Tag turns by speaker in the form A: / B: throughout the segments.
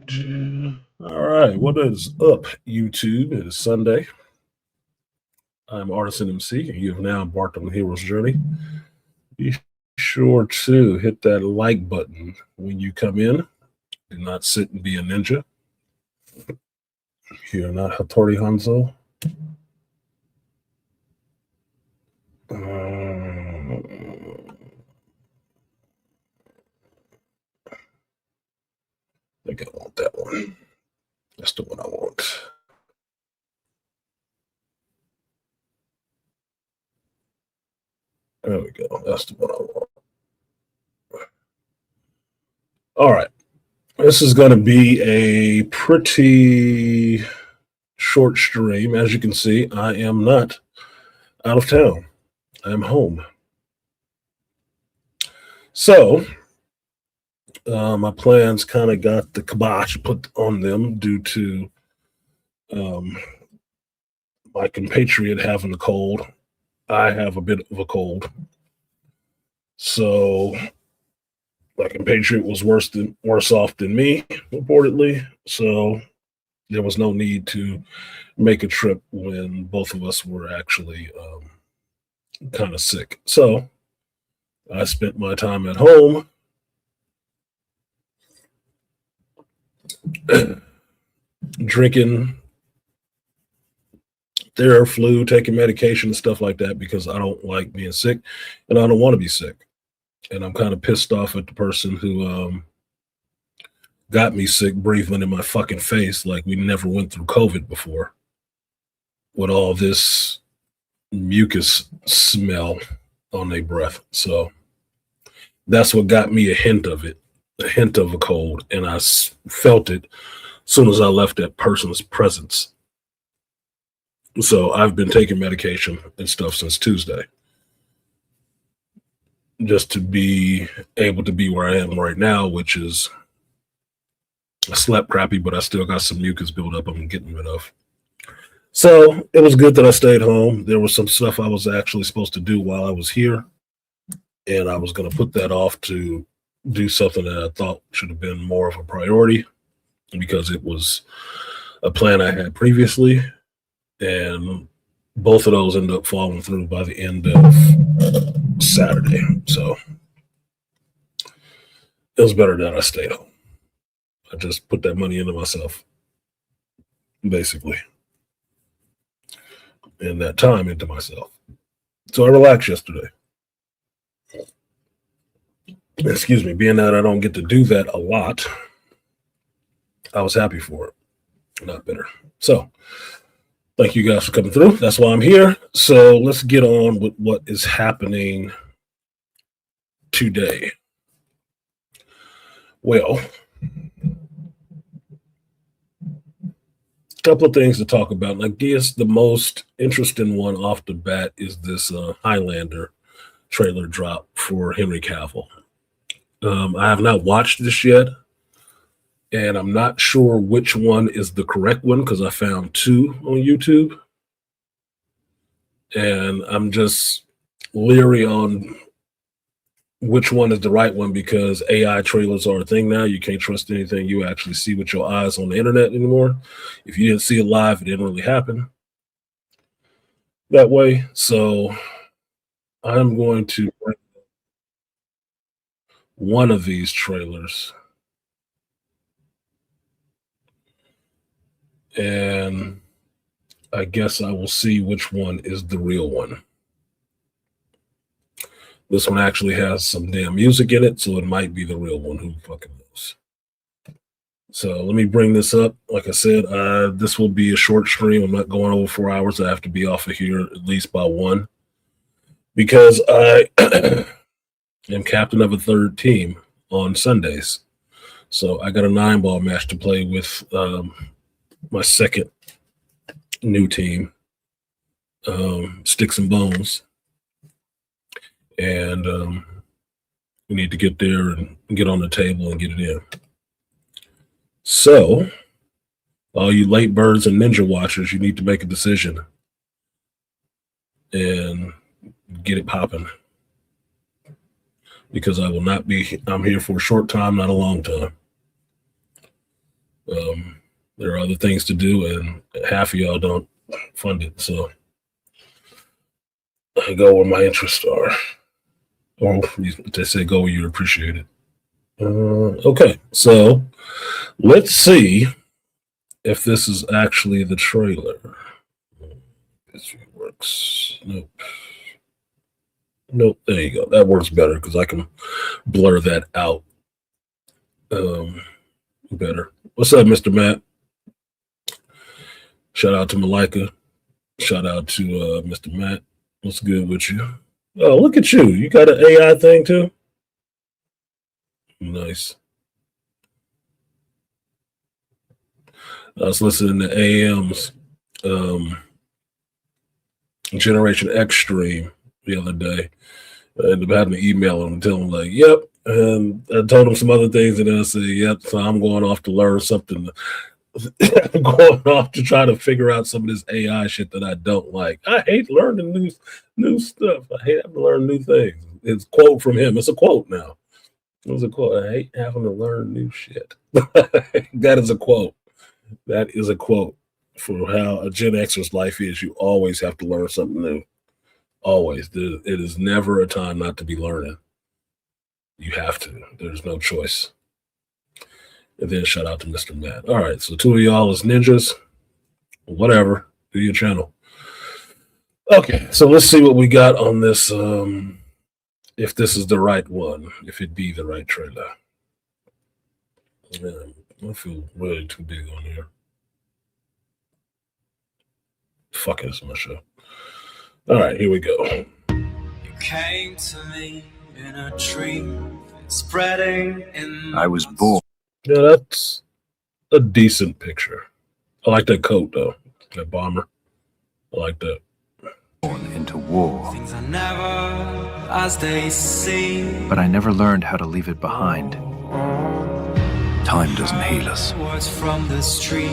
A: All right, what is up, YouTube? It is Sunday. I'm artisanmc, and you have now embarked on the hero's journey. Be sure to hit that like button when you come in. Do not sit and be a ninja. You're not Hattori Hanzo. I think I want that one. That's the one I want. There we go. That's the one I want. All right. This is going to be a pretty short stream. As you can see, I am not out of town. I'm home. So, my plans kind of got the kibosh put on them due to my compatriot having a cold. I have a bit of a cold. So, my compatriot was worse off than me, reportedly. So, there was no need to make a trip when both of us were actually kind of sick. So, I spent my time at home drinking Theraflu, taking medication and stuff like that because I don't like being sick and I don't want to be sick. And I'm kind of pissed off at the person who got me sick, breathing in my fucking face like we never went through COVID before with all this mucus smell on their breath. So that's what got me a hint of it, a hint of a cold. And I felt it as soon as I left that person's presence. So I've been taking medication and stuff since Tuesday just to be able to be where I am right now, which is I slept crappy, but I still got some mucus build up I'm getting rid of. So it was good that I stayed home. There was some stuff I was actually supposed to do while I was here, and I was going to put that off to do something that I thought should have been more of a priority because it was a plan I had previously, and both of those ended up falling through by the end of Saturday. So it was better that I stayed home. I just put that money into myself, basically, and that time into myself. So I relaxed yesterday. Excuse me, being that I don't get to do that a lot, I was happy for it, not bitter. So thank you guys for coming through. That's why I'm here. So let's get on with what is happening today. Well, a couple of things to talk about. And I guess the most interesting one off the bat is this Highlander trailer drop for Henry Cavill. I have not watched this yet, and I'm not sure which one is the correct one because I found two on YouTube. And I'm just leery on which one is the right one because AI trailers are a thing now. You can't trust anything you actually see with your eyes on the internet anymore. If you didn't see it live, it didn't really happen that way. So I'm going to bring one of these trailers and I guess I will see which one is the real one. This one actually has some damn music in it, so it might be the real one. Who fucking knows? So let me bring this up. Like I said, this will be a short stream. I'm not going over 4 hours. I have to be off of here at least by 1 because I am captain of a third team on Sundays. So I got a 9-ball match to play with my second new team, Sticks and Bones. And we need to get there and get on the table and get it in. So, all you late birds and ninja watchers, you need to make a decision and get it popping. Because I will not be, I'm here for a short time, not a long time. There are other things to do, and half of y'all don't fund it. So I go where my interests are, or they say go where you appreciate it. Okay, so let's see if this is actually the trailer. This works. Nope. Nope. There you go. That works better because I can blur that out better. What's up, Mr. Matt? Shout out to Malika. Shout out to Mr. Matt. What's good with you? Oh, look at you. You got an AI thing too? Nice. I was listening to AM's Generation X stream the other day. I ended up having to email him and tell him, like, yep. And I told him some other things, and then I said, yep, so I'm going off to learn something. I'm going off to try to figure out some of this AI shit that I don't like. I hate learning new stuff. I hate having to learn new things. It's a quote from him. It's a quote now. It was a quote. I hate having to learn new shit. That is a quote. That is a quote for how a Gen Xer's life is. You always have to learn something new. Always. It is never a time not to be learning. You have to. There's no choice. And then shout out to Mr. Matt. All right, so two of y'all is ninjas. Whatever. Do your channel. Okay, so let's see what we got on this. If this is the right one, if it be the right trailer. Man, I feel really too big on here. Fuck it, it's my show. All right, here we go.
B: You came to me in a dream, spreading in.
C: I was born.
A: Yeah, that's a decent picture. I like that coat though, that bomber. I like that.
C: Born into war.
B: Things are never as they seem.
C: But I never learned how to leave it behind. Time doesn't heal us.
B: Words from the street,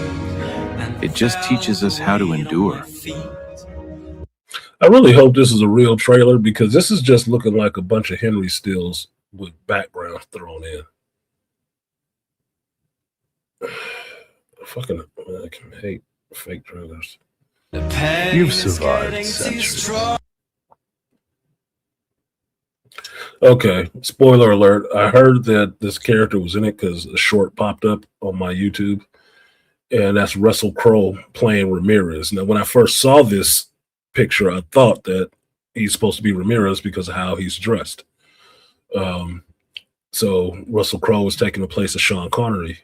C: It just teaches us how to endure.
A: I really hope this is a real trailer because this is just looking like a bunch of Henry stills with backgrounds thrown in. Fucking, I can hate fake trailers.
C: You've survived centuries.
A: Okay, spoiler alert. I heard that this character was in it because a short popped up on my YouTube, and that's Russell Crowe playing Ramirez. Now, when I first saw this picture, I thought that he's supposed to be Ramirez because of how he's dressed. So Russell Crowe was taking the place of Sean Connery.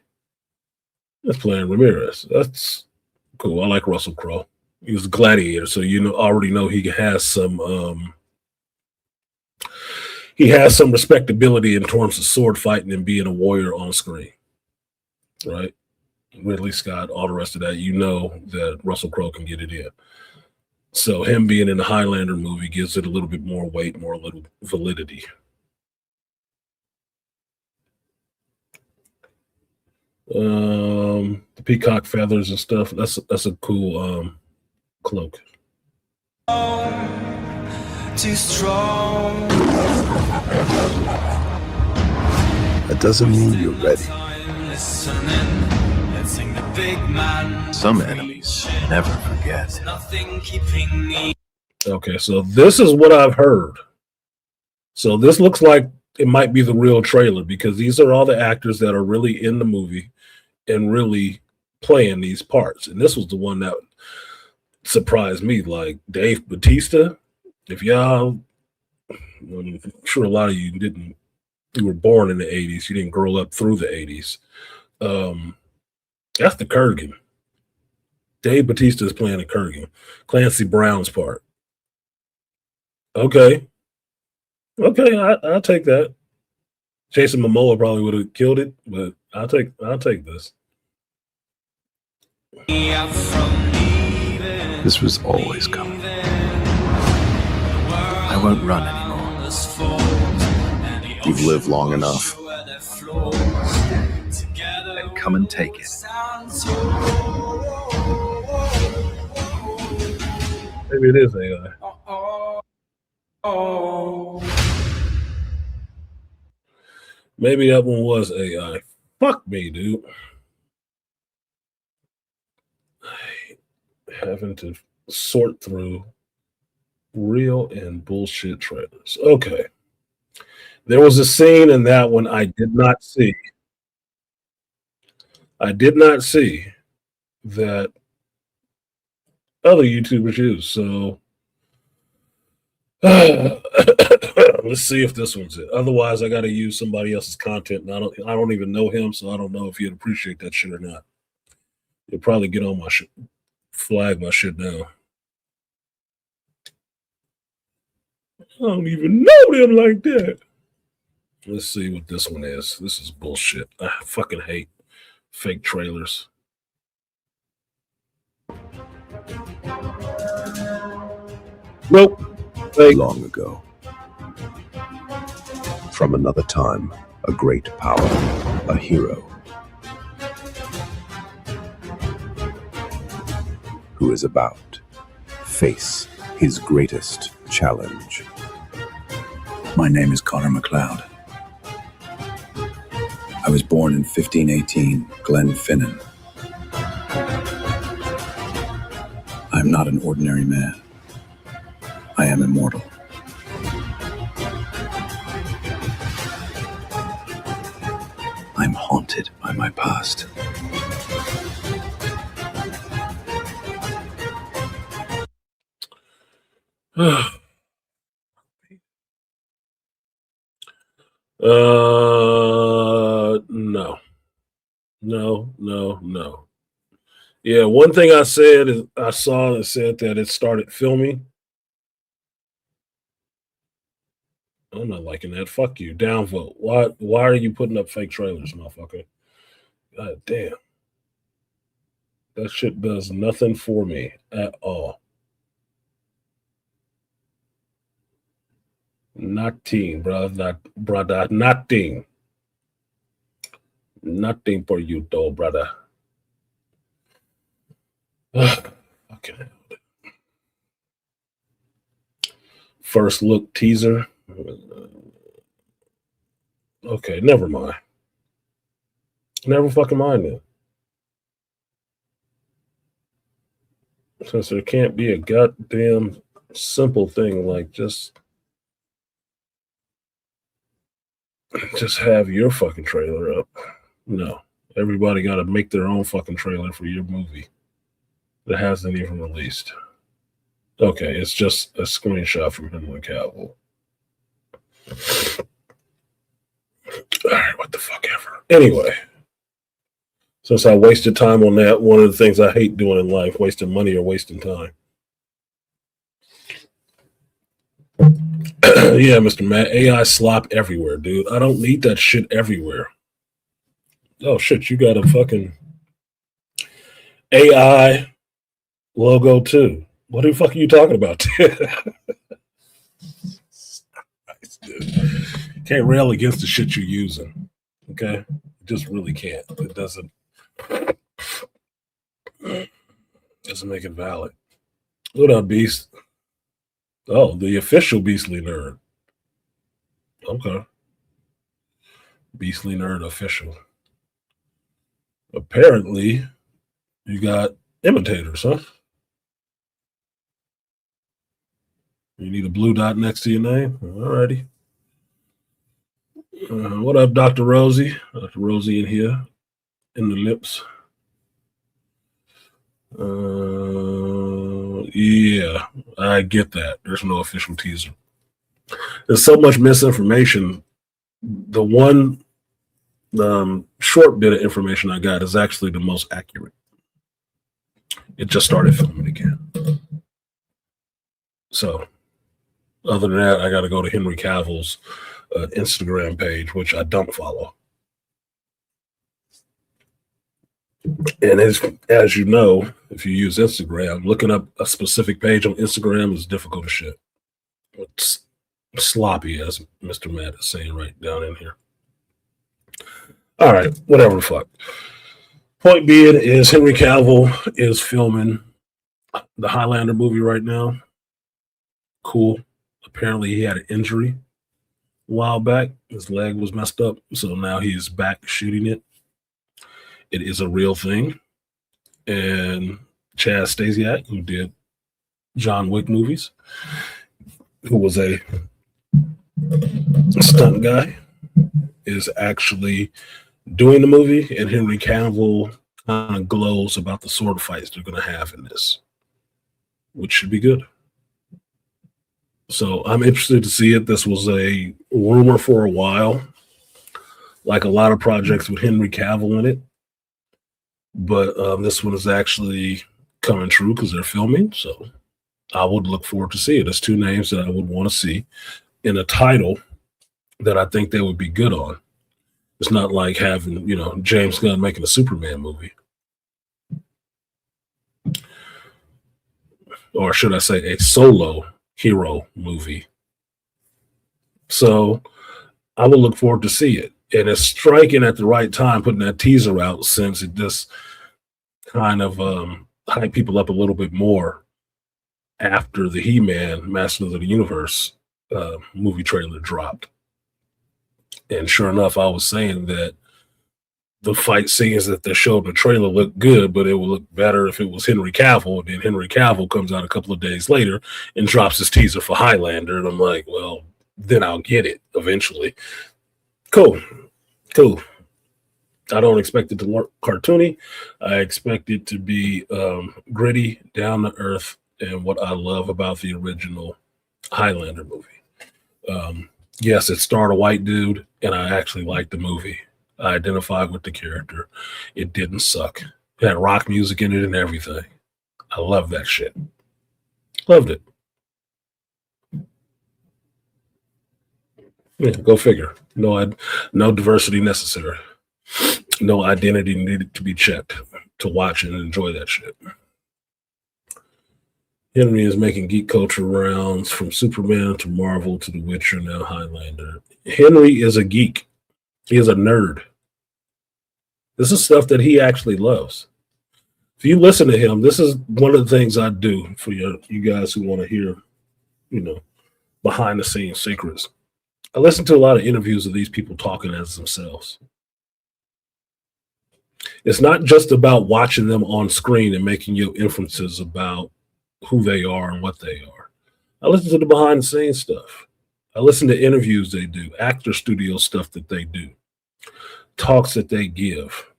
A: That's playing Ramirez. That's cool. I like Russell Crowe. He was a gladiator, so already know he has some respectability in terms of sword fighting and being a warrior on screen, right? Ridley Scott, all the rest of that, that Russell Crowe can get it in. So him being in the Highlander movie gives it a little bit more weight, a little validity. The peacock feathers and stuff. That's a cool cloak.
B: Too strong.
D: That doesn't mean you're ready.
C: Some enemies never forget.
B: Nothing keeping me.
A: Okay, so this is what I've heard. So this looks like it might be the real trailer because these are all the actors that are really in the movie and really playing these parts. And this was the one that surprised me, like Dave Bautista. If y'all, I'm sure a lot of you were born in the 80s. You didn't grow up through the 80s. That's the Kurgan. Dave Bautista is playing the Kurgan. Clancy Brown's part. Okay, I'll take that. Jason Momoa probably would have killed it, but I'll take this.
D: This was always coming.
C: I won't run anymore.
D: You've lived long enough.
C: Then come and take it.
A: Maybe it is AI. Maybe that one was AI. Fuck me, dude. having to sort through real and bullshit trailers. Okay. There was a scene in that one I did not see. I did not see that other YouTubers use. So let's see if this one's it. Otherwise, I got to use somebody else's content, and I don't even know him, so I don't know if he'd appreciate that shit or not. He'll probably get on my shit, flag my shit now. I don't even know them like that. Let's see what this one is. This is bullshit. I fucking hate fake trailers. Nope. Fake.
D: Long ago, from another time, a great power, a hero, who is about face his greatest challenge.
C: My name is Connor MacLeod. I was born in 1518, Glenfinnan. I am not an ordinary man. I am immortal. I'm haunted by my past.
A: No. Yeah, one thing I said is I saw that said that it started filming. I'm not liking that. Fuck you. Downvote. Why are you putting up fake trailers, motherfucker? God damn. That shit does nothing for me at all. Nothing, brother. Nothing. Nothing for you, though, brother. Okay. First look teaser. Okay, never mind. Never fucking mind then. Since there can't be a goddamn simple thing like just have your fucking trailer up. No. Everybody got to make their own fucking trailer for your movie that hasn't even released. Okay, it's just a screenshot from Henry Cavill. All right, what the fuck ever. Anyway, since I wasted time on that, one of the things I hate doing in life, wasting money or wasting time. Yeah, Mr. Matt, AI slop everywhere, dude. I don't need that shit everywhere. Oh, shit, you got a fucking AI logo, too. What the fuck are you talking about? Can't rail against the shit you're using, okay? You just really can't. It doesn't make it valid. What up, Beast? Oh, the official Beastly Nerd. Okay. Beastly Nerd official. Apparently, you got imitators, huh? You need a blue dot next to your name? Alrighty. What up, Dr. Rosie? Dr. Rosie in here, in the lips. Yeah, I get that. There's no official teaser. There's so much misinformation. The one short bit of information I got is actually the most accurate. It just started filming again. So, other than that, I got to go to Henry Cavill's Instagram page, which I don't follow. And as you know, if you use Instagram, looking up a specific page on Instagram is difficult as shit. It's sloppy, as Mr. Matt is saying right down in here. All right, whatever the fuck. Point being is Henry Cavill is filming the Highlander movie right now. Cool. Apparently he had an injury a while back. His leg was messed up, so now he is back shooting it. It is a real thing. And Chaz Stasiak, who did John Wick movies, who was a stunt guy, is actually doing the movie, and Henry Cavill kind of glows about the sword fights they're going to have in this, which should be good. So I'm interested to see it. This was a rumor for a while, like a lot of projects with Henry Cavill in it. But this one is actually coming true because they're filming. So I would look forward to see it. There's two names that I would want to see in a title that I think they would be good on. It's not like having, James Gunn making a Superman movie. Or should I say a solo hero movie. So I will look forward to see it. And it's striking at the right time, putting that teaser out, since it just kind of hype people up a little bit more after the He-Man Masters of the Universe movie trailer dropped. And sure enough, I was saying that the fight scenes that they showed in the trailer looked good, but it would look better if it was Henry Cavill. And then Henry Cavill comes out a couple of days later and drops his teaser for Highlander. And I'm like, well, then I'll get it eventually. Cool. I don't expect it to look cartoony. I expect it to be gritty, down to earth, and what I love about the original Highlander movie. Yes, it starred a white dude, and I actually liked the movie. I identified with the character. It didn't suck. It had rock music in it and everything. I love that shit. Loved it. Yeah, go figure. No diversity necessary. No identity needed to be checked to watch and enjoy that shit. Henry is making geek culture rounds from Superman to Marvel to The Witcher, now Highlander. Henry is a geek. He is a nerd. This is stuff that he actually loves. If you listen to him, this is one of the things I do for you guys who want to hear, behind the scenes secrets. I listen to a lot of interviews of these people talking as themselves. It's not just about watching them on screen and making your inferences about who they are and what they are. I listen to the behind the scenes stuff. I listen to interviews they do, actor studio stuff that they do, talks that they give,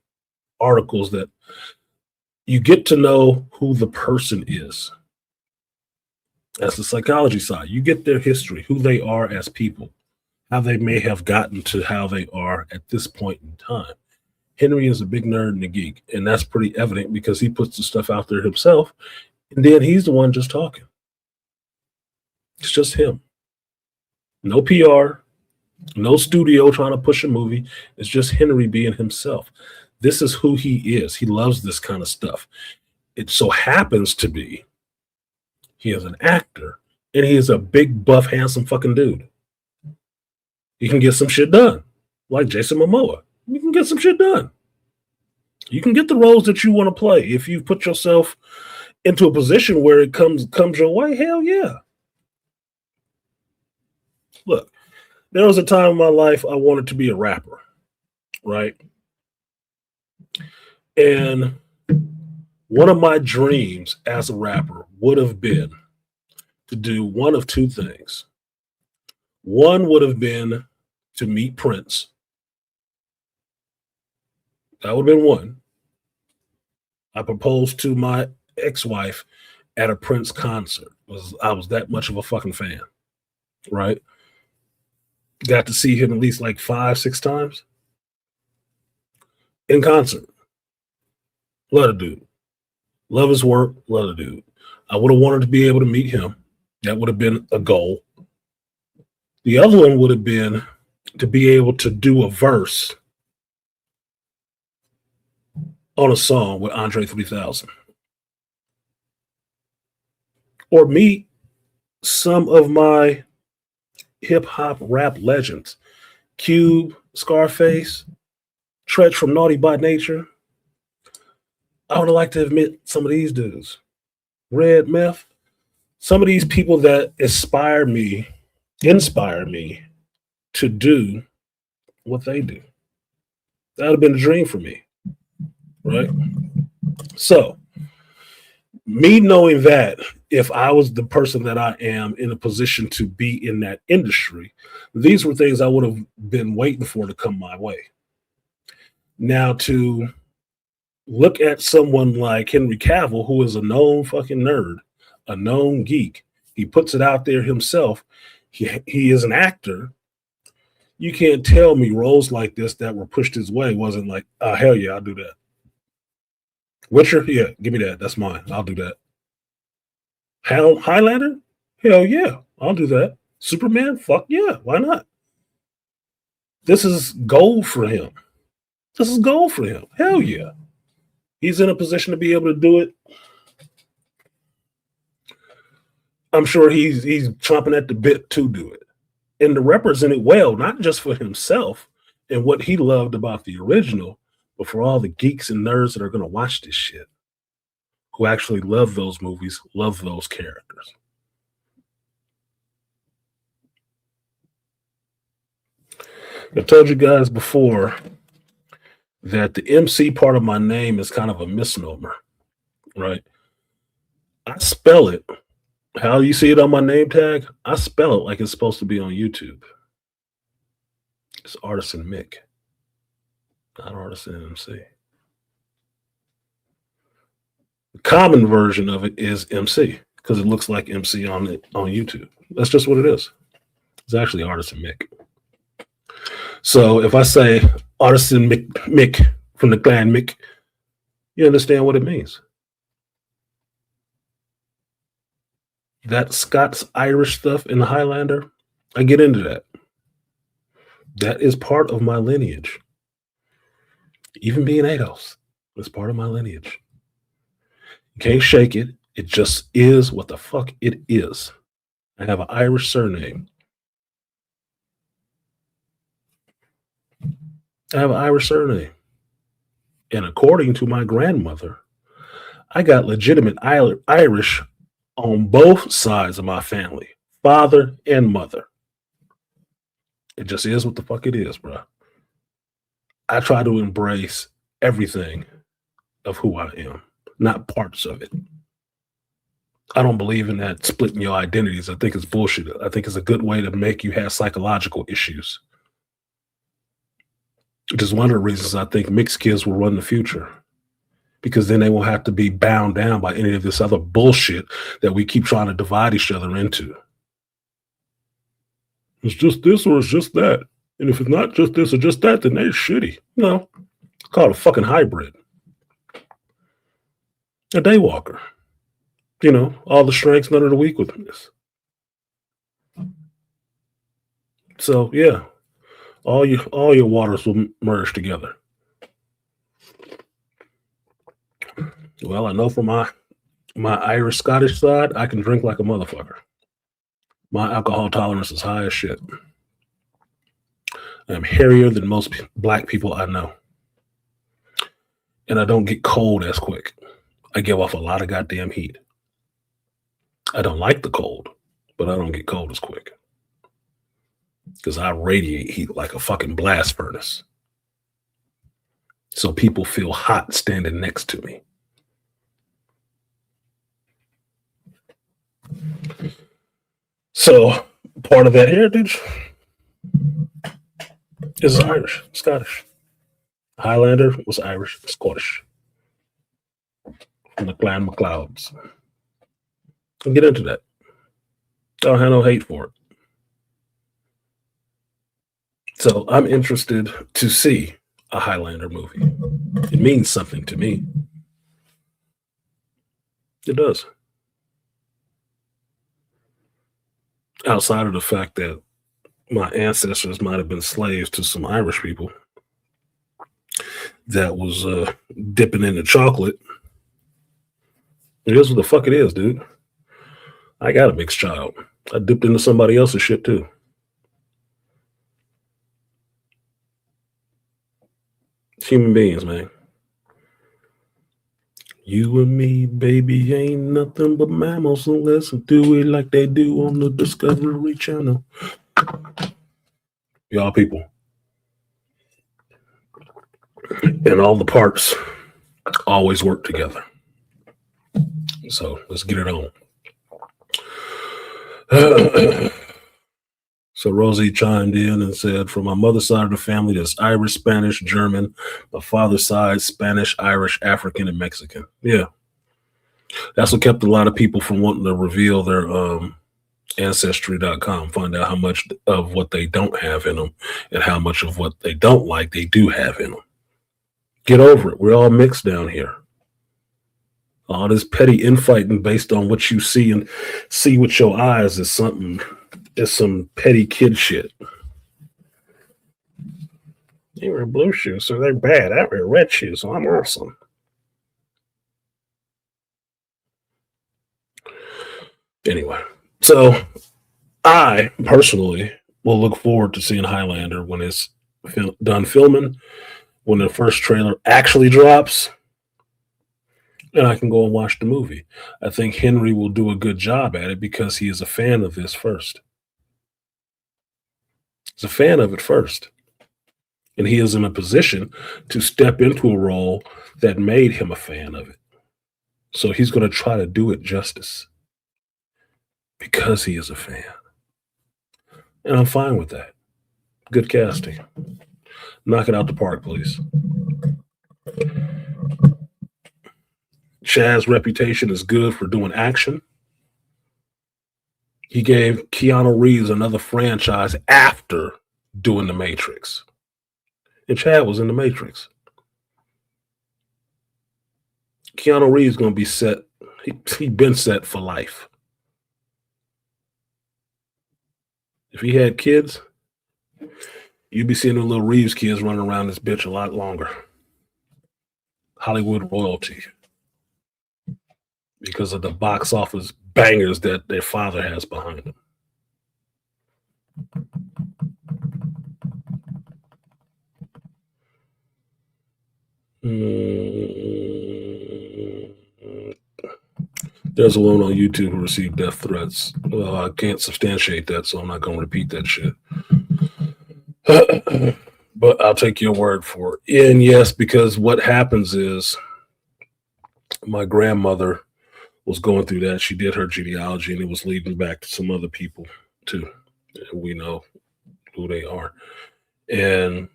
A: articles that you get to know who the person is. That's the psychology side. You get their history, who they are as people, how they may have gotten to how they are at this point in time. Henry is a big nerd and a geek, and that's pretty evident because he puts the stuff out there himself, and then he's the one just talking. It's just him. No PR, no studio trying to push a movie. It's just Henry being himself. This is who he is. He loves this kind of stuff. It so happens to be he is an actor, and he is a big, buff, handsome fucking dude. He can get some shit done, like Jason Momoa. You can get some shit done. You can get the roles that you want to play if you put yourself into a position where it comes your way. Hell yeah. Look, there was a time in my life I wanted to be a rapper, right? And one of my dreams as a rapper would have been to do one of two things. One would have been to meet Prince. That would have been one. I proposed to my ex-wife at a Prince concert. I was that much of a fucking fan, right? Got to see him at least like 5-6 times in concert. Love the dude. Love his work. Love the dude. I would have wanted to be able to meet him. That would have been a goal. The other one would have been to be able to do a verse on a song with Andre 3000. Or meet some of my hip-hop rap legends. Cube, Scarface, Tretch from Naughty by Nature. I would have liked to have met some of these dudes. Red Meth. Some of these people that inspire me to do what they do. That would have been a dream for me. Right? So, me knowing that if I was the person that I am in a position to be in that industry, these were things I would have been waiting for to come my way. Now, to look at someone like Henry Cavill, who is a known fucking nerd, a known geek, he puts it out there himself. He is an actor. You can't tell me roles like this that were pushed his way wasn't like, oh, hell yeah, I'll do that. Witcher, yeah, give me that. That's mine. I'll do that. Highlander, hell yeah, I'll do that. Superman, fuck yeah, why not? This is gold for him. This is gold for him. Hell yeah. He's in a position to be able to do it. I'm sure he's chomping at the bit to do it. And to represent it well, not just for himself and what he loved about the original, but for all the geeks and nerds that are going to watch this shit, who actually love those movies, love those characters. I told you guys before that the MC part of my name is kind of a misnomer, right? I spell it how you see it on my name tag. I spell it like it's supposed to be on YouTube. It's artisanmc, not artisanmc. The common version of it is MC because it looks like MC on YouTube. That's just what it is. It's actually artisanmc. So if I say artisan Mick from the clan Mick, you understand what it means. That Scots-Irish stuff in the Highlander, I get into that. That is part of my lineage. Even being Ados is part of my lineage. You can't shake it. It just is what the fuck it is. I have an Irish surname. And according to my grandmother, I got legitimate Irish on both sides of my family, father and mother. It just is what the fuck it is, bro. I try to embrace everything of who I am, not parts of it. I don't believe in that splitting your identities. I think it's bullshit. I think it's a good way to make you have psychological issues. Which is one of the reasons I think mixed kids will run the future. Because then they won't have to be bound down by any of this other bullshit that we keep trying to divide each other into. It's just this or it's just that. And if it's not just this or just that, then they're shitty. No, it's called a fucking hybrid. A daywalker. You know, all the strengths, none of the weaknesses. So yeah, all your waters will merge together. Well, I know from my Irish Scottish side, I can drink like a motherfucker. My alcohol tolerance is high as shit. I'm hairier than most black people I know. And I don't get cold as quick. I give off a lot of goddamn heat. I don't like the cold, but I don't get cold as quick. Because I radiate heat like a fucking blast furnace. So people feel hot standing next to me. So part of that heritage is Irish, Scottish. Highlander was Irish, Scottish. From the Clan MacLeods. I'll get into that. I don't have no hate for it. So I'm interested to see a Highlander movie. It means something to me. It does. Outside of the fact that my ancestors might have been slaves to some Irish people that was dipping into chocolate. It is what the fuck it is, dude. I got a mixed child. I dipped into somebody else's shit too. It's human beings, man. You and me, baby, ain't nothing but mammals unless we do it like they do on the Discovery Channel. Y'all people. And all the parts always work together. So let's get it on. So Rosie chimed in and said, from my mother's side of the family, there's Irish, Spanish, German. My father's side, Spanish, Irish, African, and Mexican. Yeah. That's what kept a lot of people from wanting to reveal their ancestry.com, find out how much of what they don't have in them and how much of what they don't like they do have in them. Get over it. We're all mixed down here. All this petty infighting based on what you see and see with your eyes is something. It's some petty kid shit. You wear blue shoes, so they're bad. I wear red shoes, so I'm awesome. Anyway, so I personally will look forward to seeing Highlander when it's done filming, when the first trailer actually drops, and I can go and watch the movie. I think Henry will do a good job at it because he is a fan of this first. He's a fan of it first. And he is in a position to step into a role that made him a fan of it. So he's going to try to do it justice because he is a fan. And I'm fine with that. Good casting. Knock it out the park, please. Chaz's reputation is good for doing action. He gave Keanu Reeves another franchise after doing The Matrix. And Chad was in The Matrix. Keanu Reeves going to be set. He's been set for life. If he had kids, you'd be seeing the little Reeves kids running around this bitch a lot longer. Hollywood royalty. Because of the box office bangers that their father has behind them. There's a woman on YouTube who received death threats. Well, I can't substantiate that, so I'm not going to repeat that shit. But I'll take your word for it. And yes, because what happens is my grandmother was going through that. She did her genealogy, and it was leading back to some other people, too. We know who they are. And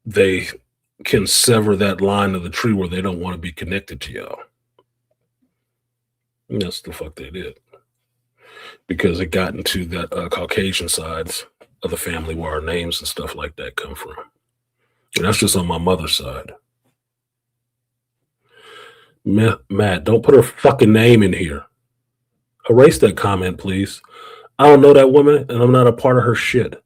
A: they can sever that line of the tree where they don't want to be connected to y'all. And that's the fuck they did. Because it got into that Caucasian sides of the family where our names and stuff like that come from. And that's just on my mother's side. Matt, don't put her fucking name in here. Erase that comment, please. I don't know that woman, and I'm not a part of her shit.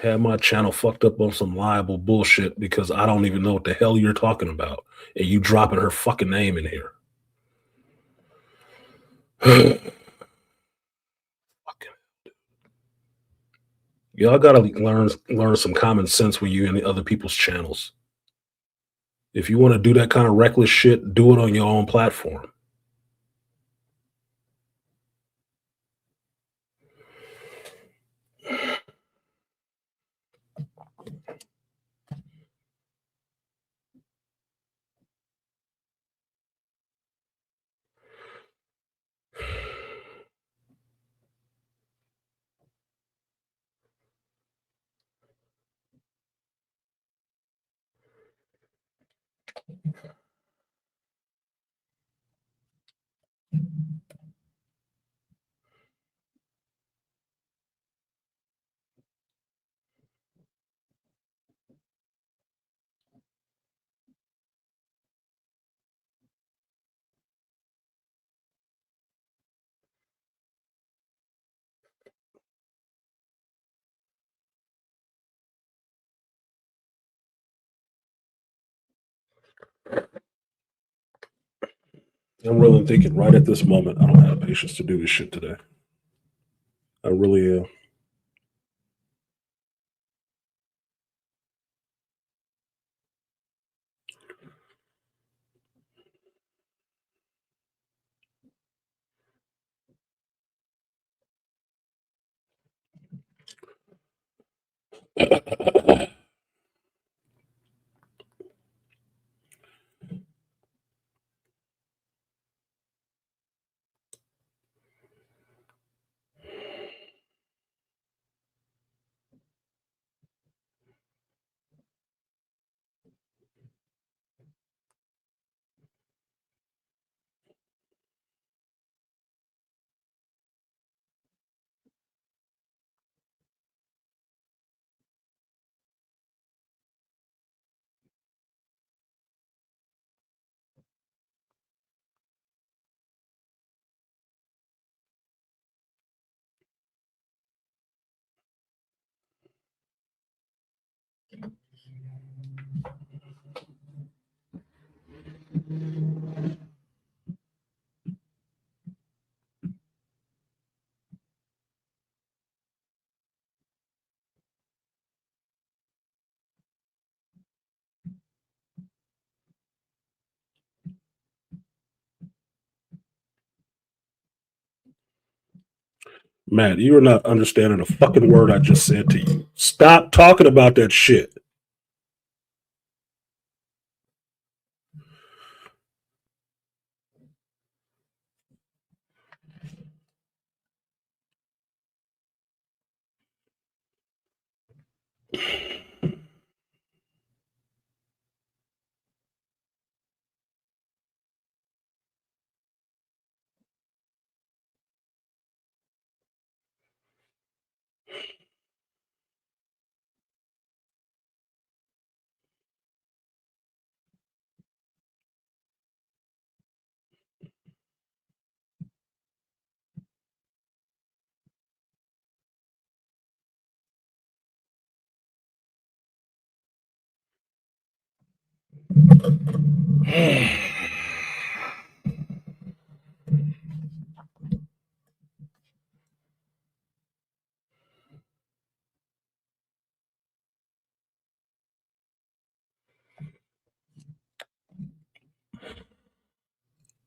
A: Have my channel fucked up on some liable bullshit because I don't even know what the hell you're talking about, and you dropping her fucking name in here. Y'all gotta learn some common sense when you're in the other people's channels. If you want to do that kind of reckless shit, do it on your own platform. I'm really thinking right at this moment, I don't have patience to do this shit today. I really am. Matt, you are not understanding a fucking word I just said to you. Stop talking about that shit.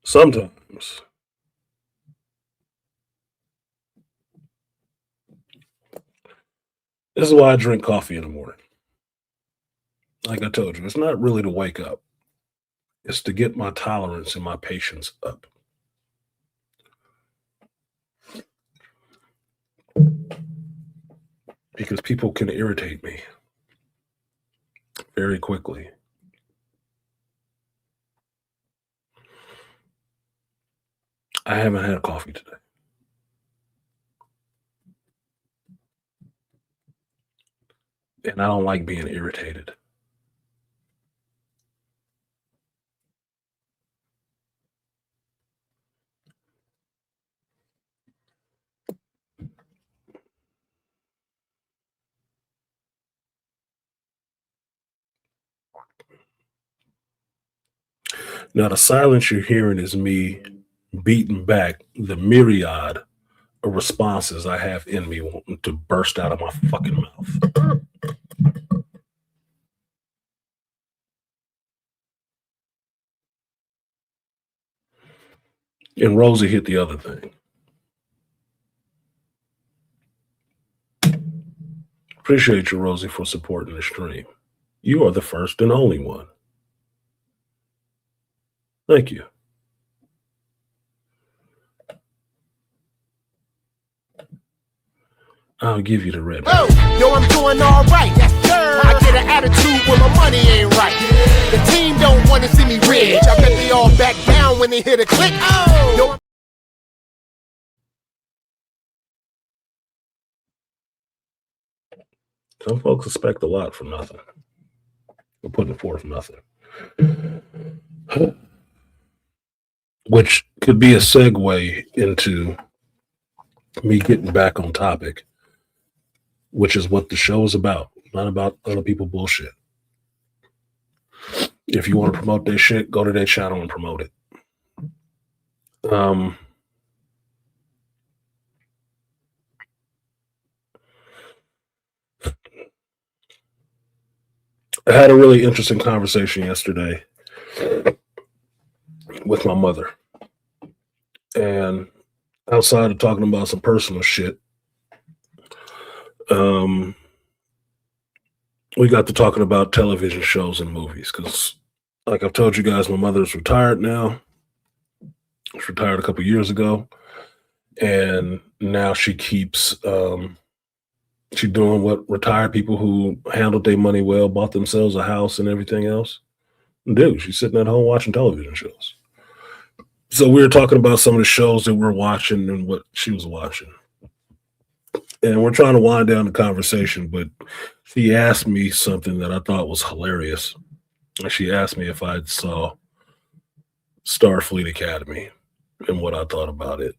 A: Sometimes. This is why I drink coffee in the morning. Like I told you, it's not really to wake up. It's to get my tolerance and my patience up. Because people can irritate me very quickly. I haven't had coffee today. And I don't like being irritated. Now, the silence you're hearing is me beating back the myriad of responses I have in me wanting to burst out of my fucking mouth. And Rosie hit the other thing. Appreciate you, Rosie, for supporting the stream. You are the first and only one. Thank you. I'll give you the red.
E: Oh, yo, I'm doing all right. Yes, sir. I get an attitude when my money ain't right. The team don't want to see me rich. I bet they all back down when they hear the click. Oh, yo.
A: Some folks expect a lot from nothing. We're putting forth nothing. Which could be a segue into me getting back on topic, which is what the show is about, not about other people bullshit. If you want to promote their shit, go to their channel and promote it. I had a really interesting conversation yesterday with my mother. And outside of talking about some personal shit, we got to talking about television shows and movies because, like I've told you guys, my mother's retired now. She's retired a couple years ago, and now she keeps she's doing what retired people who handled their money well, bought themselves a house and everything else do. She's sitting at home watching television shows. So we were talking about some of the shows that we're watching and what she was watching. And we're trying to wind down the conversation, but she asked me something that I thought was hilarious. She asked me if I saw Starfleet Academy and what I thought about it.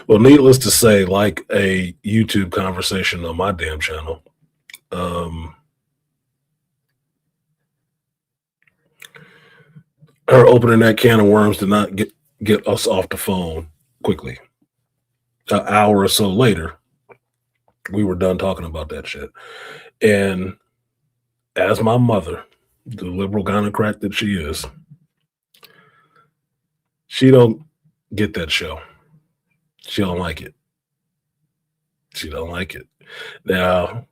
A: Well, needless to say, like a YouTube conversation on my damn channel, her opening that can of worms did not get us off the phone quickly. An hour or so later, we were done talking about that shit. And as my mother, the liberal gynocrat that she is, she don't get that show. She don't like it. She don't like it. Now,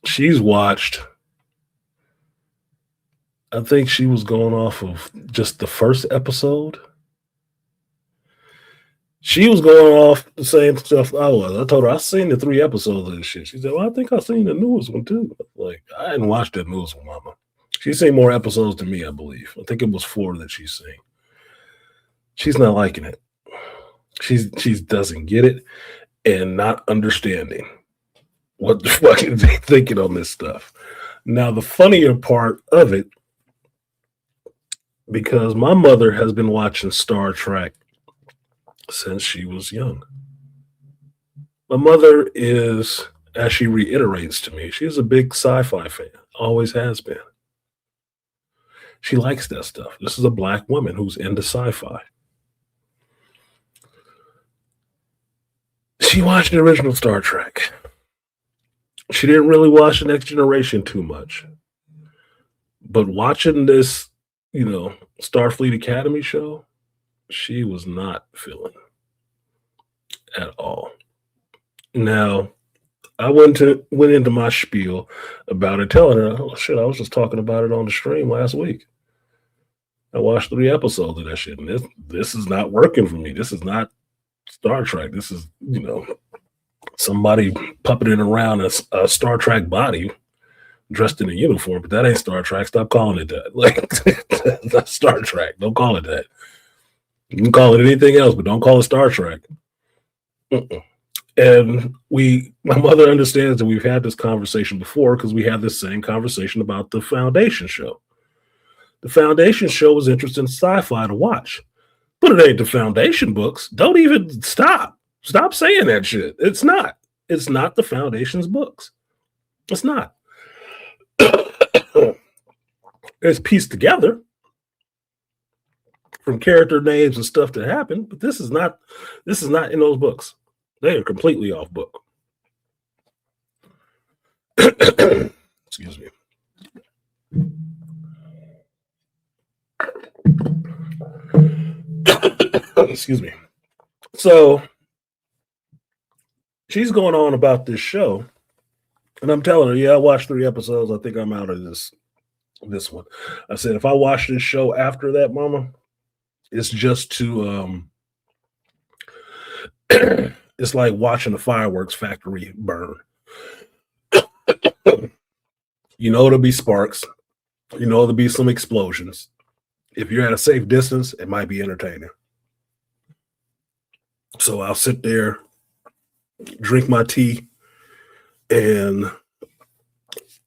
A: she's watched, I think she was going off of just the first episode. She was going off the same stuff I was. I told her, I've seen the 3 episodes of this shit. She said, well, I think I've seen the newest one too. Like, I hadn't watched that newest one, Mama. She's seen more episodes than me, I believe. I think it was 4 that she's seen. She's not liking it. She doesn't get it and not understanding what the fuck is they thinking on this stuff. Now, the funnier part of it, because my mother has been watching Star Trek since she was young. My mother is, as she reiterates to me, she's a big sci-fi fan, always has been. She likes that stuff. This is a black woman who's into sci-fi. She watched the original Star Trek. She didn't really watch The Next Generation too much. But watching this, Starfleet Academy show, she was not feeling at all. Now, I went into my spiel about it, telling her, oh shit, I was just talking about it on the stream last week. I watched 3 episodes of that shit, and this is not working for me. This is not Star Trek. This is, somebody puppeting around a Star Trek body dressed in a uniform, but that ain't Star Trek. Stop calling it that. Like, that's Star Trek. Don't call it that. You can call it anything else, but don't call it Star Trek. And my mother understands that we've had this conversation before because we had this same conversation about the Foundation show. The Foundation show was interesting sci-fi to watch, but it ain't the Foundation books. Don't even stop saying that shit. It's not the Foundation's books. It's not. It's pieced together from character names and stuff that happened, but this is not in those books. They are completely off book. Excuse me. Excuse me. So she's going on about this show, and I'm telling her, yeah, I watched 3 episodes. I think I'm out of this one. I said, if I watch this show after that, Mama, it's just to it's like watching a fireworks factory burn. There'll be sparks. There'll be some explosions. If you're at a safe distance, it might be entertaining. So I'll sit there, drink my tea, and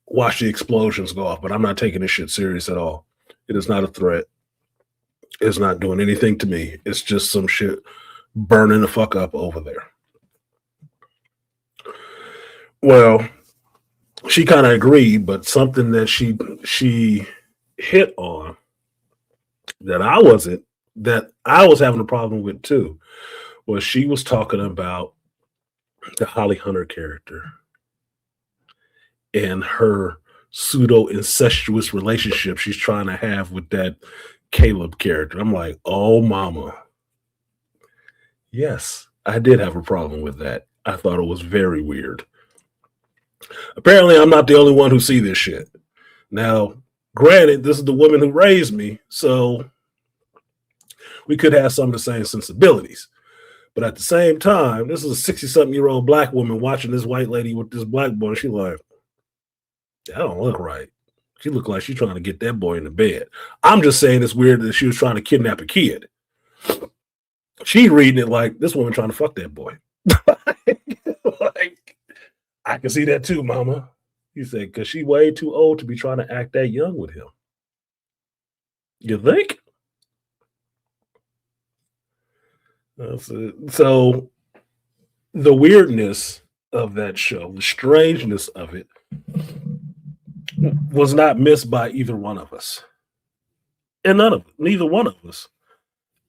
A: watch the explosions go off. But I'm not taking this shit serious at all. It is not a threat. It's not doing anything to me. It's just some shit burning the fuck up over there. Well, she kind of agreed, but something that she hit on that I was having a problem with too was she was talking about the Holly Hunter character and her pseudo incestuous relationship she's trying to have with that Caleb character. I'm like, oh mama. Yes, I did have a problem with that. I thought it was very weird. Apparently, I'm not the only one who see this shit. Now, granted, this is the woman who raised me, so we could have some of the same sensibilities. But at the same time, this is a 60-something-year-old black woman watching this white lady with this black boy. She's like, that don't look right. She looked like she's trying to get that boy in the bed. I'm just saying it's weird that she was trying to kidnap a kid. She's reading it like this woman trying to fuck that boy. Like, I can see that too, mama. He said, because she way too old to be trying to act that young with him. You think? So the weirdness of that show, the strangeness of it, was not missed by either one of us. And neither one of us.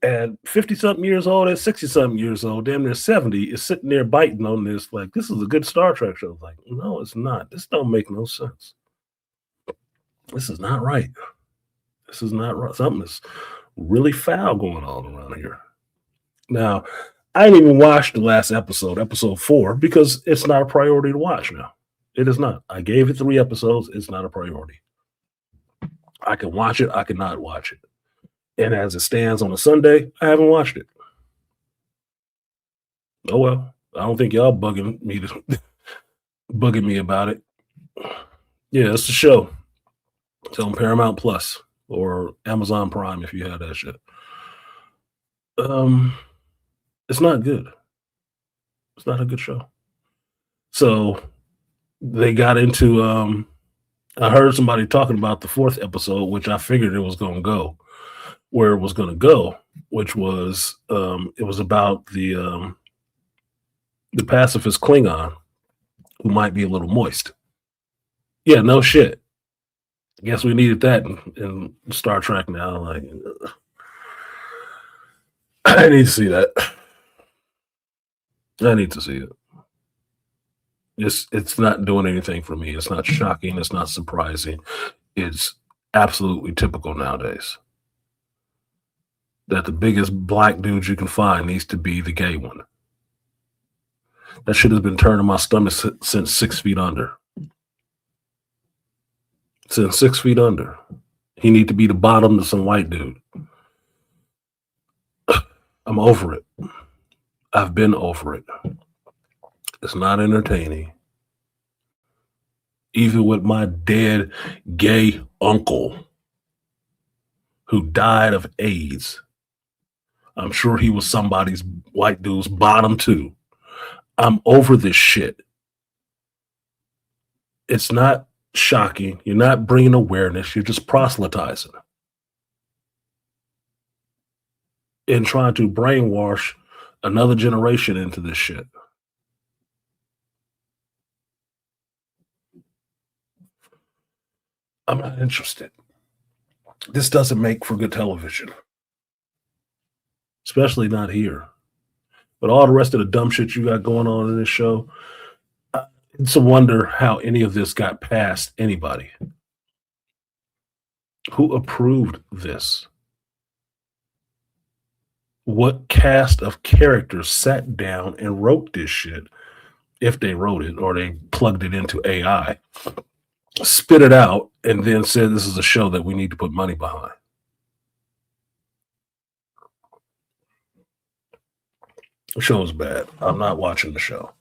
A: At 50-something years old, at 60-something years old, damn near 70, is sitting there biting on this like, this is a good Star Trek show. Like, no, it's not. This don't make no sense. This is not right. This is not right. Something is really foul going on around here. Now, I didn't even watch the last episode 4, because it's not a priority to watch now. It is not. I gave it 3 episodes. It's not a priority. I can watch it. I cannot watch it. And as it stands on a Sunday, I haven't watched it. Oh, well. I don't think y'all bugging me about it. Yeah, it's a show. It's on Paramount Plus or Amazon Prime if you have that shit. It's not good. It's not a good show. So they got into I heard somebody talking about the 4th episode, which I figured it was going to go where it was going to go, which was it was about the pacifist Klingon who might be a little moist. Yeah, no shit. I guess we needed that in Star Trek now. Like, I need to see that. I need to see it. It's not doing anything for me. It's not shocking. It's not surprising. It's absolutely typical nowadays that the biggest black dude you can find needs to be the gay one. That shit has been turning my stomach since 6 feet under. Since 6 feet under. He need to be the bottom to some white dude. I'm over it. I've been over it. It's not entertaining. Even with my dead gay uncle who died of AIDS, I'm sure he was somebody's white dude's bottom too. I'm over this shit. It's not shocking. You're not bringing awareness. You're just proselytizing and trying to brainwash another generation into this shit. I'm not interested. This doesn't make for good television, especially not here. But all the rest of the dumb shit you got going on in this show, it's a wonder how any of this got past anybody. Who approved this? What cast of characters sat down and wrote this shit, if they wrote it or they plugged it into AI, spit it out, and then said this is a show that we need to put money behind? The show is bad. I'm not watching the show.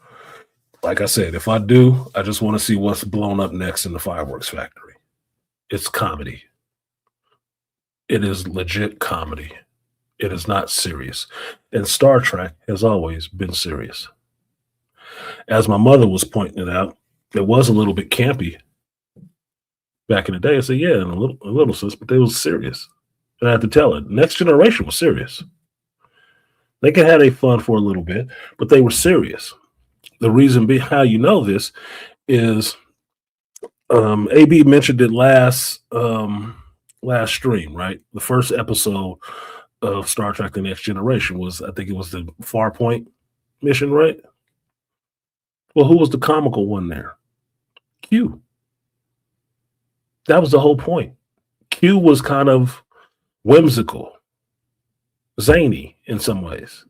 A: Like I said, if I do, I just want to see what's blown up next in the fireworks factory. It's comedy. It is legit comedy. It is not serious. And Star Trek has always been serious. As my mother was pointing it out, it was a little bit campy back in the day. I said, yeah, in a little sense, but they was serious. And I had to tell it. Next Generation was serious. They could have their fun for a little bit, but they were serious. The reason being how you know this is AB mentioned it last stream, right? The first episode of Star Trek The Next Generation was, I think it was the Farpoint mission, right? Well, who was the comical one there? Q. That was the whole point. Q was kind of whimsical, zany in some ways.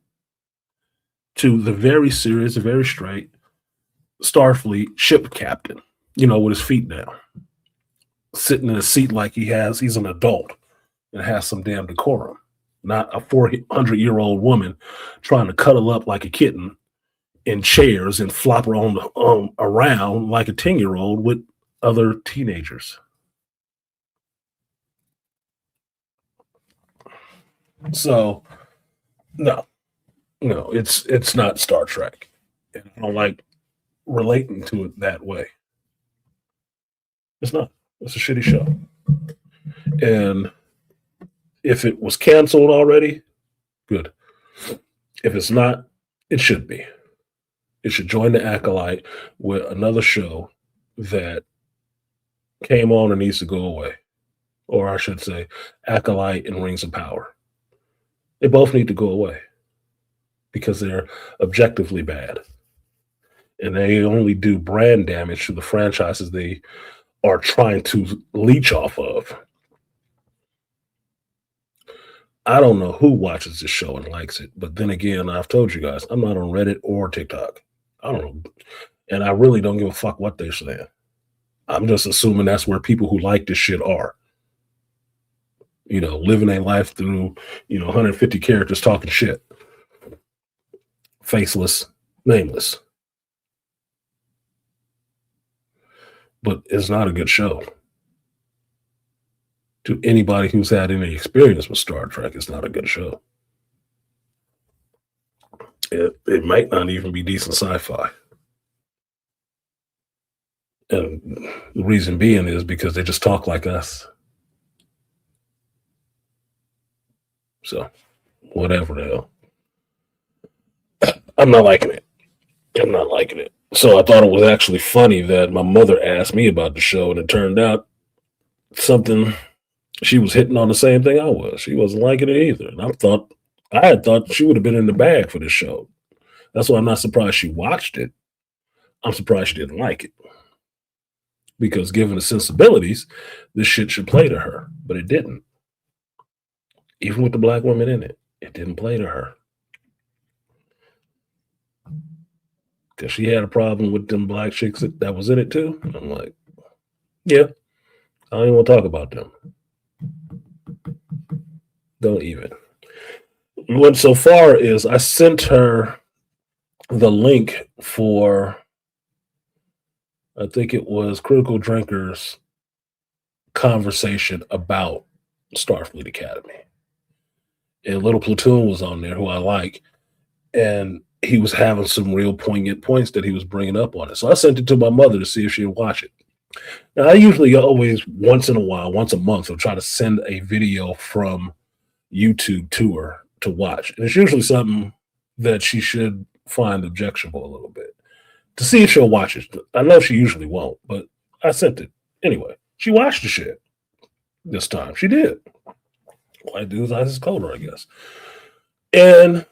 A: to the very serious, very straight Starfleet ship captain, with his feet down, sitting in a seat like he's an adult and has some damn decorum, not a 400-year-old woman trying to cuddle up like a kitten in chairs and flop her around like a 10-year-old with other teenagers. So, no, it's not Star Trek. And I don't like relating to it that way. It's not. It's a shitty show. And if it was canceled already, good. If it's not, it should be. It should join the Acolyte with another show that came on and needs to go away. Or I should say, Acolyte and Rings of Power. They both need to go away because they're objectively bad. And they only do brand damage to the franchises they are trying to leech off of. I don't know who watches this show and likes it, but then again, I've told you guys, I'm not on Reddit or TikTok. I don't know. And I really don't give a fuck what they're saying. I'm just assuming that's where people who like this shit are. Living a life through, 150 characters talking shit. Faceless, nameless. But it's not a good show. To anybody who's had any experience with Star Trek, it's not a good show. It might not even be decent sci-fi. And the reason being is because they just talk like us. So, whatever the hell. I'm not liking it. So I thought it was actually funny that my mother asked me about the show, and it turned out she was hitting on the same thing I was. She wasn't liking it either. And I had thought she would have been in the bag for this show. That's why I'm not surprised she watched it. I'm surprised she didn't like it. Because given the sensibilities, this shit should play to her. But it didn't. Even with the black women in it, it didn't play to her. Because she had a problem with them black chicks that was in it too. I'm like, yeah, I don't even want to talk about them. Don't even. Went so far as I sent her the link for, I think it was Critical Drinkers conversation about Starfleet Academy. And Little Platoon was on there, who I like, and he was having some real poignant points that he was bringing up on it. So I sent it to my mother to see if she'd watch it. Now, I usually always, once in a while, once a month, will try to send a video from YouTube to her to watch. And it's usually something that she should find objectionable a little bit to see if she'll watch it. I know she usually won't, but I sent it. Anyway, she watched the shit this time. She did. White dude's eyes is colder, I guess. And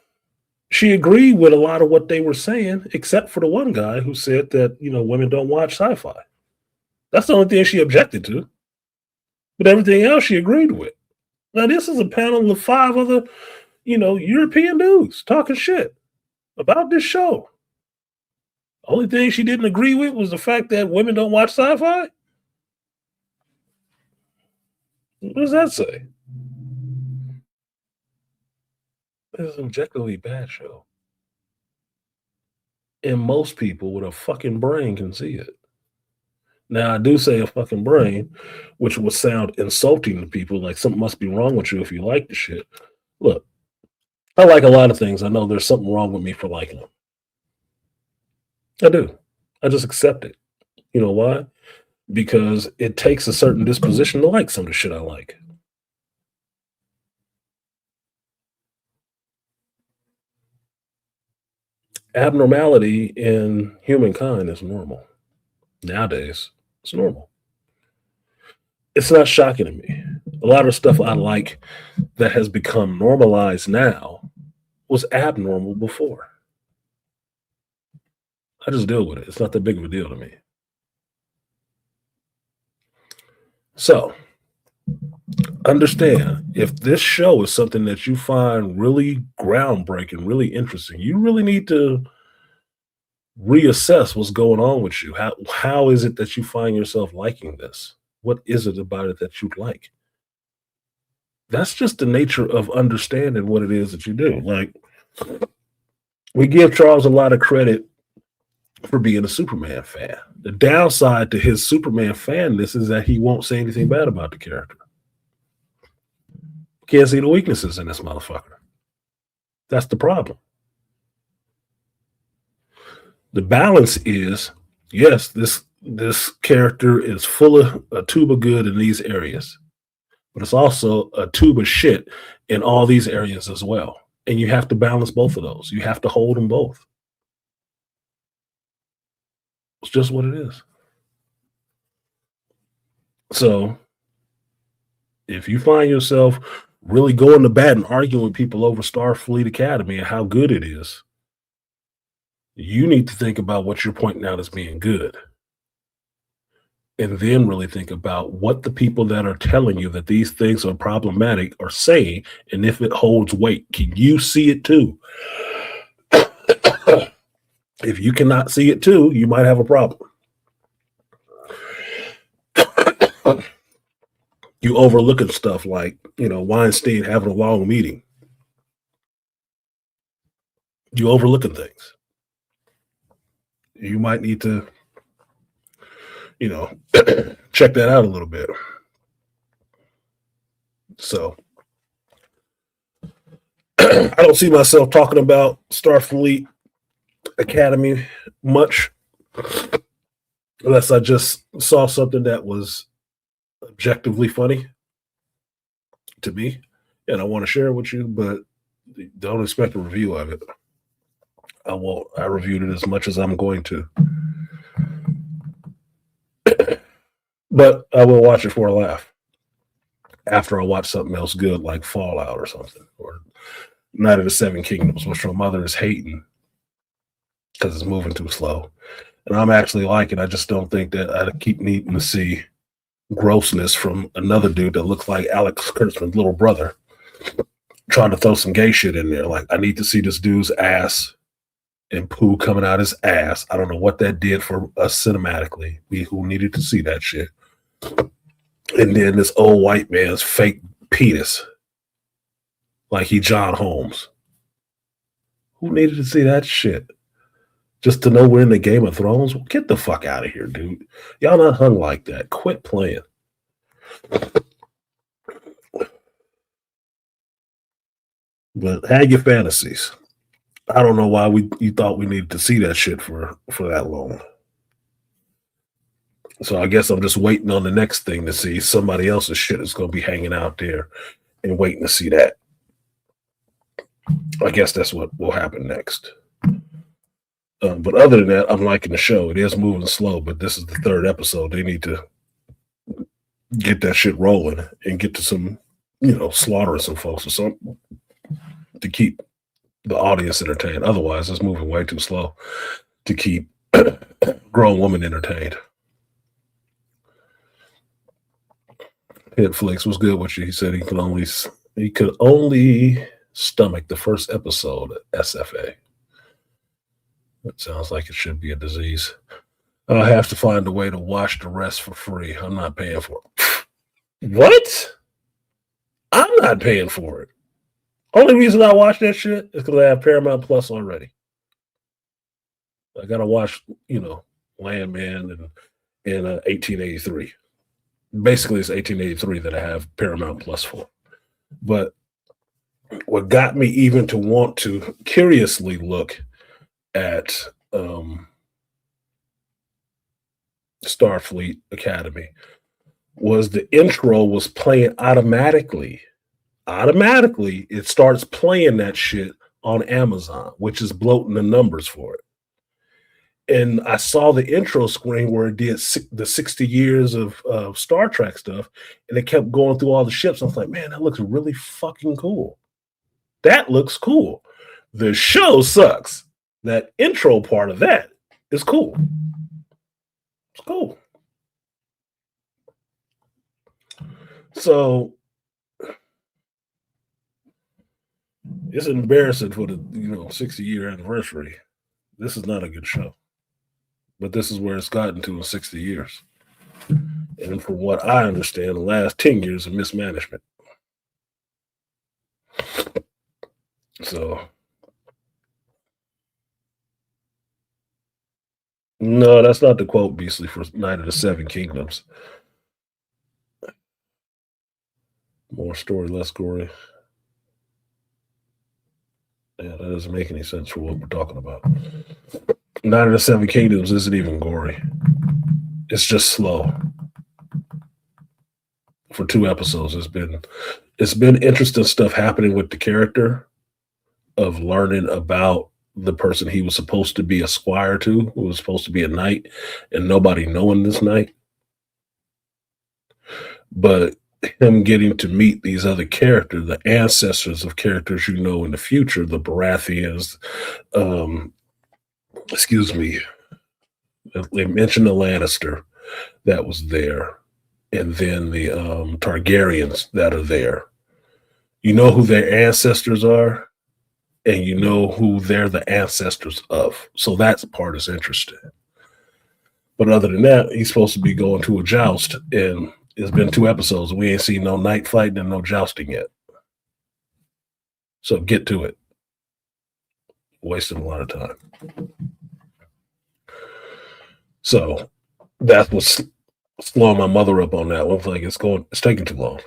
A: she agreed with a lot of what they were saying, except for the one guy who said that, women don't watch sci-fi. That's the only thing she objected to. But everything else she agreed with. Now, this is a panel of 5 other, European dudes talking shit about this show. Only thing she didn't agree with was the fact that women don't watch sci-fi. What does that say? It's an objectively bad show. And most people with a fucking brain can see it. Now, I do say a fucking brain, which would sound insulting to people, like something must be wrong with you if you like the shit. Look, I like a lot of things. I know there's something wrong with me for liking them. I do. I just accept it. You know why? Because it takes a certain disposition to like some of the shit I like. Abnormality in humankind is normal. Nowadays, it's normal. It's not shocking to me. A lot of stuff I like that has become normalized now was abnormal before. I just deal with it. It's not that big of a deal to me. So, understand, if this show is something that you find really groundbreaking, really interesting, you really need to reassess what's going on with you. How is it that you find yourself liking this? What is it about it that you like? That's just the nature of understanding what it is that you do. Like, we give Charles a lot of credit for being a Superman fan. The downside to his Superman fanness is that he won't say anything bad about the character. Can't see the weaknesses in this motherfucker. That's the problem. The balance is, yes, this character is full of a tube of good in these areas, but it's also a tube of shit in all these areas as well. And you have to balance both of those. You have to hold them both. It's just what it is. So if you find yourself really going to bat and arguing with people over Starfleet Academy and how good it is, you need to think about what you're pointing out as being good. And then really think about what the people that are telling you that these things are problematic are saying, and if it holds weight. Can you see it too? If you cannot see it too, you might have a problem. You overlooking stuff like, Weinstein having a long meeting. You overlooking things. You might need to, check that out a little bit. So I don't see myself talking about Starfleet Academy much unless I just saw something that was objectively funny to me and I want to share it with you, but don't expect a review of it. I won't. I reviewed it as much as I'm going to. But I will watch it for a laugh after I watch something else good like Fallout or something, or Night of the Seven Kingdoms, which my mother is hating because it's moving too slow. And I'm actually liking it. I just don't think that I keep needing to see grossness from another dude that looks like Alex Kurtzman's little brother trying to throw some gay shit in there. Like, I need to see this dude's ass and poo coming out his ass. I don't know what that did for us cinematically. We who needed to see that shit. And then this old white man's fake penis. Like he John Holmes. Who needed to see that shit? Just to know we're in the Game of Thrones? Get the fuck out of here, dude. Y'all not hung like that. Quit playing. But have your fantasies. I don't know why you thought we needed to see that shit for that long. So I guess I'm just waiting on the next thing to see somebody else's shit is going to be hanging out there and waiting to see that. I guess that's what will happen next. But other than that, I'm liking the show. It is moving slow, but this is the third episode. They need to get that shit rolling and get to some, slaughtering some folks or something to keep the audience entertained. Otherwise, it's moving way too slow to keep grown women entertained. Netflix was good with you. He said he could only stomach the first episode of SFA. That sounds like it should be a disease. I'll have to find a way to watch the rest for free. I'm not paying for it. What? I'm not paying for it. Only reason I watch that shit is because I have Paramount Plus already. I gotta watch, Landman and 1883. Basically, it's 1883 that I have Paramount Plus for. But what got me even to want to curiously look at Starfleet Academy was the intro was playing automatically. Automatically, it starts playing that shit on Amazon, which is bloating the numbers for it. And I saw the intro screen where it did the 60 years of Star Trek stuff, and it kept going through all the ships. I was like, man, that looks really fucking cool. That looks cool. The show sucks. That intro part of that is cool. It's cool. So It's embarrassing for the 60-year anniversary. This is not a good show. But this is where it's gotten to in 60 years. And from what I understand, the last 10 years of mismanagement. So, no, that's not the quote, Beastly, for Night of the Seven Kingdoms. More story, less gory. Yeah, that doesn't make any sense for what we're talking about. Night of the Seven Kingdoms isn't even gory. It's just slow. For 2 episodes, it's been interesting stuff happening with the character of learning about the person he was supposed to be a squire to, who was supposed to be a knight, and nobody knowing this knight. But him getting to meet these other characters, the ancestors of characters in the future, the Baratheons, they mentioned the Lannister that was there, and then the Targaryens that are there. You know who their ancestors are, and you know who they're the ancestors of. So that part is interesting. But other than that, he's supposed to be going to a joust, and it's been 2 episodes, and we ain't seen no knight fighting and no jousting yet. So get to it. Wasting a lot of time. So that's what's slowing my mother up on that one. Like it's taking too long.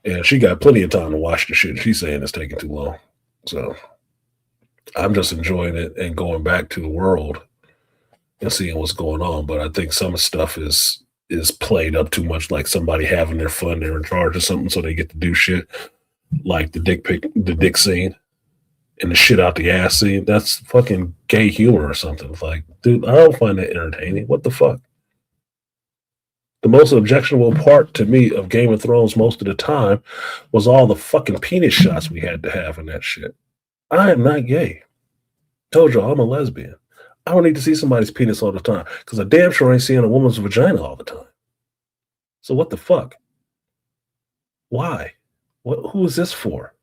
A: And she got plenty of time to watch the shit. She's saying it's taking too long. So I'm just enjoying it and going back to the world and seeing what's going on. But I think some stuff is played up too much, like somebody having their fun, they're in charge of something, so they get to do shit. Like the dick scene and the shit out the ass scene. That's fucking gay humor or something. It's like, dude, I don't find that entertaining. What the fuck? The most objectionable part to me of Game of Thrones most of the time was all the fucking penis shots we had to have in that shit. I am not gay. Told y'all I'm a lesbian. I don't need to see somebody's penis all the time because I damn sure ain't seeing a woman's vagina all the time. So what the fuck? Why? Who is this for?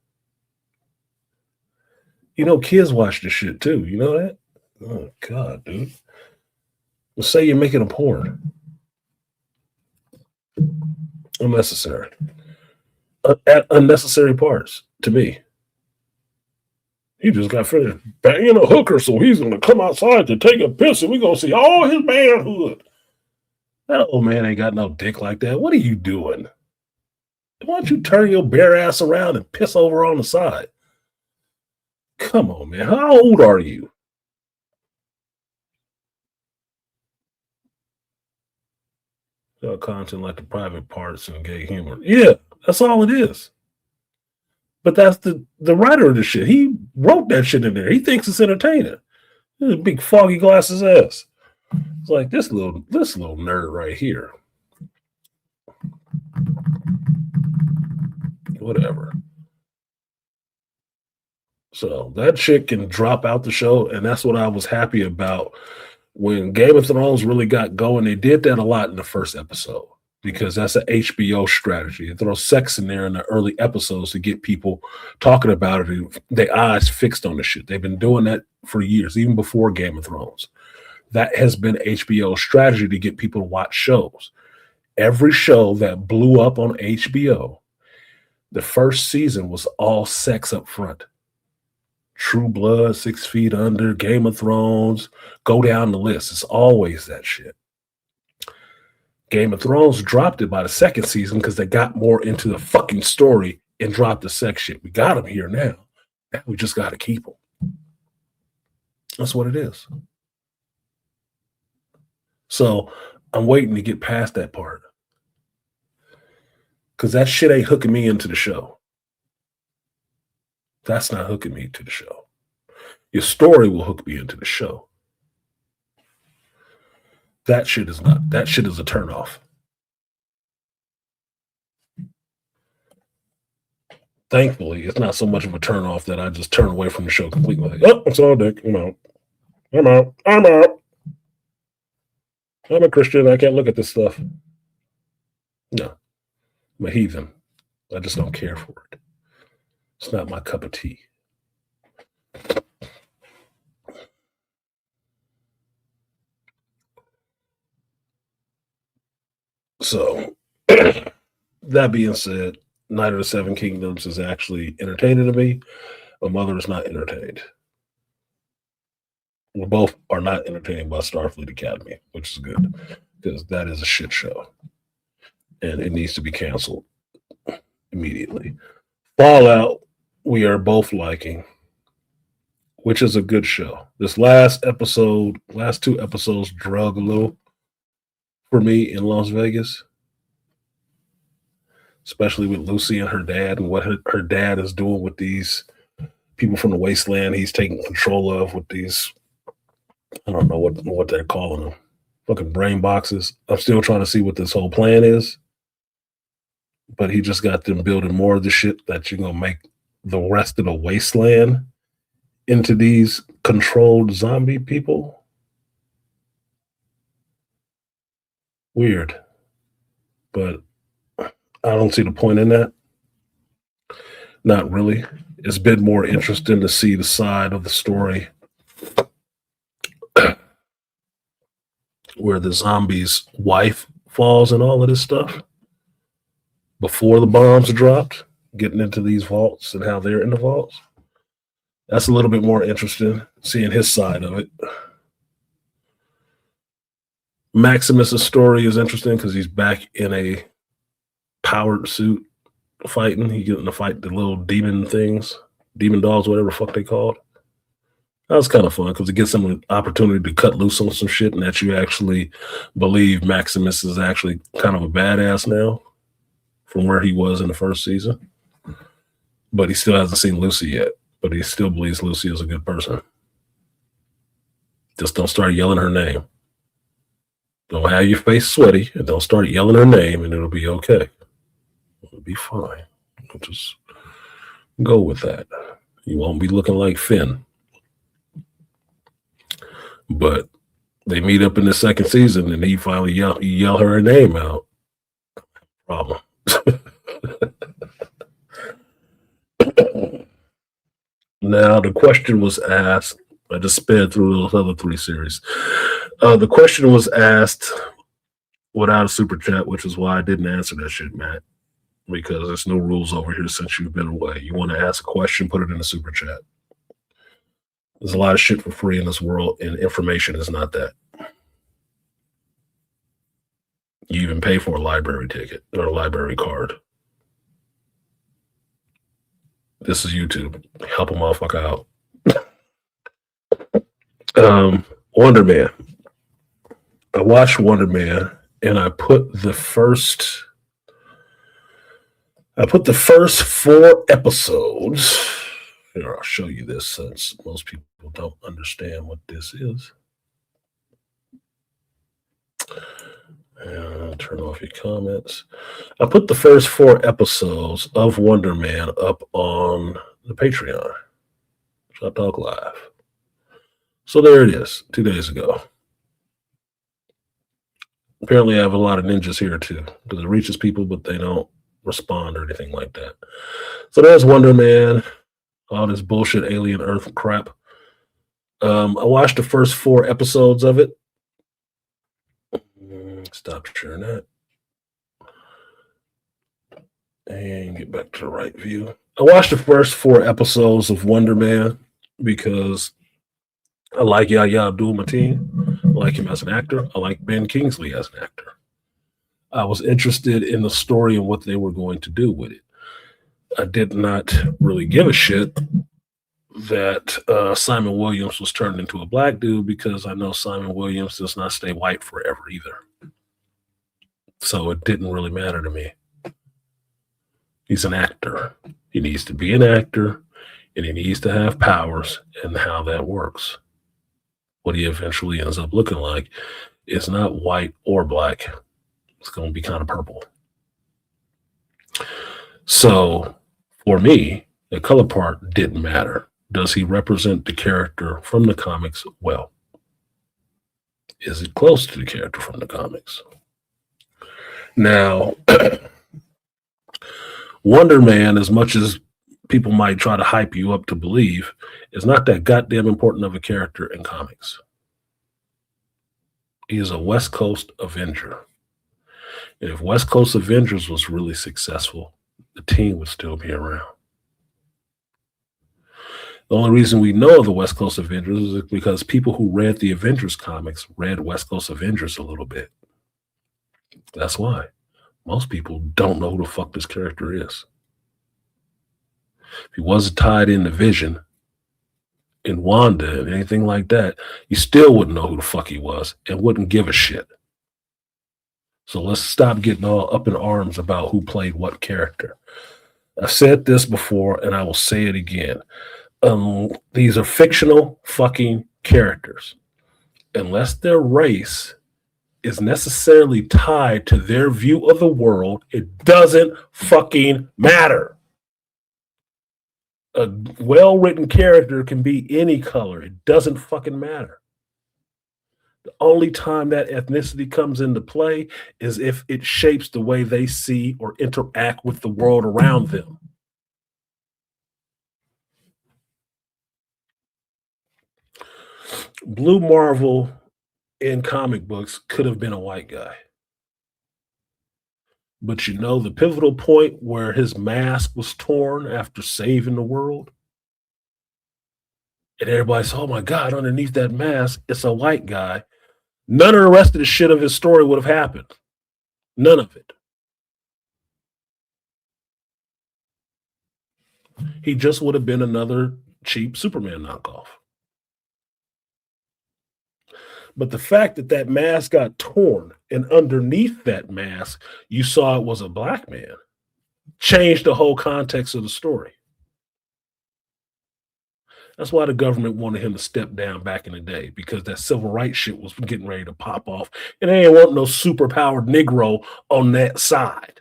A: Kids watch this shit too. You know that? Oh, God, dude. Let's say you're making a porn. Unnecessary. At unnecessary parts, to me. He just got finished banging a hooker, so he's going to come outside to take a piss, and we're going to see all his manhood. That old man ain't got no dick like that. What are you doing? Why don't you turn your bare ass around and piss over on the side? Come on, man. How old are you? Content like the private parts and gay humor. Yeah, that's all it is. But that's the writer of the shit. He wrote that shit in there. He thinks it's entertaining. This big foggy glasses ass. It's like this little nerd right here. Whatever. So that shit can drop out the show, and that's what I was happy about. When Game of Thrones really got going, they did that a lot in the first episode because that's an HBO strategy. They throw sex in there in the early episodes to get people talking about it and their eyes fixed on the shit. They've been doing that for years, even before Game of Thrones. That has been HBO's strategy to get people to watch shows. Every show that blew up on HBO, the first season was all sex up front. True Blood, 6 Feet Under, Game of Thrones, go down the list. It's always that shit. Game of Thrones dropped it by the second season because they got more into the fucking story and dropped the sex shit. We got them here now. Now we just got to keep them. That's what it is. So I'm waiting to get past that part because that shit ain't hooking me into the show. That's not hooking me to the show. Your story will hook me into the show. That shit is not. That shit is a turnoff. Thankfully, it's not so much of a turnoff that I just turn away from the show completely. Like, oh, it's all dick. I'm out. I'm out. I'm out. I'm a Christian. I can't look at this stuff. No. I'm a heathen. I just don't care for it. It's not my cup of tea. So, that being said, Night of the Seven Kingdoms is actually entertaining to me. My mother is not entertained. We both are not entertained by Starfleet Academy, which is good because that is a shit show and it needs to be canceled immediately. Fallout, we are both liking, which is a good show. This last two episodes drug a little for me in Las Vegas, especially with Lucy and her dad and what her dad is doing with these people from the wasteland he's taking control of with these, I don't know what they're calling them, fucking brain boxes. I'm still trying to see what this whole plan is, but he just got them building more of the shit that you're going to make the rest of the wasteland into these controlled zombie people. Weird. But I don't see the point in that. Not really. It's been more interesting to see the side of the story where the zombie's wife falls and all of this stuff before the bombs are dropped, getting into these vaults and how they're in the vaults. That's a little bit more interesting, seeing his side of it. Maximus's story is interesting because he's back in a powered suit fighting. He getting to fight the little demon things, demon dogs, whatever the fuck they called. That was kind of fun because it gives them an opportunity to cut loose on some shit and that you actually believe Maximus is actually kind of a badass now from where he was in the first season. But he still hasn't seen Lucy yet. But he still believes Lucy is a good person. Just don't start yelling her name. Don't have your face sweaty and don't start yelling her name and it'll be okay. It'll be fine. We'll just go with that. You won't be looking like Finn. But they meet up in the second season and he finally yell her name out. Problem. Now, the question was asked. I just sped through those other three series. The question was asked without a super chat, which is why I didn't answer that shit, Matt, because there's no rules over here since you've been away. You want to ask a question, put it in the super chat. There's a lot of shit for free in this world, and information is not that. You even pay for a library ticket or a library card. This is YouTube. Help a motherfucker out. Wonder Man. I watched Wonder Man and I put the first 4 episodes. Here, I'll show you this since most people don't understand what this is. And turn off your comments. I put the first 4 episodes of Wonder Man up on the Patreon. Shop Talk Live. So there it is, 2 days ago. Apparently I have a lot of ninjas here too, because it reaches people, but they don't respond or anything like that. So there's Wonder Man, all this bullshit alien Earth crap. I watched the first 4 episodes of it. Stop sharing that. And get back to the right view. I watched the first 4 episodes of Wonder Man because I like Yahya Abdul-Mateen. I like him as an actor. I like Ben Kingsley as an actor. I was interested in the story and what they were going to do with it. I did not really give a shit that Simon Williams was turned into a black dude because I know Simon Williams does not stay white forever either. So it didn't really matter to me. He's an actor. He needs to be an actor and he needs to have powers and how that works. What he eventually ends up looking like is not white or black. It's going to be kind of purple. So for me, the color part didn't matter. Does he represent the character from the comics well? Is it close to the character from the comics? Now, Wonder Man, as much as people might try to hype you up to believe is not that goddamn important of a character in comics. He is a West Coast Avenger. And if West Coast Avengers was really successful, the team would still be around. The only reason we know of the West Coast Avengers is because people who read the Avengers comics read West Coast Avengers a little bit. That's why. Most people don't know who the fuck this character is. If he wasn't tied into Vision and Wanda and anything like that, you still wouldn't know who the fuck he was and wouldn't give a shit. So let's stop getting all up in arms about who played what character. I've said this before and I will say it again. These are fictional fucking characters. Unless their race is necessarily tied to their view of the world, it doesn't fucking matter. A well-written character can be any color. It doesn't fucking matter. The only time that ethnicity comes into play is if it shapes the way they see or interact with the world around them. Blue Marvel in comic books could have been a white guy. But you know the pivotal point where his mask was torn after saving the world? And everybody's, oh my God, underneath that mask, it's a white guy. None of the rest of the shit of his story would have happened. None of it. He just would have been another cheap Superman knockoff. But the fact that that mask got torn and underneath that mask, you saw it was a black man, changed the whole context of the story. That's why the government wanted him to step down back in the day, because that civil rights shit was getting ready to pop off. And they ain't want no superpowered Negro on that side.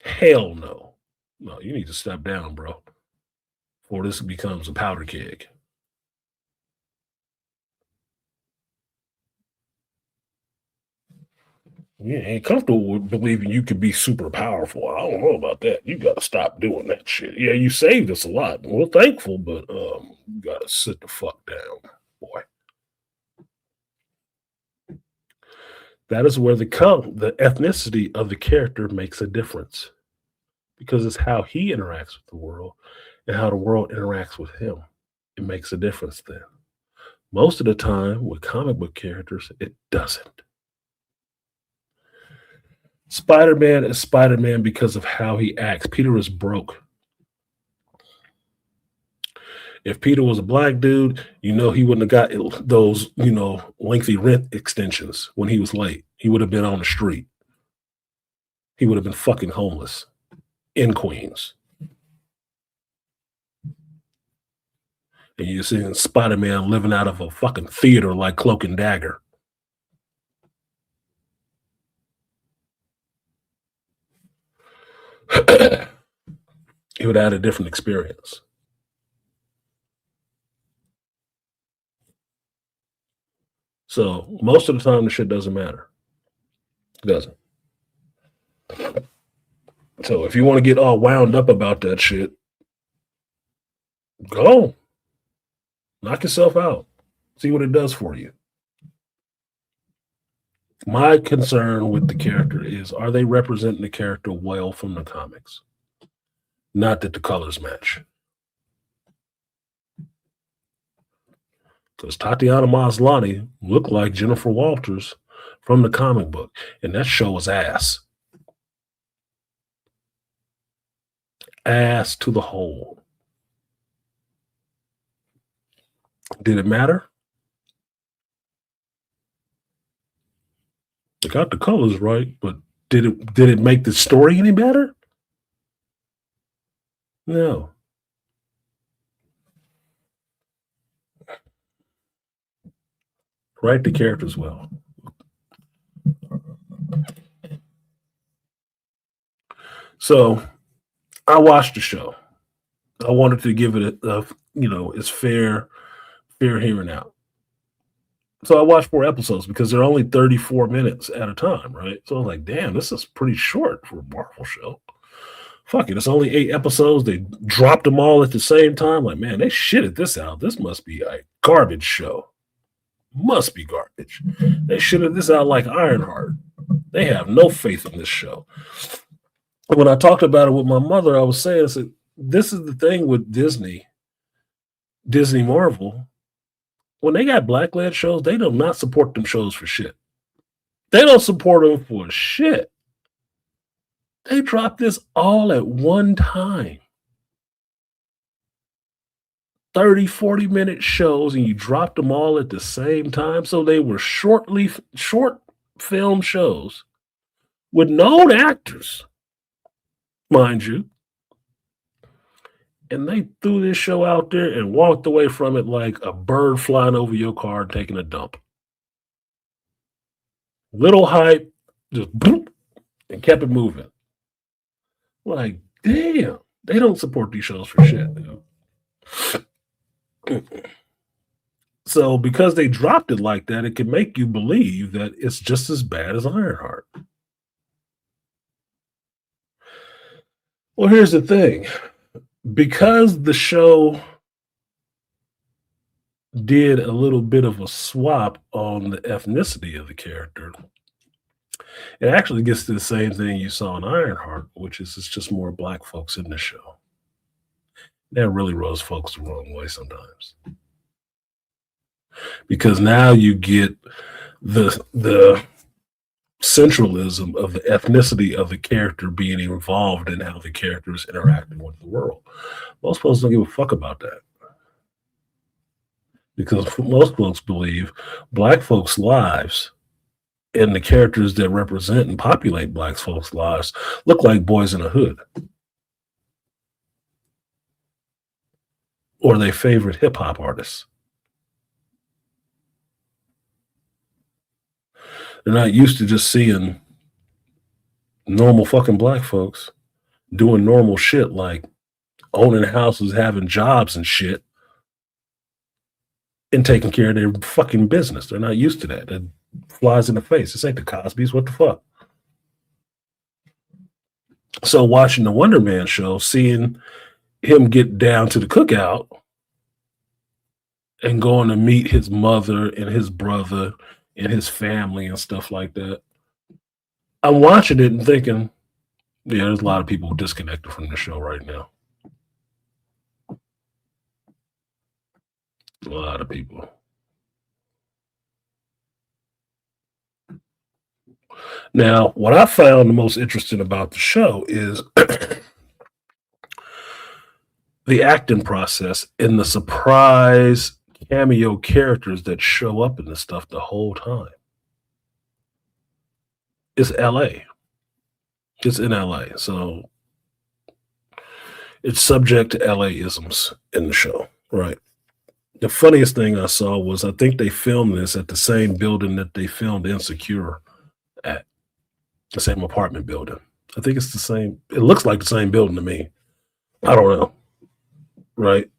A: Hell no. No, you need to step down, bro, before this becomes a powder keg. You ain't comfortable with believing you could be super powerful. I don't know about that. You got to stop doing that shit. Yeah, you saved us a lot. We're thankful, but you got to sit the fuck down, boy. That is where the ethnicity of the character makes a difference, because it's how he interacts with the world and how the world interacts with him. It makes a difference then. Most of the time with comic book characters, it doesn't. Spider-Man is Spider-Man because of how he acts. Peter is broke. If Peter was a black dude, he wouldn't have got those, lengthy rent extensions when he was late. He would have been on the street. He would have been fucking homeless in Queens. And you're seeing Spider-Man living out of a fucking theater like Cloak and Dagger. He would have had a different experience. So most of the time, the shit doesn't matter. It doesn't. So if you want to get all wound up about that shit, go. Knock yourself out. See what it does for you. My concern with the character is, are they representing the character well from the comics? Not that the colors match. Because Tatiana Maslany looked like Jennifer Walters from the comic book, and that show was ass. Ass to the hole. Did it matter? They got the colors right, but did it make the story any better? No. Write the characters well. So I watched the show. I wanted to give it it's fair hearing out. So I watched 4 episodes because they're only 34 minutes at a time, right? So I was like, damn, this is pretty short for a Marvel show. Fuck it, it's only 8 episodes. They dropped them all at the same time. Like, man, they shitted this out. This must be a garbage show. Must be garbage. They shitted this out like Ironheart. They have no faith in this show. When I talked about it with my mother, I was saying, I said, this is the thing with Disney Marvel. When they got black-led shows, they do not support them shows for shit. They don't support them for shit. They dropped this all at one time. 30, 40-minute shows, and you dropped them all at the same time. So they were short film shows with known actors, mind you. And they threw this show out there and walked away from it like a bird flying over your car and taking a dump. Little hype, just boop, and kept it moving. Like, damn, they don't support these shows for shit. You know? So because they dropped it like that, it can make you believe that it's just as bad as Ironheart. Well, here's the thing. Because the show did a little bit of a swap on the ethnicity of the character, it actually gets to the same thing you saw in Ironheart, which is it's just more black folks in the show. That really rubs folks the wrong way sometimes. Because now you get the centralism of the ethnicity of the character being involved in how the character is interacting with the world. Most folks don't give a fuck about that. Because most folks believe black folks' lives and the characters that represent and populate black folks' lives look like boys in a hood. Or their favorite hip-hop artists. They're not used to just seeing normal fucking black folks doing normal shit like owning houses, having jobs and shit, and taking care of their fucking business. They're not used to that. That flies in the face. This ain't the Cosbys. What the fuck? So watching the Wonder Man show, seeing him get down to the cookout and going to meet his mother and his brother and his family and stuff like that, I'm watching it and thinking, yeah, there's a lot of people disconnected from the show right now. A lot of people. Now, what I found the most interesting about the show is the acting process and the surprise cameo characters that show up in this stuff the whole time. It's LA. It's in LA. So it's subject to LA-isms in the show, right? The funniest thing I saw was I think they filmed this at the same building that they filmed Insecure at, the same apartment building. I think it's the same. It looks like the same building to me. I don't know. Right?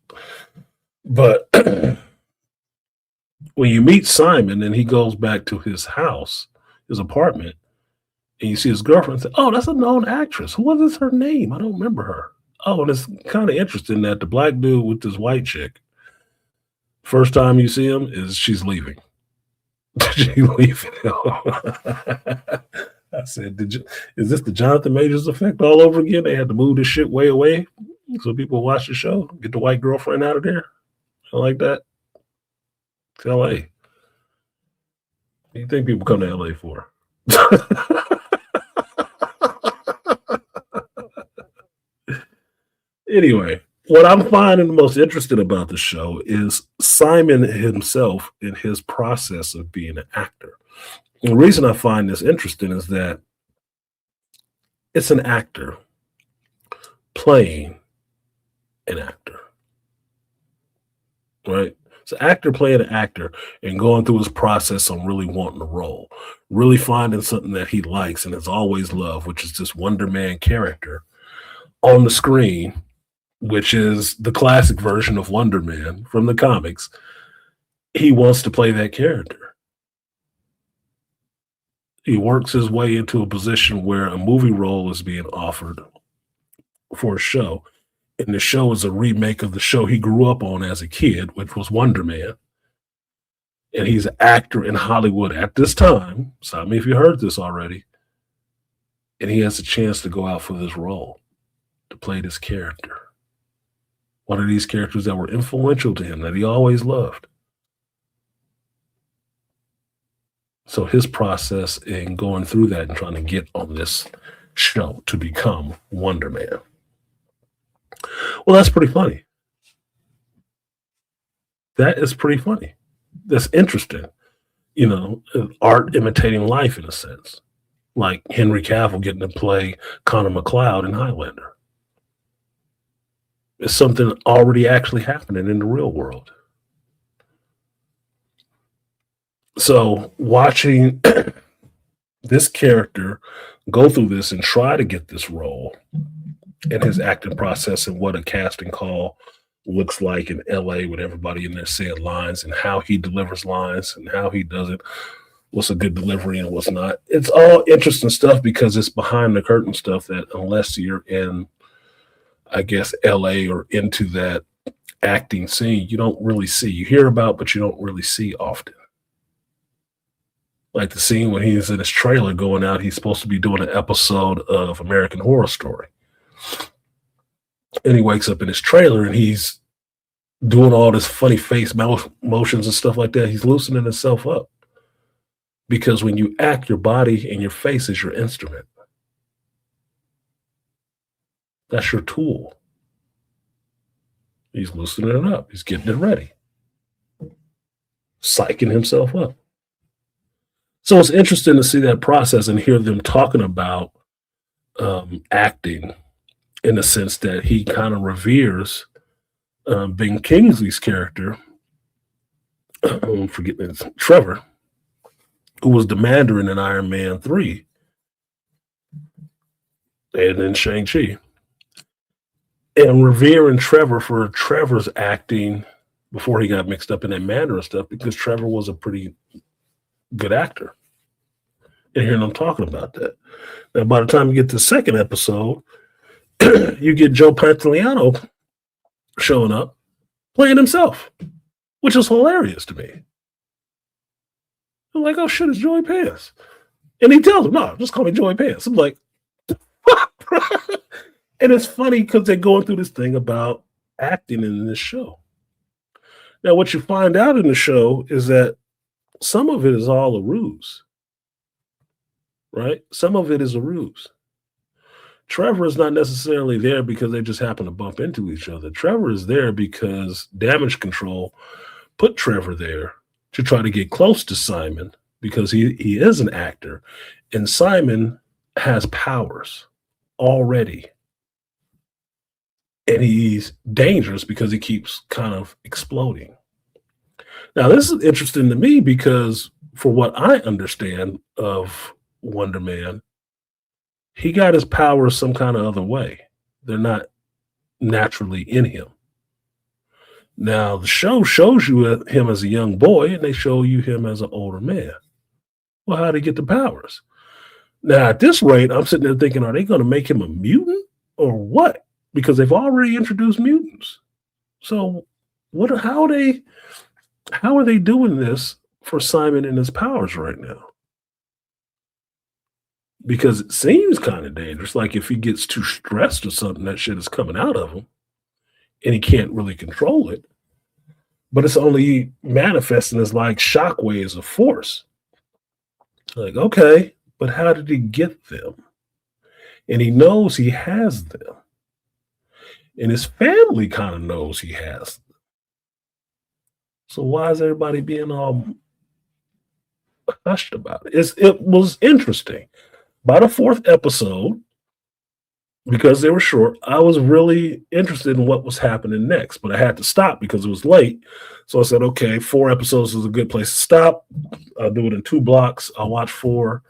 A: But when you meet Simon and he goes back to his house, his apartment, and you see his girlfriend, say, oh, that's a known actress. What is her name? I don't remember her. Oh, and it's kind of interesting that the black dude with this white chick, first time you see him is she's leaving. She's leaving. I said, is this the Jonathan Majors effect all over again? They had to move this shit way away so people watch the show, get the white girlfriend out of there. I like that. It's LA. What do you think people come to LA for? Anyway, what I'm finding the most interesting about the show is Simon himself in his process of being an actor. And the reason I find this interesting is that it's an actor playing an actor, right? It's an actor playing an actor and going through his process on really wanting a role, really finding something that he likes and has always loved, which is this Wonder Man character on the screen, which is the classic version of Wonder Man from the comics. He wants to play that character. He works his way into a position where a movie role is being offered for a show. And the show is a remake of the show he grew up on as a kid, which was Wonder Man. And he's an actor in Hollywood at this time. Stop me if you heard this already. And he has a chance to go out for this role, to play this character. One of these characters that were influential to him, that he always loved. So his process in going through that and trying to get on this show to become Wonder Man. Well, that's pretty funny. That is pretty funny. That's interesting. You know, art imitating life in a sense. Like Henry Cavill getting to play Connor McLeod in Highlander. It's something already actually happening in the real world. So watching this character go through this and try to get this role and his acting process and what a casting call looks like in LA with everybody in there saying lines and how he delivers lines and how he does it, what's a good delivery and what's not. It's all interesting stuff because it's behind the curtain stuff that unless you're in, I guess, LA or into that acting scene, you don't really see. You hear about, but you don't really see often. Like the scene when he's in his trailer going out, he's supposed to be doing an episode of American Horror Story. And he wakes up in his trailer and he's doing all this funny face motions and stuff like that. He's loosening himself up. Because when you act, your body and your face is your instrument. That's your tool. He's loosening it up. He's getting it ready. Psyching himself up. So it's interesting to see that process and hear them talking about acting in the sense that he kind of reveres Ben Kingsley's character, I'm forgetting his, Trevor, who was the Mandarin in Iron Man 3 and in Shang-Chi. And revering Trevor for Trevor's acting before he got mixed up in that Mandarin stuff because Trevor was a pretty good actor. And hearing them talking about that. Now, by the time you get to the second episode, you get Joe Pantoliano showing up, playing himself, which is hilarious to me. I'm like, oh shit, it's Joey Pants. And he tells him, no, just call me Joey Pants. I'm like, and it's funny because they're going through this thing about acting in this show. Now, what you find out in the show is that some of it is all a ruse, right? Some of it is a ruse. Trevor is not necessarily there because they just happen to bump into each other. Trevor is there because Damage Control put Trevor there to try to get close to Simon because he is an actor. And Simon has powers already. And he's dangerous because he keeps kind of exploding. Now, this is interesting to me because for what I understand of Wonder Man, he got his powers some kind of other way. They're not naturally in him. Now, the show shows you him as a young boy, and they show you him as an older man. Well, how did he get the powers? Now, at this rate, I'm sitting there thinking, are they going to make him a mutant or what? Because they've already introduced mutants. So, how are they doing this for Simon and his powers right now? Because it seems kind of dangerous. Like if he gets too stressed or something, that shit is coming out of him and he can't really control it. But it's only manifesting as like shockwaves of force. Like, okay, but how did he get them? And he knows he has them. And his family kind of knows he has them. So why is everybody being all hushed about it? It was interesting. By the fourth episode, because they were short, I was really interested in what was happening next, but I had to stop because it was late. So I said, okay, 4 episodes is a good place to stop. I'll do it in 2 blocks. I'll watch 4.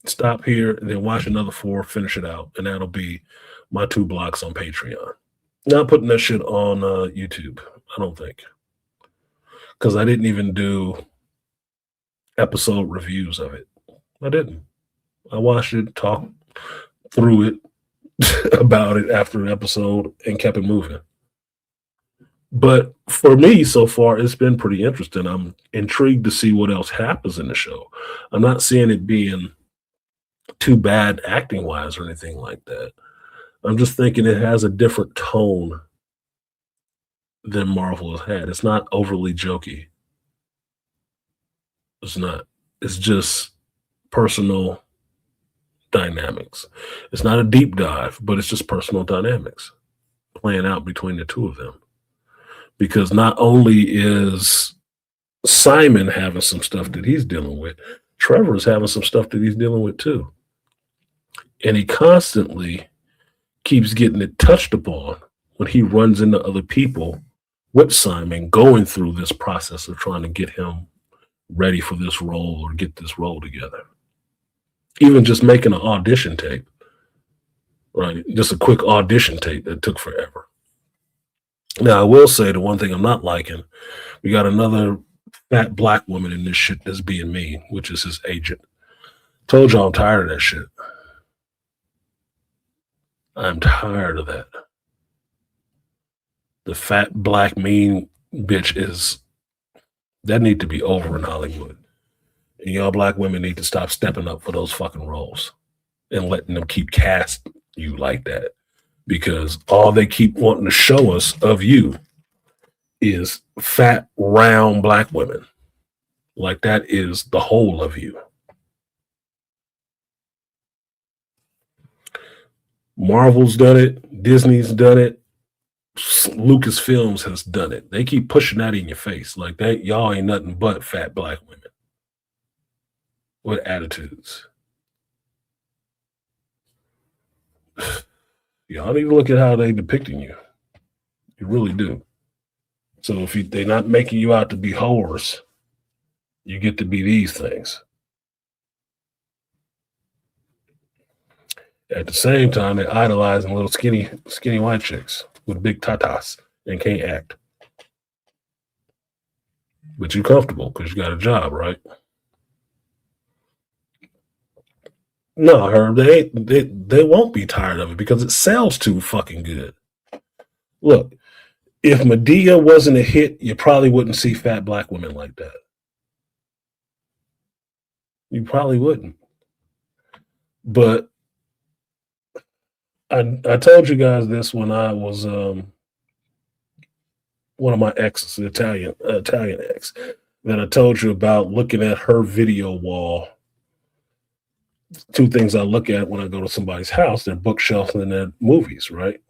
A: Stop here and then watch another 4, finish it out. And that'll be my 2 blocks on Patreon. Not putting that shit on YouTube, I don't think. Because I didn't even do episode reviews of it. I didn't. I watched it, talked threw it about it after an episode and kept it moving. But for me, so far, it's been pretty interesting. I'm intrigued to see what else happens in the show. I'm not seeing it being too bad acting wise or anything like that. I'm just thinking it has a different tone than Marvel has had. It's not overly jokey. It's not. It's just personal dynamics. It's not a deep dive, but it's just personal dynamics playing out between the two of them. Because not only is Simon having some stuff that he's dealing with, Trevor's having some stuff that he's dealing with too. And he constantly keeps getting it touched upon when he runs into other people with Simon going through this process of trying to get him ready for this role or get this role together. Even just making an audition tape, right? Just a quick audition tape that took forever. Now, I will say the one thing I'm not liking, we got another fat black woman in this shit that's being mean, which is his agent. Told y'all I'm tired of that shit. I'm tired of that. The fat black mean bitch that need to be over in Hollywood. And y'all black women need to stop stepping up for those fucking roles and letting them keep casting you like that. Because all they keep wanting to show us of you is fat, round black women. Like that is the whole of you. Marvel's done it. Disney's done it. Lucasfilms has done it. They keep pushing that in your face. Like that, y'all ain't nothing but fat black women with attitudes. Y'all need to look at how they depicting you. You really do. So if they're not making you out to be whores, you get to be these things. At the same time, they're idolizing little skinny white chicks with big tatas and can't act. But you're comfortable because you got a job, right? No, Herb, they won't be tired of it because it sells too fucking good. Look, if Medea wasn't a hit, you probably wouldn't see fat black women like that. You probably wouldn't. But I told you guys this when I was one of my exes, the Italian ex, that I told you about looking at her video wall. Two things I look at when I go to somebody's house, their bookshelf and their movies, right?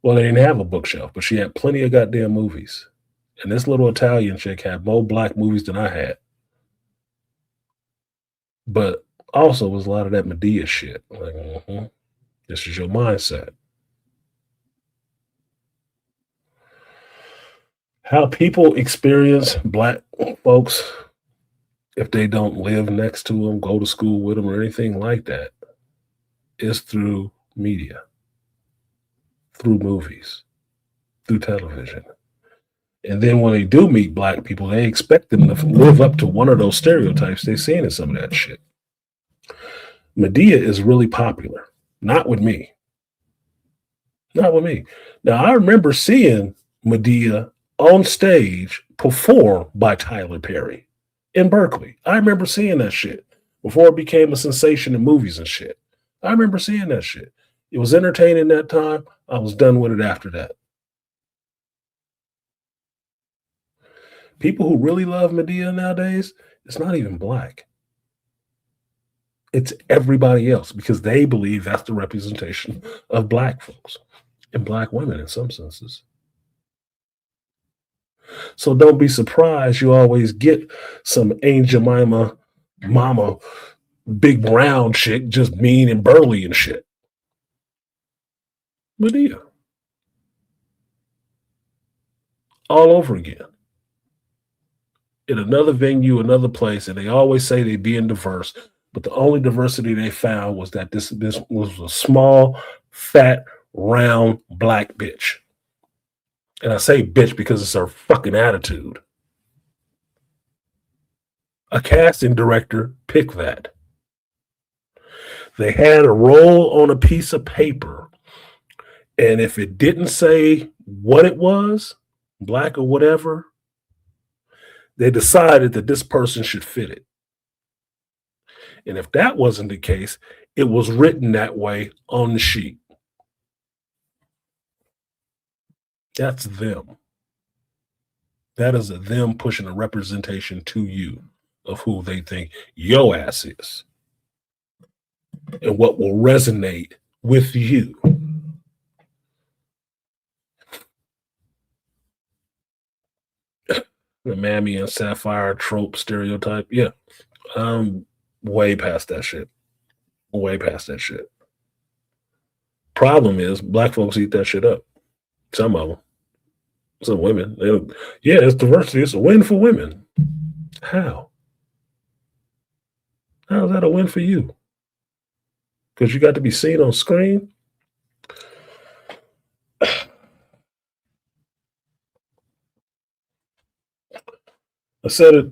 A: Well, they didn't have a bookshelf, but she had plenty of goddamn movies. And this little Italian chick had more black movies than I had. But also was a lot of that Medea shit. Like, this is your mindset. How people experience black folks, if they don't live next to them, go to school with them, or anything like that, is through media, through movies, through television. And then when they do meet black people, they expect them to live up to one of those stereotypes they've seen in some of that shit. Medea is really popular. Not with me. Not with me. Now, I remember seeing Medea on stage perform by Tyler Perry in Berkeley. I remember seeing that shit before it became a sensation in movies and shit. I remember seeing that shit. It was entertaining that time. I was done with it after that. People who really love Medea nowadays, it's not even black. It's everybody else because they believe that's the representation of black folks and black women in some senses. So don't be surprised you always get some Aunt Jemima mama, big brown chick, just mean and burly and shit. Medea. All over again. In another venue, another place, and they always say they're being diverse, but the only diversity they found was that this was a small, fat, round, black bitch. And I say bitch because it's her fucking attitude. A casting director picked that. They had a roll on a piece of paper, and if it didn't say what it was, black or whatever, they decided that this person should fit it. And if that wasn't the case, it was written that way on the sheet. That's them. That is them pushing a representation to you of who they think your ass is and what will resonate with you. The Mammy and Sapphire trope stereotype. Yeah, I'm way past that shit. Way past that shit. Problem is, black folks eat that shit up. Some of them. Some women. Yeah, it's diversity. It's a win for women. How? How is that a win for you? Because you got to be seen on screen? I said it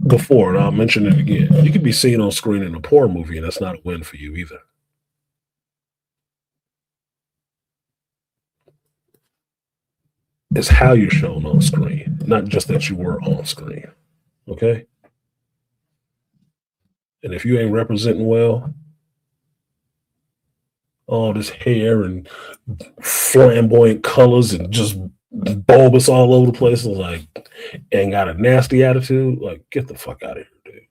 A: before, and I'll mention it again. You can be seen on screen in a poor movie, and that's not a win for you either. It's how you're shown on screen, not just that you were on screen. Okay? And if you ain't representing well, all this hair and flamboyant colors and just bulbous all over the place, and like, and got a nasty attitude, like, get the fuck out of here, dude.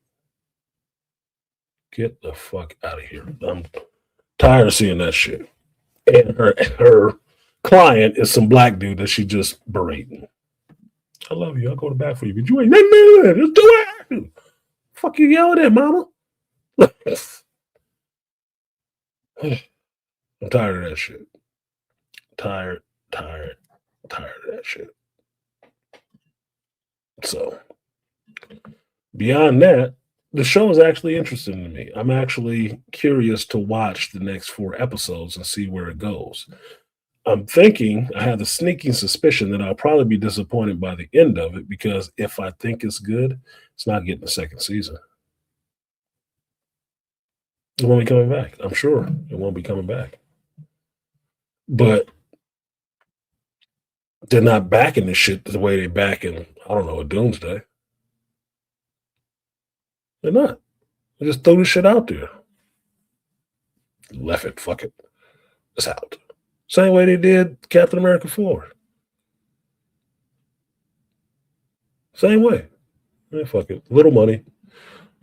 A: Get the fuck out of here. I'm tired of seeing that shit. And her client is some black dude that she just berating. I love you. I'll go to bat for you, but you ain't nothing to that. Just do it. Fuck you yelling at, mama. I'm tired of that shit. Tired of that shit. So, beyond that, the show is actually interesting to me. I'm actually curious to watch the next 4 episodes and see where it goes. I'm thinking, I have the sneaking suspicion that I'll probably be disappointed by the end of it, because if I think it's good, it's not getting a second season. It won't be coming back. I'm sure it won't be coming back. But they're not backing this shit the way they back in, I don't know, a Doomsday. They're not. They just throw this shit out there. Left it, fuck it. It's out. Same way they did Captain America 4. Same way. Yeah, fuck it. Little money,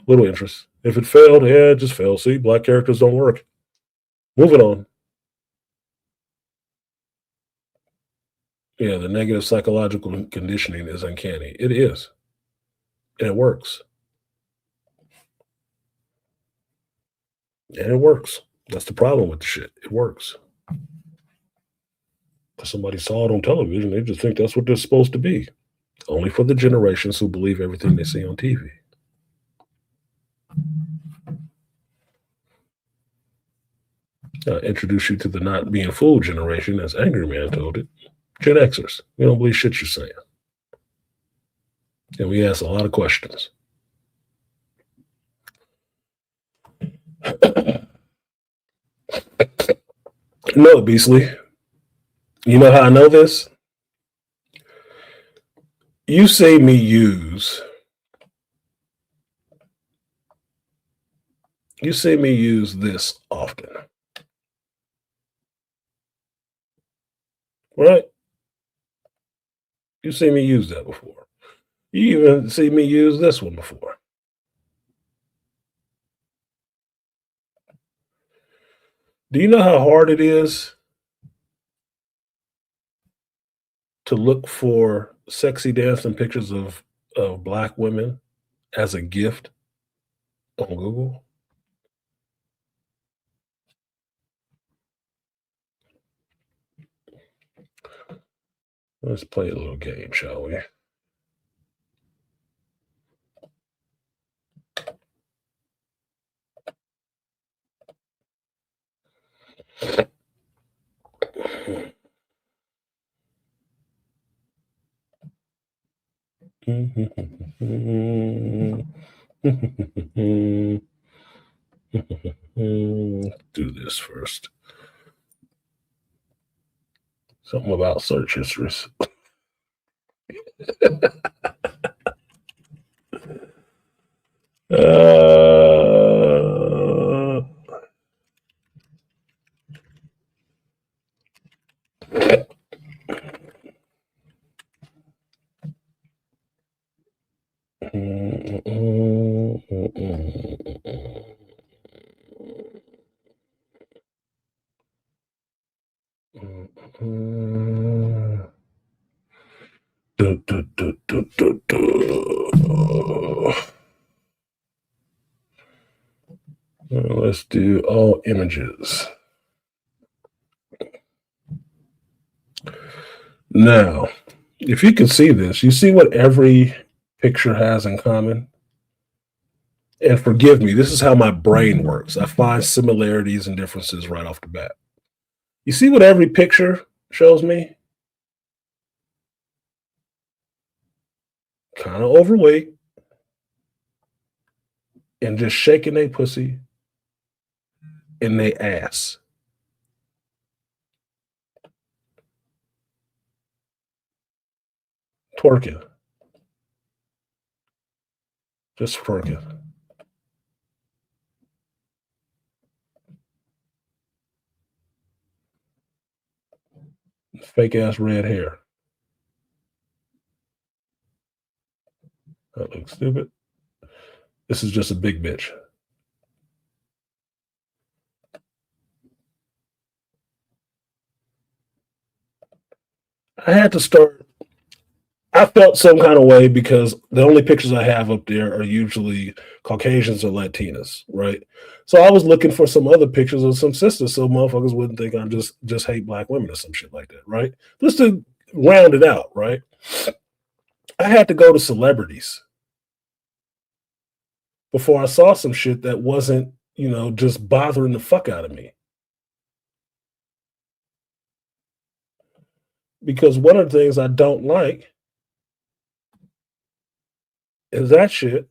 A: little interest. If it failed, yeah, it just failed. See, black characters don't work. Moving on. Yeah, the negative psychological conditioning is uncanny. It is. And it works. And it works. That's the problem with the shit. It works. Because somebody saw it on television, they just think that's what they're supposed to be. Only for the generations who believe everything they see on TV. I'll introduce you to the not being fooled generation, as Angry Man told it. Gen Xers. We don't believe shit you're saying. And we ask a lot of questions. No, Beasley. You know how I know this? You see me use this often. Right? You see me use that before. You even see me use this one before. Do you know how hard it is to look for sexy dancing pictures of black women as a gift on Google? Let's play a little game, shall we? Do this first. Something about search histories. Let's do all images. Now, if you can see this, you see what every picture has in common? And forgive me, this is how my brain works. I find similarities and differences right off the bat. You see what every picture shows me? Kind of overweight and just shaking their pussy and they ass. Twerking. Just twerking. Fake ass red hair. That looks stupid. This is just a big bitch. I had to start. I felt some kind of way because the only pictures I have up there are usually Caucasians or Latinas, right? So I was looking for some other pictures of some sisters so motherfuckers wouldn't think I just hate black women or some shit like that, right? Just to round it out, right? I had to go to celebrities before I saw some shit that wasn't, just bothering the fuck out of me. Because one of the things I don't like is that shit.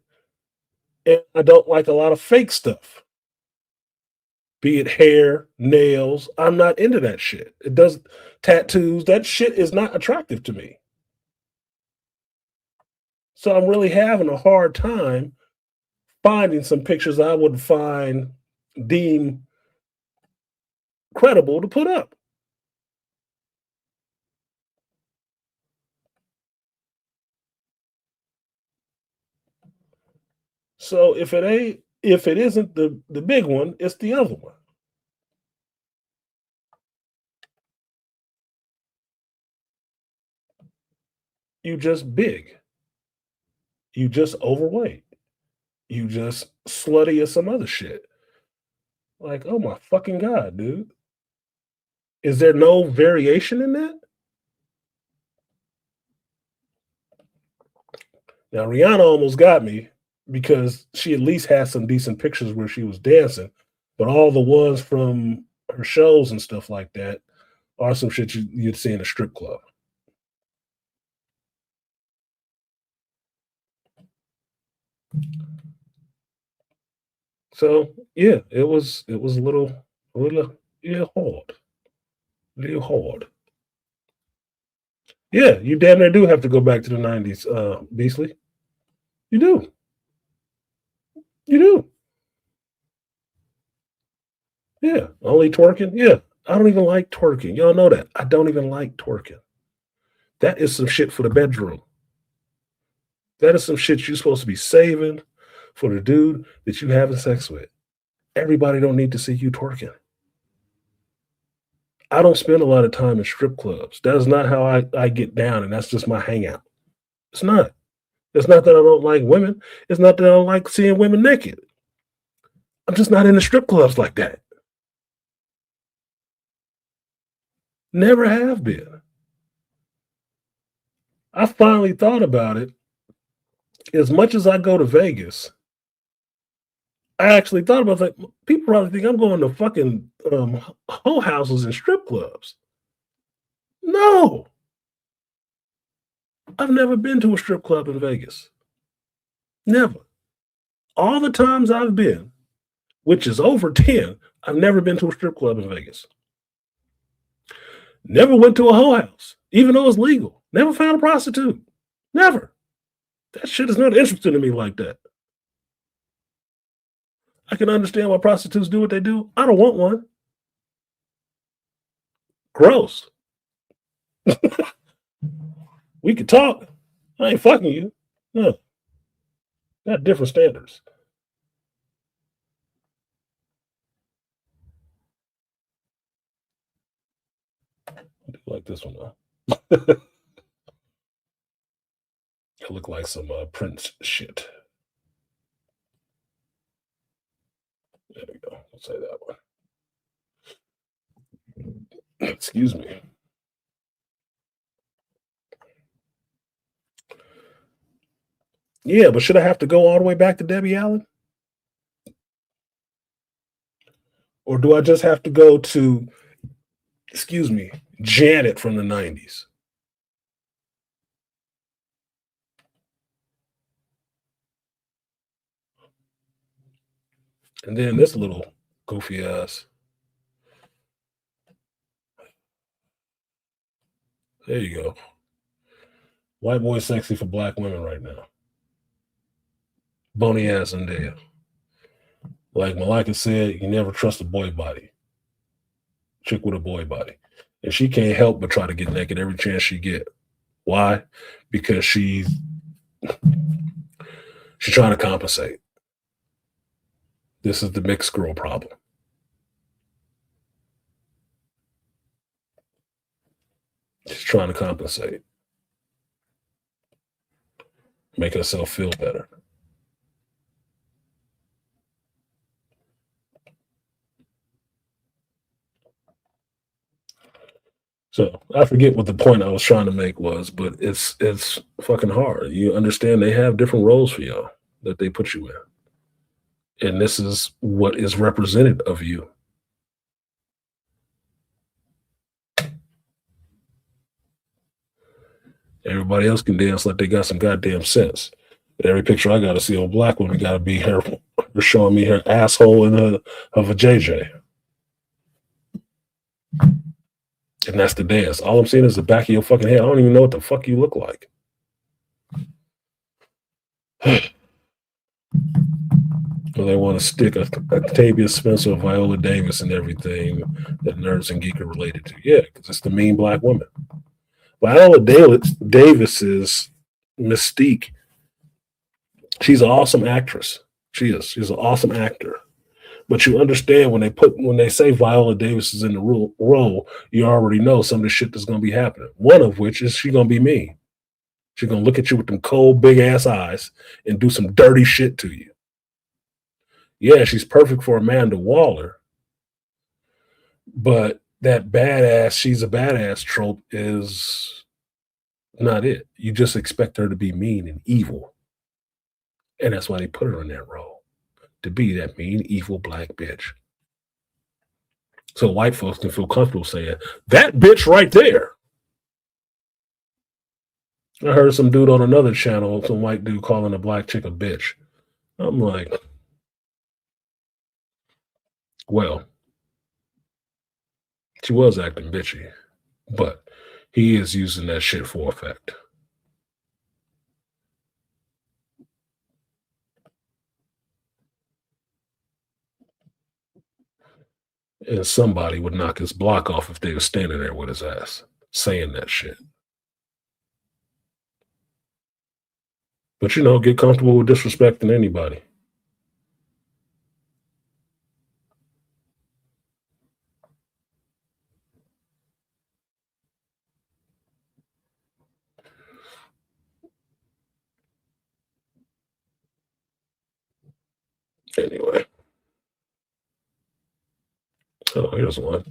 A: And I don't like a lot of fake stuff. Be it hair, nails. I'm not into that shit. It does tattoos. That shit is not attractive to me. So I'm really having a hard time finding some pictures I would deem credible to put up. So if it isn't the big one, it's the other one. You just big. You just overweight. You just slutty or some other shit. Like, oh my fucking God, dude. Is there no variation in that? Now, Rihanna almost got me because she at least had some decent pictures where she was dancing, but all the ones from her shows and stuff like that are some shit you'd see in a strip club. So yeah, it was a little hard. A little hard. Yeah, you damn near do have to go back to the 90s, Beasley. You do. You do. Yeah. Only twerking? Yeah. I don't even like twerking. Y'all know that. I don't even like twerking. That is some shit for the bedroom. That is some shit you're supposed to be saving for the dude that you having sex with. Everybody don't need to see you twerking. I don't spend a lot of time in strip clubs. That is not how I get down, and that's just my hangout. It's not. It's not that I don't like women. It's not that I don't like seeing women naked. I'm just not in the strip clubs like that. Never have been. I finally thought about it. As much as I go to Vegas, I actually thought about that. People probably think I'm going to fucking hoe houses and strip clubs. No. I've never been to a strip club in Vegas. Never. All the times I've been which is over 10. I've never been to a strip club in Vegas. Never went to a hoe house, even though it's legal. Never found a prostitute. Never. That shit is not interesting to me like that. I can understand why prostitutes do what they do. I don't want one. Gross. We could talk. I ain't fucking you. No. Got different standards. I do like this one though. It look like some Prince shit. There we go. Let's say that one. Excuse me. Yeah, but should I have to go all the way back to Debbie Allen? Or do I just have to go to, excuse me, Janet from the 90s? And then this little goofy ass. There you go. White boy sexy for black women right now. Bony ass and Zendaya. Like Malika said, you never trust a boy body. Chick with a boy body. And she can't help but try to get naked every chance she get. Why? Because she's trying to compensate. This is the mixed girl problem. She's trying to compensate. Make herself feel better. So I forget what the point I was trying to make was, but it's fucking hard. You understand they have different roles for y'all that they put you in. And this is what is represented of you. Everybody else can dance like they got some goddamn sense. But every picture I got to see of a black woman got to be her showing me her asshole and her vajayjay. And that's the dance. All I'm seeing is the back of your fucking head. I don't even know what the fuck you look like. Well, they want to stick Octavia Spencer, Viola Davis, and everything that Nerds and Geek are related to. Yeah, because it's the mean black woman. Viola Davis's mystique. She's an awesome actress. She is. She's an awesome actor. But you understand when they say Viola Davis is in the role, you already know some of the shit that's going to be happening. One of which is she's going to be mean. She's going to look at you with them cold, big ass eyes and do some dirty shit to you. Yeah, she's perfect for Amanda Waller. But that badass, she's a badass trope is not it. You just expect her to be mean and evil. And that's why they put her in that role. To be that mean, evil black bitch. So white folks can feel comfortable saying, that bitch right there. I heard some dude on another channel, some white dude calling a black chick a bitch. I'm like, well, she was acting bitchy, but he is using that shit for effect. And somebody would knock his block off if they were standing there with his ass saying that shit. But, get comfortable with disrespecting anybody. Anyway. Oh, here's one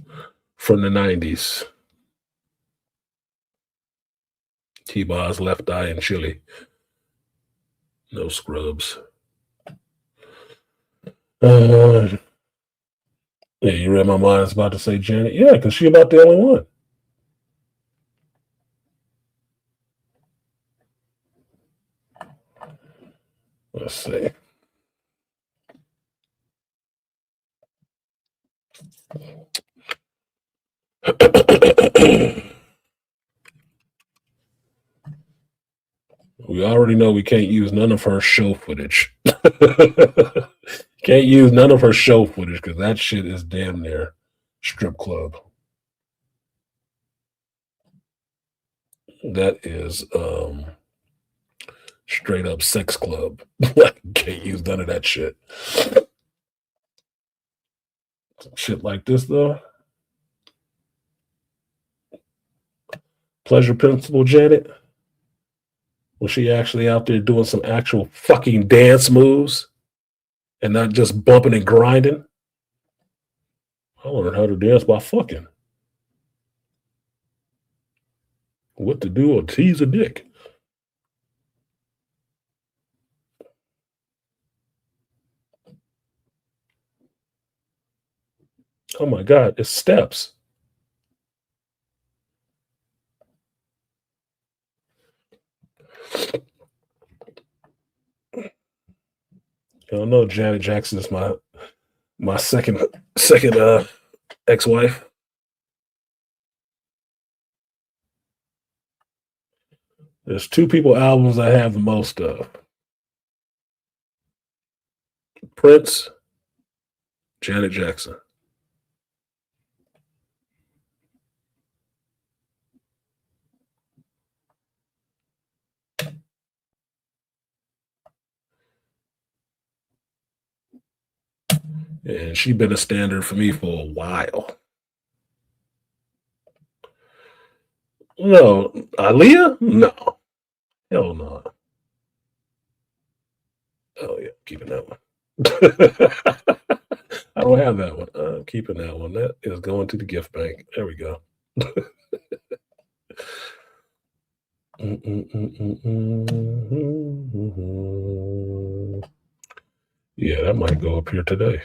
A: from the 90s. T-Bar's Left Eye in Chile. No scrubs. Yeah, you read my mind. It's about to say Janet. Yeah, because she about the only one. Let's see. We already know we can't use none of her show footage. Can't use none of her show footage because that shit is damn near strip club. That is straight up sex club. Can't use none of that shit. Shit like this though. Pleasure Principal Janet. Was she actually out there doing some actual fucking dance moves and not just bumping and grinding? I learned how to dance by fucking. What to do or tease a dick. Oh my God, it's steps. I don't know. Janet Jackson is my second ex-wife. There's two people albums I have the most of. Prince, Janet Jackson. And she's been a standard for me for a while. No, Aaliyah? No. Hell no. Oh yeah, keeping that one. I don't have that one. I'm keeping that one. That is going to the gift bank. There we go. Yeah, that might go up here today.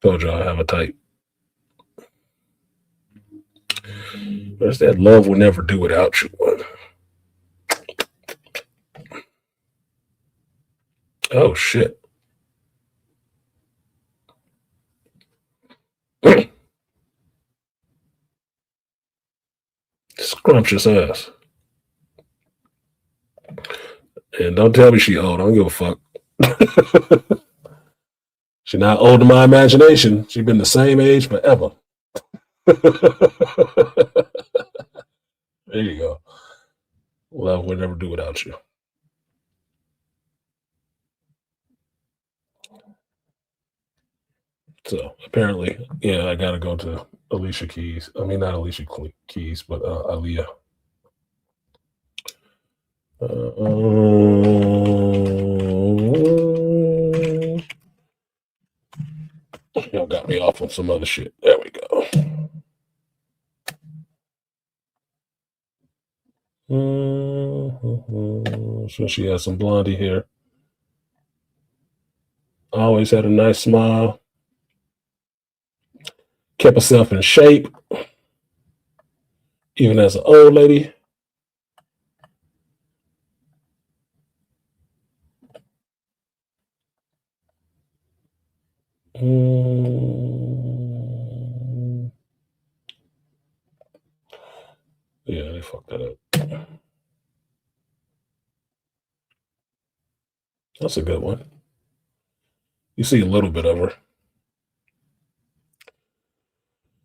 A: Told y'all I have a type. There's that love will never do without you one. Oh shit. Scrumptious ass. And don't tell me she old. I don't give a fuck. She's not old to my imagination. She's been the same age forever. There you go. Love will never do without you. So apparently, yeah, I gotta go to Alicia Keys. I mean, not Alicia Keys, but Aaliyah. Y'all got me off on some other shit. There we go. So she has some blondie hair. Always had a nice smile. Kept herself in shape. Even as an old lady. Yeah, they fucked that up. That's a good one. You see a little bit of her.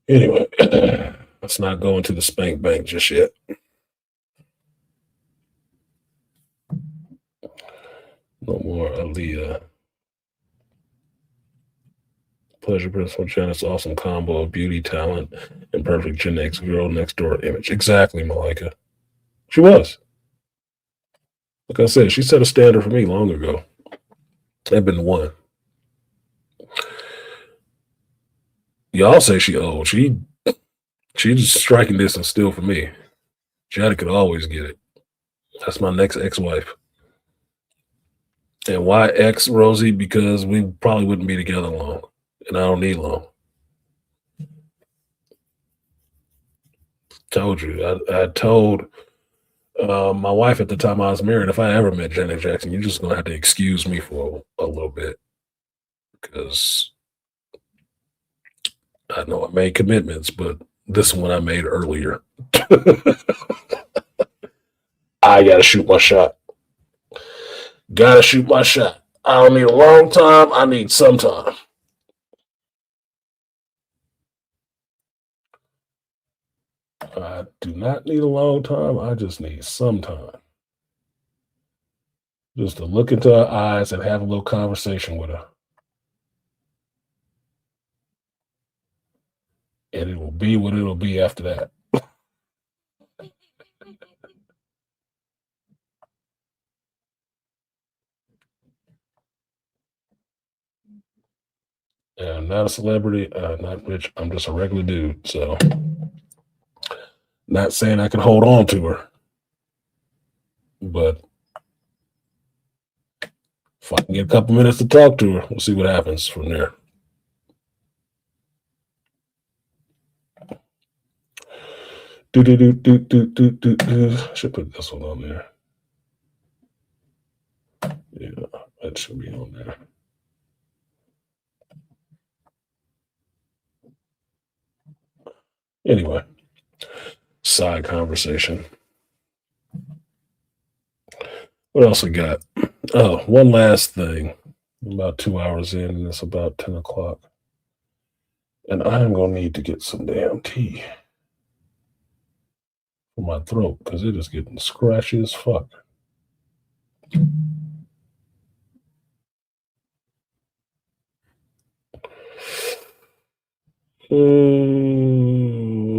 A: Anyway, let's not go into the spank bank just yet. No more Aaliyah. Pleasure Principal Janet's awesome combo of beauty, talent, and perfect Gen X girl next door image. Exactly, Malika. She was. Like I said, she set a standard for me long ago. I've been one. Y'all say she old. She's striking distance still for me. Janet could always get it. That's my next ex-wife. And why ex, Rosie? Because we probably wouldn't be together long. And I don't need long. Told you. I told My wife at the time I was married, if I ever met Janet Jackson, you're just gonna have to excuse me for a little bit because I know I made commitments, but this one I made earlier. I gotta shoot my shot. Gotta shoot my shot. I don't need a long time. I need some time. I do not need a long time. I just need some time. Just to look into her eyes and have a little conversation with her. And it will be what it'll be after that. And I'm not a celebrity, not rich. I'm just a regular dude. So, not saying I can hold on to her, but if I can get a couple minutes to talk to her, we'll see what happens from there. Should put this one on there. Yeah, that should be on there. Anyway, side conversation. What else we got? Oh, one last thing. I'm about 2 hours in, and it's about 10 o'clock. And I'm going to need to get some damn tea for my throat because it is getting scratchy as fuck.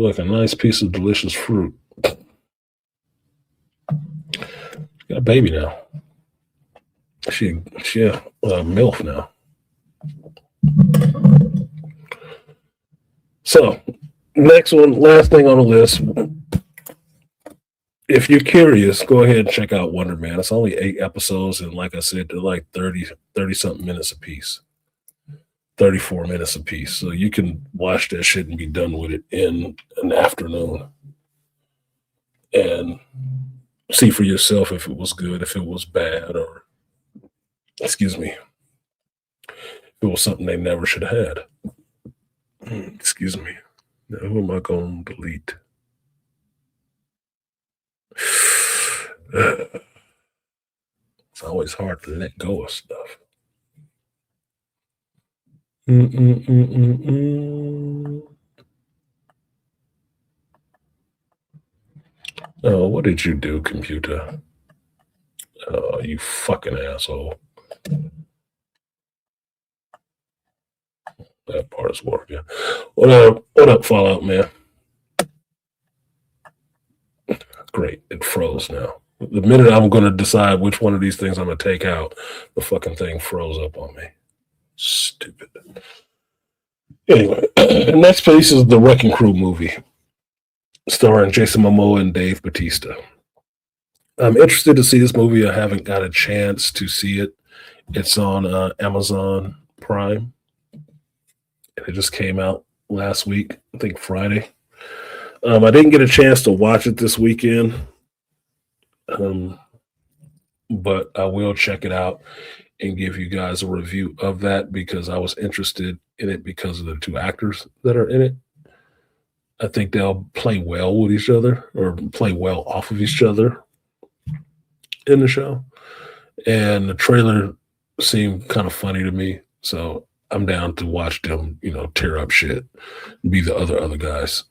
A: Like a nice piece of delicious fruit. Got a baby now. She a MILF now. So, next one, last thing on the list. If you're curious, go ahead and check out Wonder Man. It's only 8 episodes, and like I said, they're like 30 something minutes a piece. 34 minutes a piece. So you can watch that shit and be done with it in an afternoon. And see for yourself if it was good, if it was bad, or excuse me, if it was something they never should have had. Excuse me. Now, who am I going to delete? It's always hard to let go of stuff. Oh, what did you do, computer? Oh, you fucking asshole. That part is working. What up, Fallout, man? Great. It froze now. The minute I'm going to decide which one of these things I'm going to take out, the fucking thing froze up on me. Stupid. Anyway, the next piece is the Wrecking Crew movie, starring Jason Momoa and Dave Bautista. I'm interested to see this movie. I haven't got a chance to see it. It's on Amazon Prime. It just came out last week, I think Friday. I didn't get a chance to watch it this weekend, but I will check it out and give you guys a review of that because I was interested in it because of the 2 actors that are in it. I think they'll play well with each other or play well off of each other in the show. And the trailer seemed kind of funny to me. So I'm down to watch them, tear up shit and be the other guys.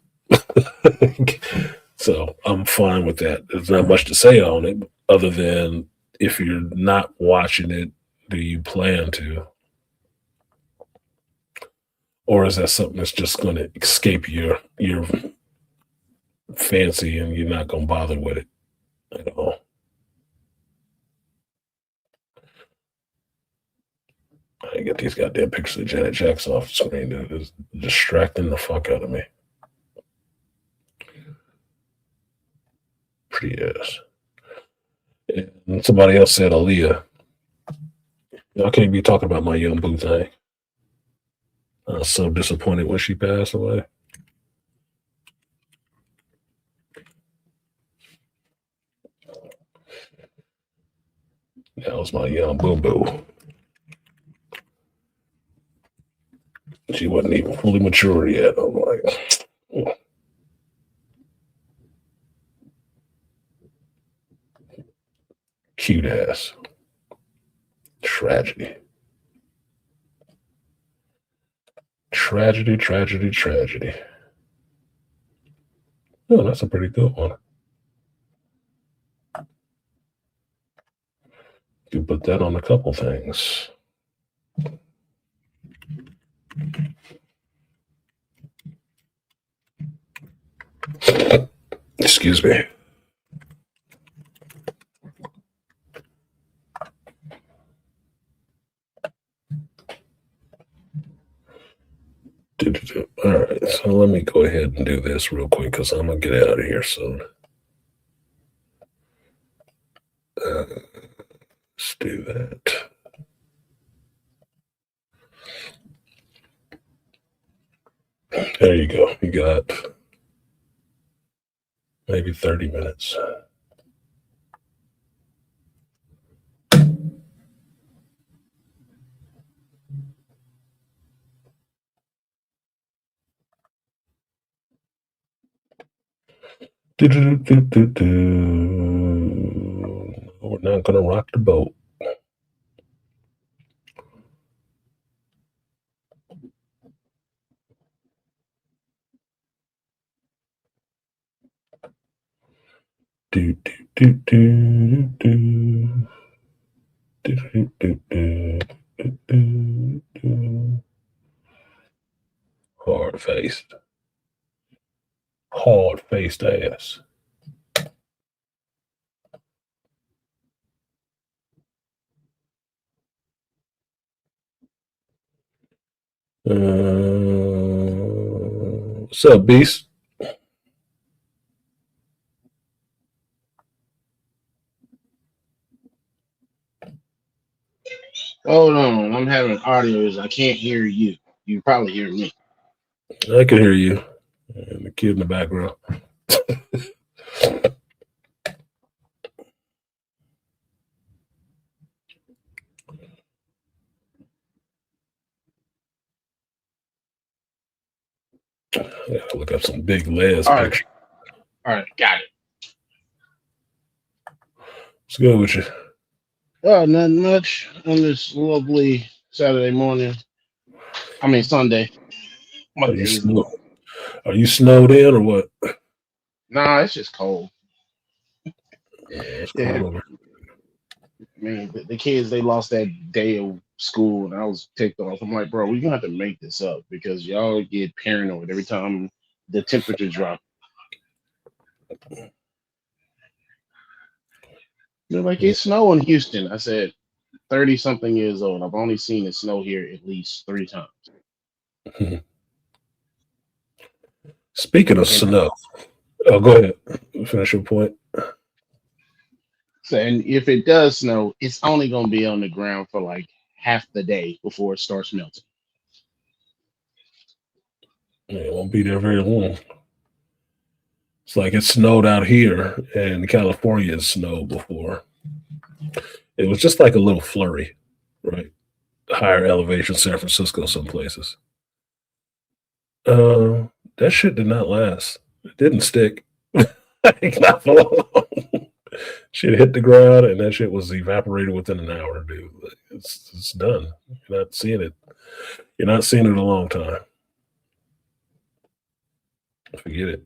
A: So I'm fine with that. There's not much to say on it other than if you're not watching it, do you plan to? Or is that something that's just going to escape your fancy and you're not going to bother with it at all? I get these goddamn pictures of Janet Jackson off the screen. It's distracting the fuck out of me. Pretty ass. And somebody else said Aaliyah. I can't be talking about my young boo thing. I was so disappointed when she passed away. That was my young boo-boo. She wasn't even fully mature yet. I'm like, cute ass. Tragedy. Tragedy, tragedy, tragedy. Oh, that's a pretty good one. You put that on a couple things. Excuse me. All right, so let me go ahead and do this real quick because I'm going to get out of here soon. Let's do that. There you go. You got maybe 30 minutes. We're not going to rock the boat. Hard-faced. Hard-faced ass. What's up, Beast?
F: Hold on, I'm having audios. I can't hear you. You probably hear me.
A: I can hear you. And the kid in the background. I gotta look up some big Les pictures.
F: All right, got it.
A: What's good with you?
F: Oh, nothing much on this lovely Saturday morning. I mean Sunday.
A: Are you snowed in or what?
F: Nah, it's just cold.
A: It's
F: Yeah.
A: cold over.
F: I mean, the kids, they lost that day of school, and I was ticked off. I'm like, bro, we're gonna have to make this up because y'all get paranoid every time the temperature drops. They're like, it's snow in Houston. I said, 30-something years old. I've only seen it snow here at least 3 times.
A: Speaking of snow, oh, go ahead. Finish your point.
F: So, and if it does snow, it's only going to be on the ground for like half the day before it starts melting.
A: It won't be there very long. It's like it snowed out here, and California has snowed before. It was just like a little flurry, right? Higher elevation, San Francisco, some places. That shit did not last. It didn't stick. Not for long. Shit hit the ground, and that shit was evaporated within an hour, dude. It's done. You're not seeing it. You're not seeing it in a long time. Forget it.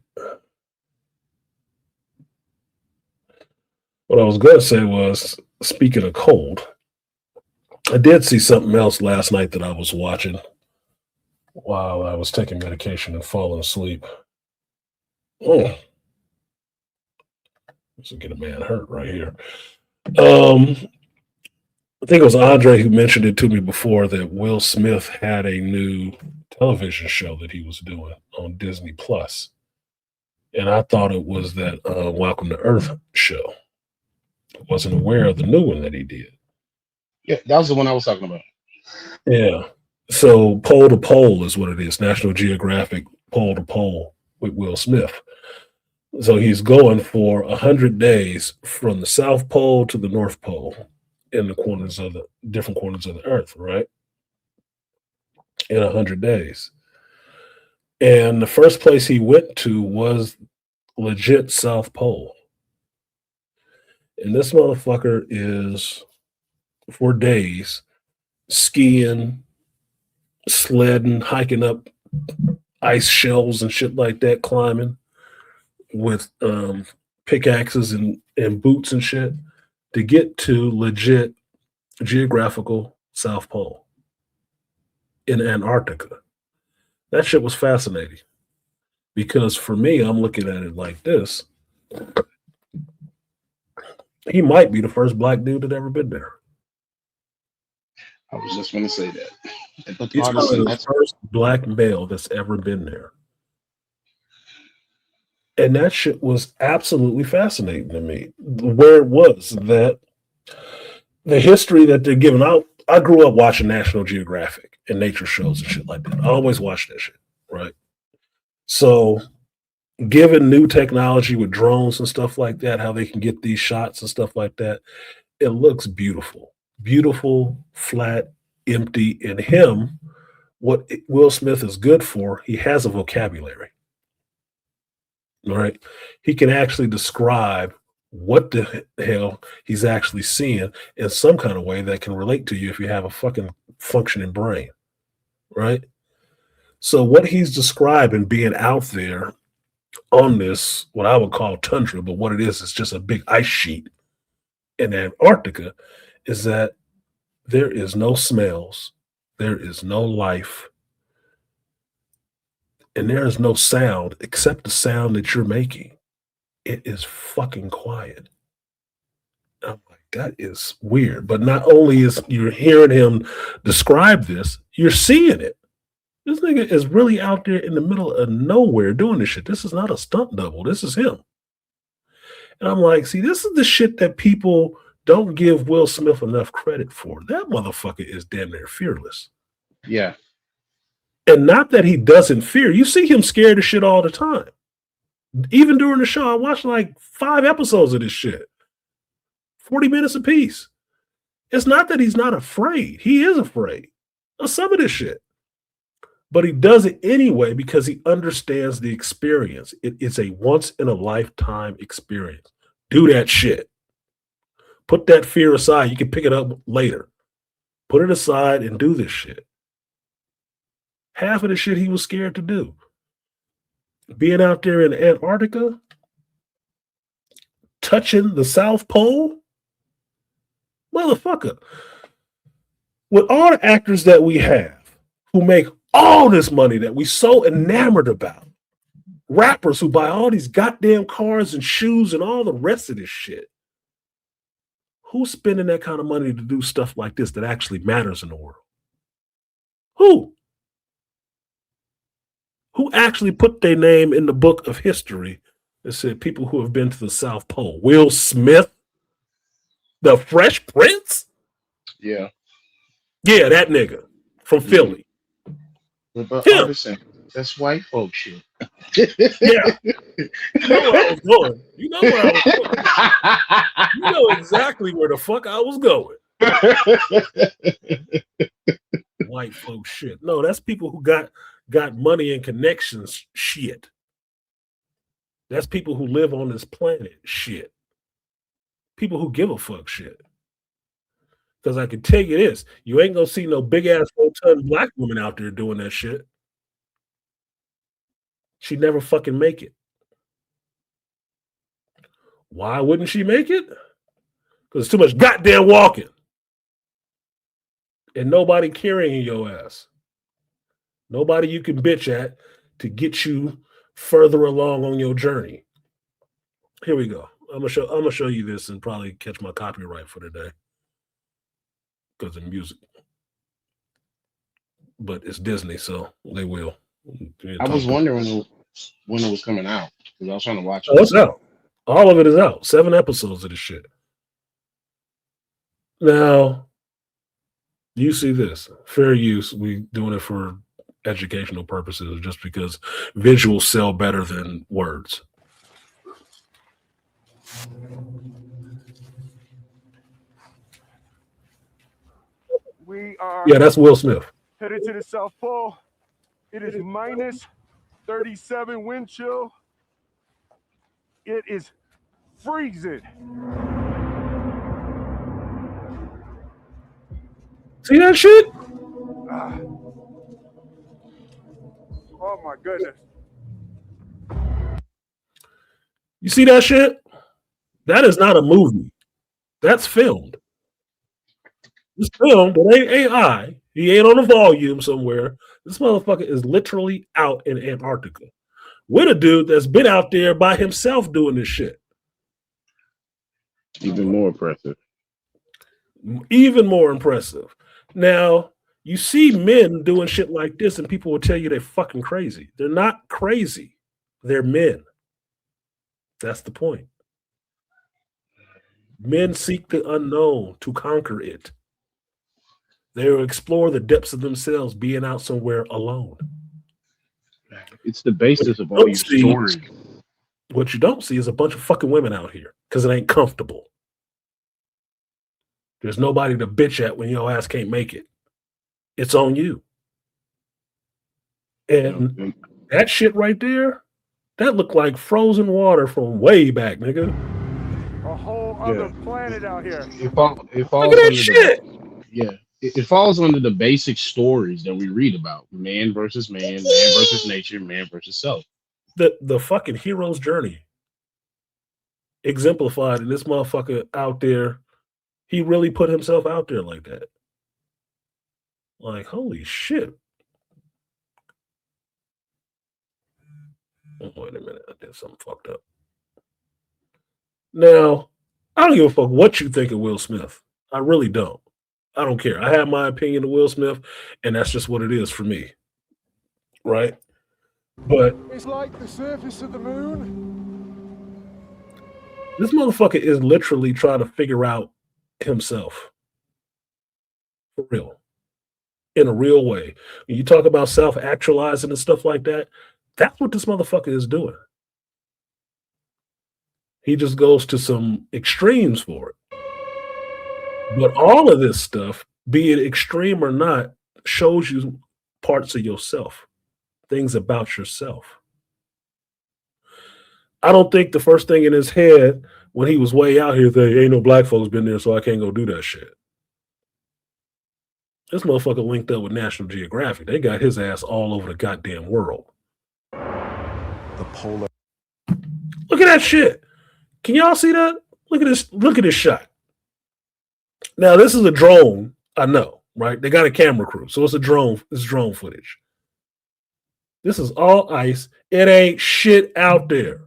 A: What I was going to say was, speaking of cold, I did see something else last night that I was watching while I was taking medication and falling asleep. Oh. This will get a man hurt right here. I think it was Andre who mentioned it to me before that Will Smith had a new television show that he was doing on Disney Plus. And I thought it was that Welcome to Earth show. I wasn't aware of the new one that he did.
F: Yeah, that was the one I was talking about.
A: Yeah. So Pole to Pole is what it is. National Geographic Pole to Pole with Will Smith. So he's going for 100 days from the South Pole to the North Pole in the corners of the different corners of the earth, right? In 100 days. And the first place he went to was legit South Pole. And this motherfucker is for days skiing, sledding, hiking up ice shelves and shit like that, climbing with pickaxes and boots and shit to get to legit geographical South Pole in Antarctica. That shit was fascinating because for me, I'm looking at it like this. He might be the first black dude that ever been there.
F: I was just going to say that. But
A: He's
F: honestly,
A: probably the
F: that's
A: first black male that's ever been there. And that shit was absolutely fascinating to me. Where it was that the history that they're giving out. I grew up watching National Geographic and nature shows and shit like that. I always watched that shit, right? So, given new technology with drones and stuff like that, how they can get these shots and stuff like that, it looks beautiful. Beautiful, flat, empty. And him, what Will Smith is good for, he has a vocabulary. Right? He can actually describe what the hell he's actually seeing in some kind of way that can relate to you if you have a fucking functioning brain. Right? So what he's describing being out there on this, what I would call tundra, but what it is just a big ice sheet in Antarctica, is that there is no smells, there is no life, and there is no sound except the sound that you're making. It is fucking quiet. I'm like, that is weird. But not only is you're hearing him describe this, you're seeing it. This nigga is really out there in the middle of nowhere doing this shit. This is not a stunt double. This is him. And I'm like, see, this is the shit that people don't give Will Smith enough credit for. That motherfucker is damn near fearless.
F: Yeah.
A: And not that he doesn't fear. You see him scared of shit all the time. Even during the show, I watched like 5 episodes of this shit. 40 minutes apiece. It's not that he's not afraid. He is afraid of some of this shit. But he does it anyway because he understands the experience. It's a once-in-a-lifetime experience. Do that shit. Put that fear aside. You can pick it up later. Put it aside and do this shit. Half of the shit he was scared to do. Being out there in Antarctica, touching the South Pole, motherfucker. With all the actors that we have who make all this money that we so enamored about, rappers who buy all these goddamn cars and shoes and all the rest of this shit, who's spending that kind of money to do stuff like this that actually matters in the world? Who? Who actually put their name in the book of history that said people who have been to the South Pole? Will Smith? The Fresh Prince?
F: Yeah.
A: Yeah, that nigga from Philly.
F: But artisan, that's white folk shit.
A: Yeah. You know where I was going. You know where I was going. You know exactly where the fuck I was going. White folk shit. No, that's people who got money and connections shit. That's people who live on this planet shit. People who give a fuck shit. Because I can tell you this, you ain't gonna see no big ass 4-ton black woman out there doing that shit. She'd never fucking make it. Why wouldn't she make it? Because it's too much goddamn walking. And nobody carrying your ass. Nobody you can bitch at to get you further along on your journey. Here we go. I'm gonna show you this and probably catch my copyright for today. Because of music. But it's Disney, so they will.
F: I was wondering when it was coming out. Because I was trying to watch it.
A: Oh, it's out. All of it is out. 7 episodes of this shit. Now, you see this. Fair use. We doing it for educational purposes just because visuals sell better than words.
G: are
A: Yeah, that's Will Smith.
G: headed to the South Pole. It is minus 37 wind chill. It is freezing.
A: See that shit?
G: Oh my goodness.
A: You see that shit? That is not a movie. That's filmed. It's filmed. It ain't AI. He ain't on a volume somewhere. This motherfucker is literally out in Antarctica with a dude that's been out there by himself doing this shit.
F: Even more impressive.
A: Even more impressive. Now, you see men doing shit like this, and people will tell you they're fucking crazy. They're not crazy. They're men. That's the point. Men seek the unknown to conquer it. They will explore the depths of themselves, being out somewhere alone.
F: It's the basis of all your stories.
A: What you don't see is a bunch of fucking women out here because it ain't comfortable. There's nobody to bitch at when your ass can't make it. It's on you. And that shit right there, that looked like frozen water from way back, nigga.
G: A whole other planet out here.
F: It falls
A: Look at that shit.
F: It falls under the basic stories that we read about: man versus man versus nature, man versus self.
A: The fucking hero's journey exemplified in this motherfucker out there. He really put himself out there like that. Like, holy shit. Oh, wait a minute. I did something fucked up. Now, I don't give a fuck what you think of Will Smith. I really don't. I don't care. I have my opinion of Will Smith, and that's just what it is for me. Right? But
G: it's like the surface of the moon.
A: This motherfucker is literally trying to figure out himself. For real. In a real way. When you talk about self-actualizing and stuff like that, that's what this motherfucker is doing. He just goes to some extremes for it. But all of this stuff, be it extreme or not, shows you parts of yourself, things about yourself. I don't think the first thing in his head when he was way out here, ain't no black folks been there, so I can't go do that shit. This motherfucker linked up with National Geographic. They got his ass all over the goddamn world.
H: The polar.
A: Look at that shit. Can y'all see that? Look at this. Look at this shot. Now, this is a drone. I know, right? They got a camera crew, so it's a drone. It's drone footage. This is all ice. It ain't shit out there.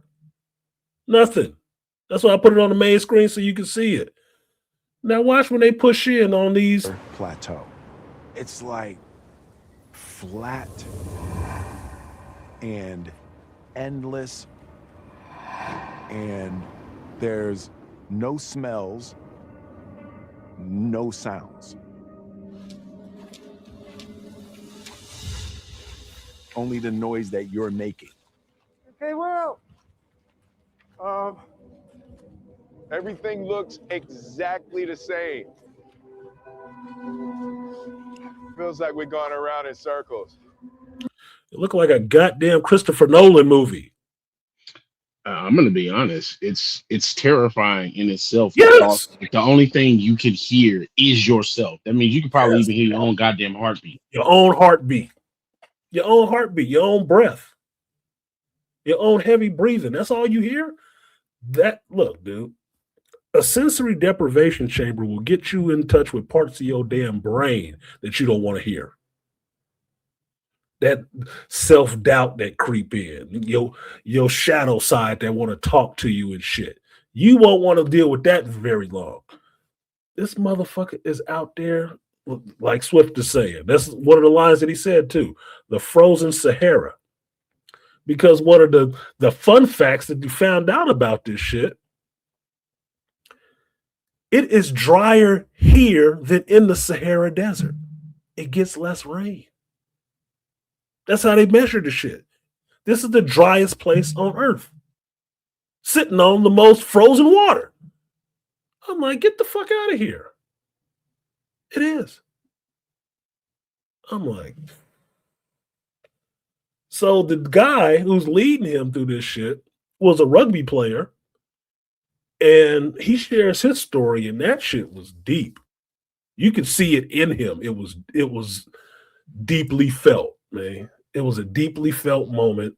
A: Nothing. That's why I put it on the main screen so you can see it. Now watch when they push in on these
H: plateau. It's like flat and endless, and there's no smells, no sounds. Only the noise that you're making.
G: Okay, well, everything looks exactly the same. Feels like we're going around in circles.
A: It looked like a goddamn Christopher Nolan movie.
F: I'm gonna be honest. It's terrifying in itself.
A: Yes.
F: The only thing you can hear is yourself. That means you can probably even hear your own goddamn heartbeat.
A: Your own heartbeat. Your own heartbeat. Your own breath. Your own heavy breathing. That's all you hear? Look, dude. A sensory deprivation chamber will get you in touch with parts of your damn brain that you don't want to hear. That self-doubt that creep in, your shadow side that want to talk to you and shit. You won't want to deal with that very long. This motherfucker is out there, like Swift is saying. That's one of the lines that he said too. The frozen Sahara. Because one of the fun facts that you found out about this shit, it is drier here than in the Sahara Desert. It gets less rain. That's how they measure the shit. This is the driest place on Earth. Sitting on the most frozen water. I'm like, get the fuck out of here. It is. I'm like, so the guy who's leading him through this shit was a rugby player, and he shares his story, and that shit was deep. You could see it in him. It was deeply felt, man. It was a deeply felt moment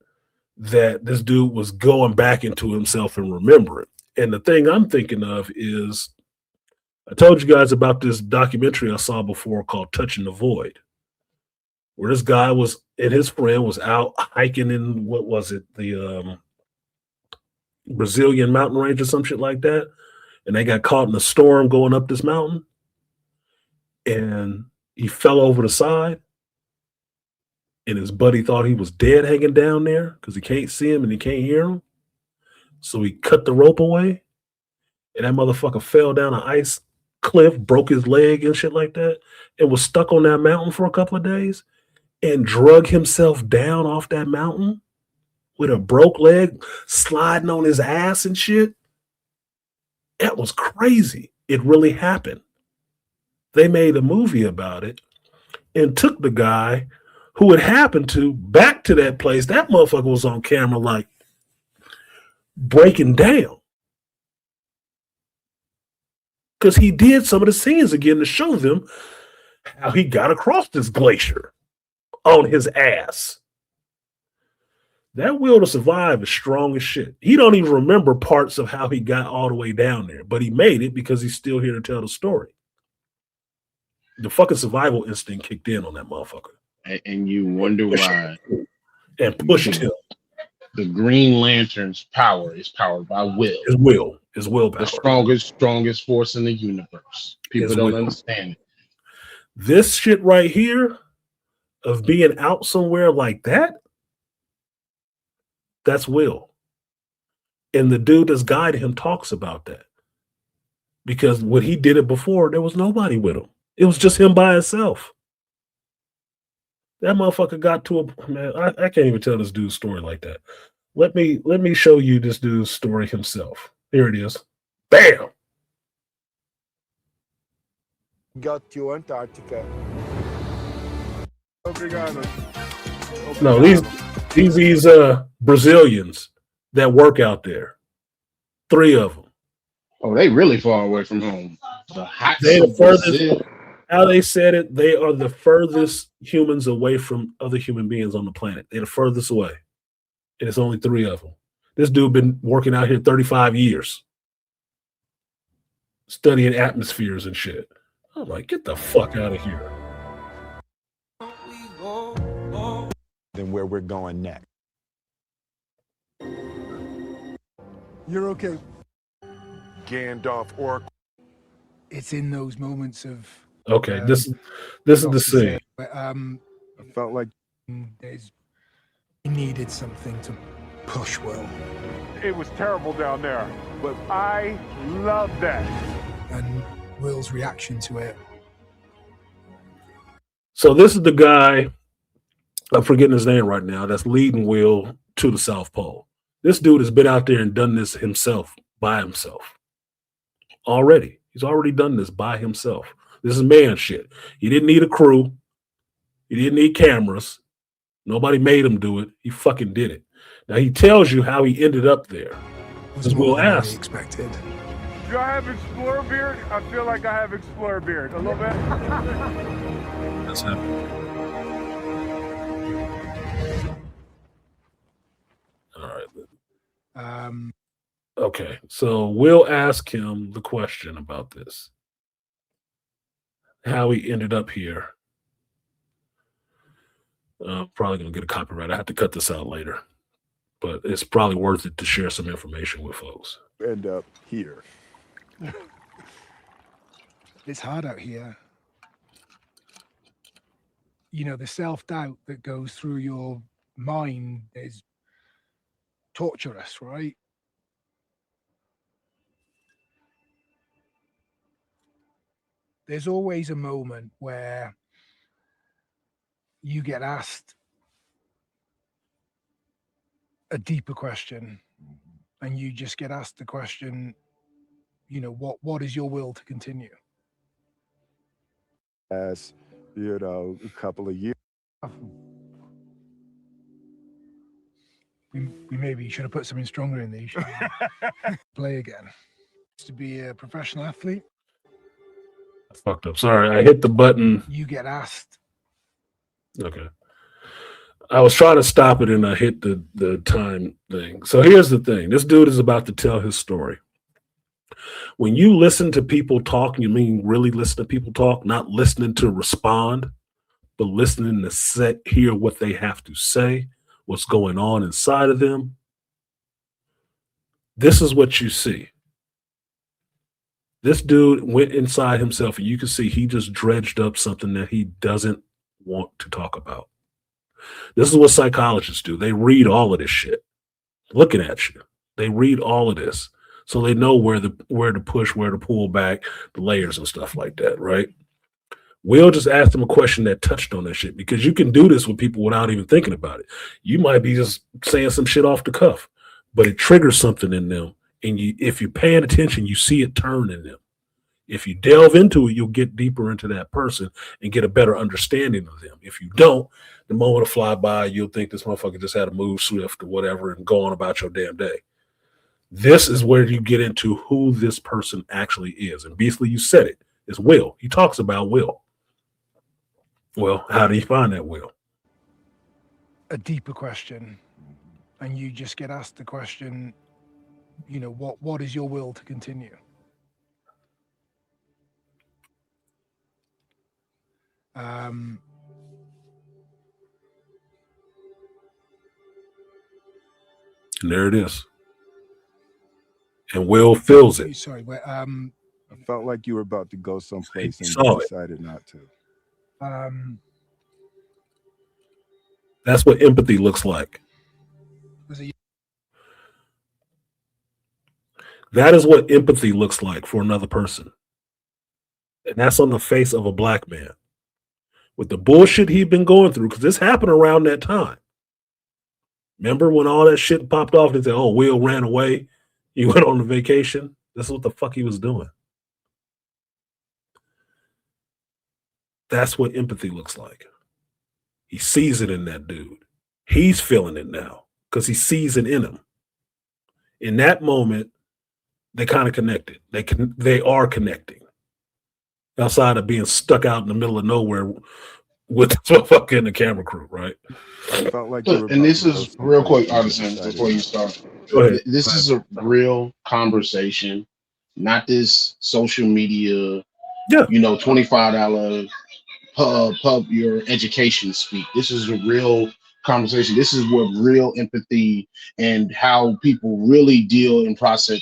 A: that this dude was going back into himself and remembering. And the thing I'm thinking of is I told you guys about this documentary I saw before called Touching the Void, where this guy was and his friend was out hiking in what was it, the Brazilian mountain range or some shit like that. And they got caught in a storm going up this mountain. And he fell over the side. And his buddy thought he was dead hanging down there because he can't see him and he can't hear him. So he cut the rope away. And that motherfucker fell down an ice cliff, broke his leg and shit like that, and was stuck on that mountain for a couple of days and drug himself down off that mountain with a broke leg, sliding on his ass and shit. That was crazy. It really happened. They made a movie about it and took the guy who it happened to back to that place. That motherfucker was on camera like breaking down. Because he did some of the scenes again to show them how he got across this glacier on his ass. That will to survive is strong as shit. He don't even remember parts of how he got all the way down there, but he made it because he's still here to tell the story. The fucking survival instinct kicked in on that motherfucker.
F: And you wonder why.
A: And pushed him.
F: The Green Lantern's power is powered by will.
A: His willpower.
F: The strongest force in the universe. People don't understand it.
A: This shit right here of being out somewhere like that, that's will. And the dude that's guiding him talks about that. Because when he did it before, there was nobody with him. It was just him by himself. That motherfucker got to a man. I can't even tell this dude's story like that. Let me show you this dude's story himself. Here it is. Bam.
I: Got to Antarctica.
A: No, these Brazilians that work out there. 3 of them.
F: Oh, they really far away from home.
A: They the furthest. How they said it, they are the furthest humans away from other human beings on the planet. They're the furthest away. And it's only 3 of them. This dude been working out here 35 years. Studying atmospheres and shit. I'm like, get the fuck out of here.
H: Then where we're going next.
I: You're okay.
G: Gandalf Oracle.
I: It's in those moments of
A: okay. This is the scene.
I: I felt like he needed something to push Will.
G: It was terrible down there, but I love that.
I: And Will's reaction to it.
A: So this is the guy, I'm forgetting his name right now, that's leading Will to the South Pole. This dude has been out there and done this himself, by himself. Already. He's already done this by himself. This is man shit. He didn't need a crew. He didn't need cameras. Nobody made him do it. He fucking did it. Now he tells you how he ended up there.
I: Was
A: Will ask.
I: Expected.
G: Do I have Explorer beard? I feel like I have Explorer beard a little bit.
A: That's happening. All right. Okay, so we'll ask him the question about this. How he ended up here. Probably going to get a copyright. I have to cut this out later. But it's probably worth it to share some information with folks.
H: End up here.
I: It's hard out here. You know, the self-doubt that goes through your mind is torturous, right? There's always a moment where you get asked a deeper question, and you just get asked the question, you know, what is your will to continue?
H: As a couple of years.
I: We maybe should have put something stronger in these. Play again. To be a professional athlete,
A: I fucked up. Sorry, I hit the button.
I: you get asked.
A: Okay. I was trying to stop it and I hit the time thing. So here's the thing. This dude is about to tell his story. When you listen to people talk, you mean really listen to people talk, not listening to respond, but listening to hear what they have to say, what's going on inside of them. This is what you see. This dude went inside himself, and you can see he just dredged up something that he doesn't want to talk about. This is what psychologists do. They read all of this shit. Looking at you. They read all of this. So they know where to push, where to pull back, the layers and stuff like that, right? Will just asked him a question that touched on that shit, because you can do this with people without even thinking about it. You might be just saying some shit off the cuff, but it triggers something in them. And if you're paying attention, you see it turn in them. If you delve into it, you'll get deeper into that person and get a better understanding of them. If you don't, the moment will fly by, you'll think this motherfucker just had to move swift or whatever and go on about your damn day. This is where you get into who this person actually is. And Beasley, you said it. It's Will. He talks about Will. Well, how do you find that Will?
I: A deeper question. And you just get asked the question, what is your will to continue?
A: And there it is. And Will feels it.
I: Sorry,
H: I felt like you were about to go someplace and
A: you
H: decided not to.
A: That's what empathy looks like. That is what empathy looks like for another person. And that's on the face of a black man. With the bullshit he'd been going through, because this happened around that time. Remember when all that shit popped off and they said, oh, Will ran away. He went on a vacation. This is what the fuck he was doing. That's what empathy looks like. He sees it in that dude. He's feeling it now because he sees it in him. In that moment, they kind of connected. They are connecting. Outside of being stuck out in the middle of nowhere with the motherfucker in the camera crew, right?
H: I felt like
F: and this is real quick, Artisan, before you start.
A: Go ahead.
F: This is a real conversation, not this social media, $25 pub your education speak. This is a real conversation. This is what real empathy and how people really deal and process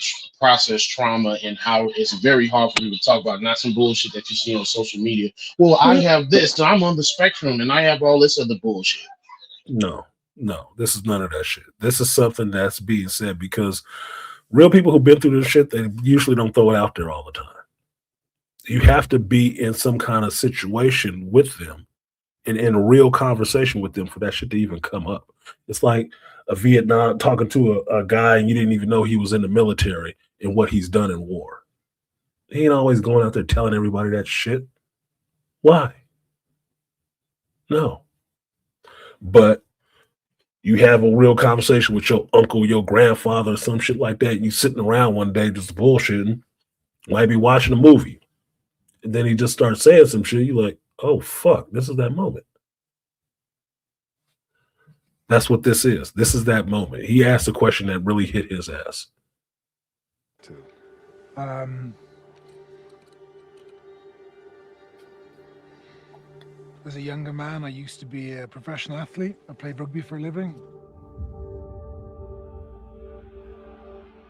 F: trauma, and how it's very hard for them to talk about, not some bullshit that you see on social media. Well, I have this, so I'm on the spectrum and I have all this other bullshit.
A: No, this is none of that shit. This is something that's being said because real people who've been through this shit, they usually don't throw it out there all the time. You have to be in some kind of situation with them and in a real conversation with them for that shit to even come up. It's like a Vietnam talking to a guy and you didn't even know he was in the military and what he's done in war. He ain't always going out there telling everybody that shit. Why? No. But you have a real conversation with your uncle, your grandfather, or some shit like that, and you sitting around one day just bullshitting, might be watching a movie. And then he just starts saying some shit. You're like, oh, fuck, this is that moment. That's what this is. This is that moment. He asked a question that really hit his ass.
I: As a younger man, I used to be a professional athlete. I played rugby for a living.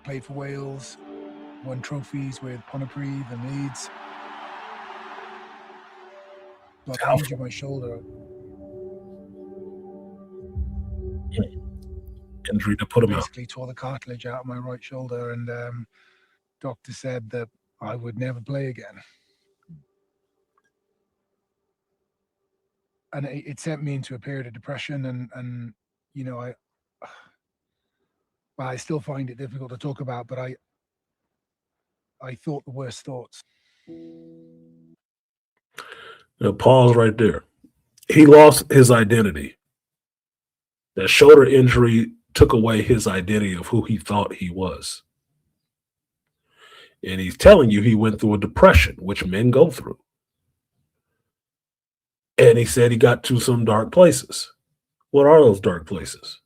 I: Played for Wales, won trophies with Pontypridd and Leeds. Got an injury on my shoulder.
A: Injury to put him out.
I: Basically tore the cartilage out of my right shoulder, and doctor said that I would never play again. And it sent me into a period of depression, and I still find it difficult to talk about, but I thought the worst thoughts.
A: Pause right there. He lost his identity. That shoulder injury took away his identity of who he thought he was. And he's telling you he went through a depression, which men go through. And he said he got to some dark places. What are those dark places?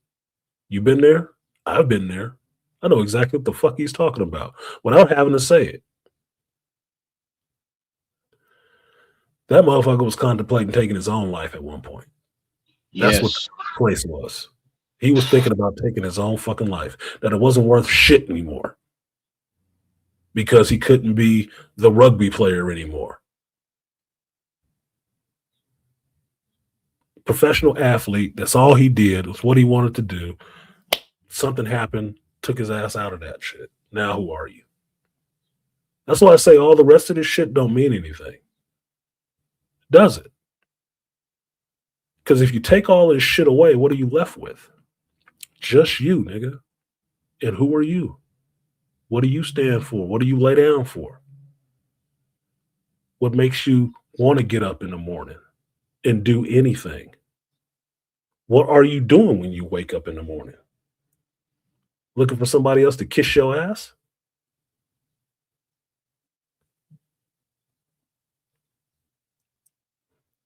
A: You been there? I've been there. I know exactly what the fuck he's talking about without having to say it. That motherfucker was contemplating taking his own life at one point. That's what the place was. He was thinking about taking his own fucking life, that it wasn't worth shit anymore because he couldn't be the rugby player anymore. Professional athlete, that's all he did, was what he wanted to do. Something happened, took his ass out of that shit. Now who are you? That's why I say all the rest of this shit don't mean anything. Does it? Because if you take all this shit away, what are you left with? Just you, nigga. And who are you? What do you stand for? What do you lay down for? What makes you want to get up in the morning and do anything? What are you doing when you wake up in the morning? Looking for somebody else to kiss your ass?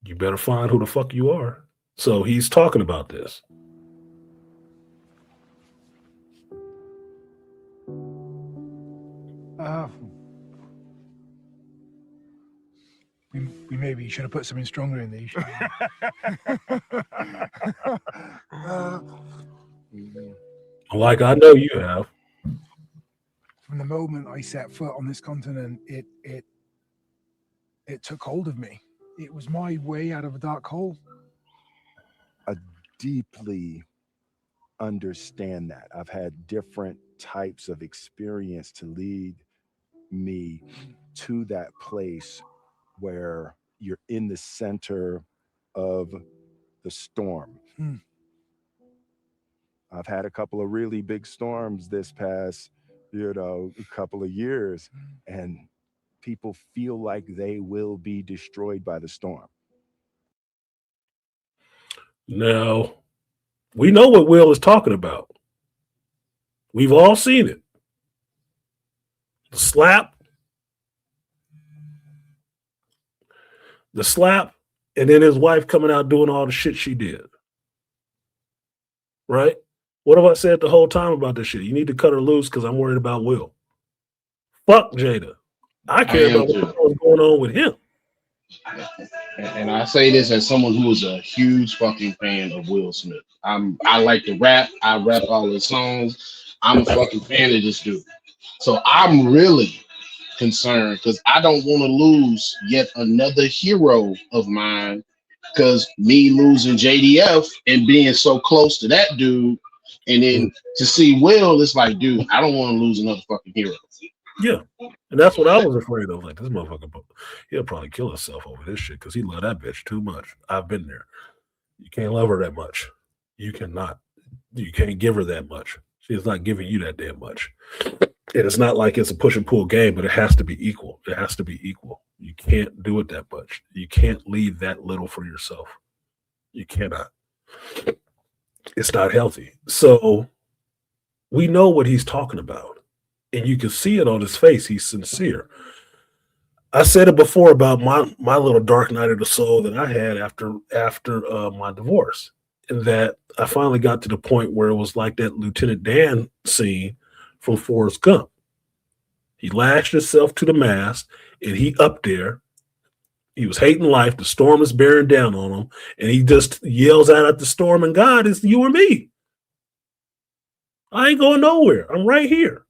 A: You better find who the fuck you are. So he's talking about this.
I: We maybe should have put something stronger in these.
A: Like I know you have.
I: From the moment I set foot on this continent, it took hold of me. It was my way out of a dark hole.
H: I deeply understand that. I've had different types of experience to lead me to that place where you're in the center of the storm. I've had a couple of really big storms this past, couple of years, and people feel like they will be destroyed by the storm.
A: Now, we know what Will is talking about. We've all seen it. The slap, and then his wife coming out doing all the shit she did. Right? What have I said the whole time about this shit? You need to cut her loose because I'm worried about Will. Fuck Jada. I care about what's going on with him.
F: And I say this as someone who is a huge fucking fan of Will Smith. I like to rap. I rap all his songs. I'm a fucking fan of this dude. So I'm really concerned because I don't want to lose yet another hero of mine, because me losing JDF and being so close to that dude, and then to see Will, it's like, dude, I don't want to lose another fucking hero.
A: Yeah. And that's what I was afraid of. Like, this motherfucker, he'll probably kill himself over this shit because he loved that bitch too much. I've been there. You can't love her that much. You cannot. You can't give her that much. She's not giving you that damn much. And it's not like it's a push and pull game, but it has to be equal. It has to be equal. You can't do it that much. You can't leave that little for yourself. You cannot. It's not healthy. So we know what he's talking about. And you can see it on his face. He's sincere. I said it before about my little dark night of the soul that I had after my divorce, and that I finally got to the point where it was like that Lieutenant Dan scene from Forrest Gump. He lashed himself to the mast, and he up there. He was hating life. The storm is bearing down on him, and he just yells out at the storm, and God, it's you or me. I ain't going nowhere. I'm right here.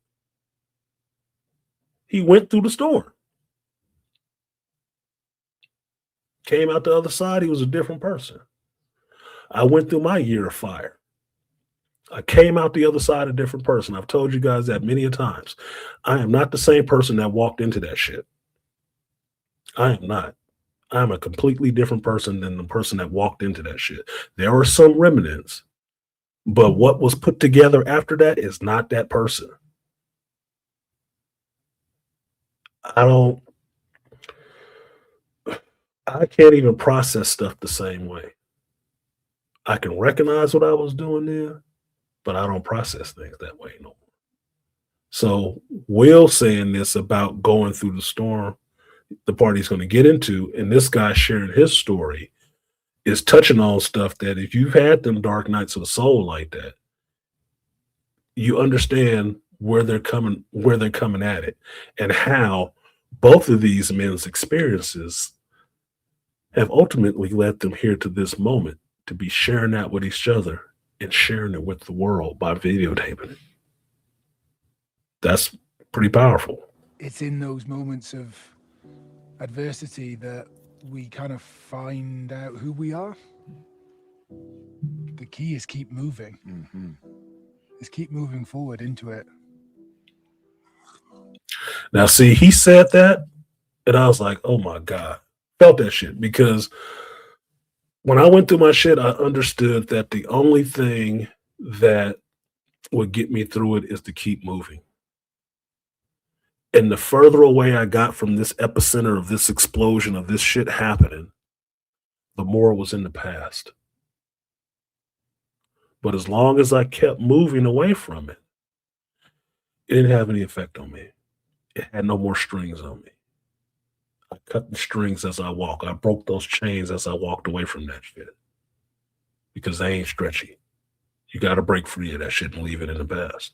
A: He went through the storm. Came out the other side, he was a different person. I went through my year of fire. I came out the other side a different person. I've told you guys that many a times. I am not the same person that walked into that shit. I am not. I'm a completely different person than the person that walked into that shit. There are some remnants, but what was put together after that is not that person. I can't even process stuff the same way. I can recognize what I was doing there, but I don't process things that way no more. So Will saying this about going through the storm the party's going to get into, and this guy sharing his story is touching on stuff that if you've had them dark nights of the soul like that, you understand where they're coming at it, and how both of these men's experiences have ultimately led them here to this moment to be sharing that with each other and sharing it with the world by videotaping it. That's pretty powerful.
I: It's in those moments of adversity that we kind of find out who we are. The key is keep moving. Is keep moving forward into it.
A: Now, see, he said that, and I was like, oh my God. Felt that shit, because when I went through my shit, I understood that the only thing that would get me through it is to keep moving. And the further away I got from this epicenter of this explosion of this shit happening, the more it was in the past. But as long as I kept moving away from it, it didn't have any effect on me. It had no more strings on me. I cut the strings as I walk. I broke those chains as I walked away from that shit. Because they ain't stretchy. You got to break free of that shit and leave it in the past.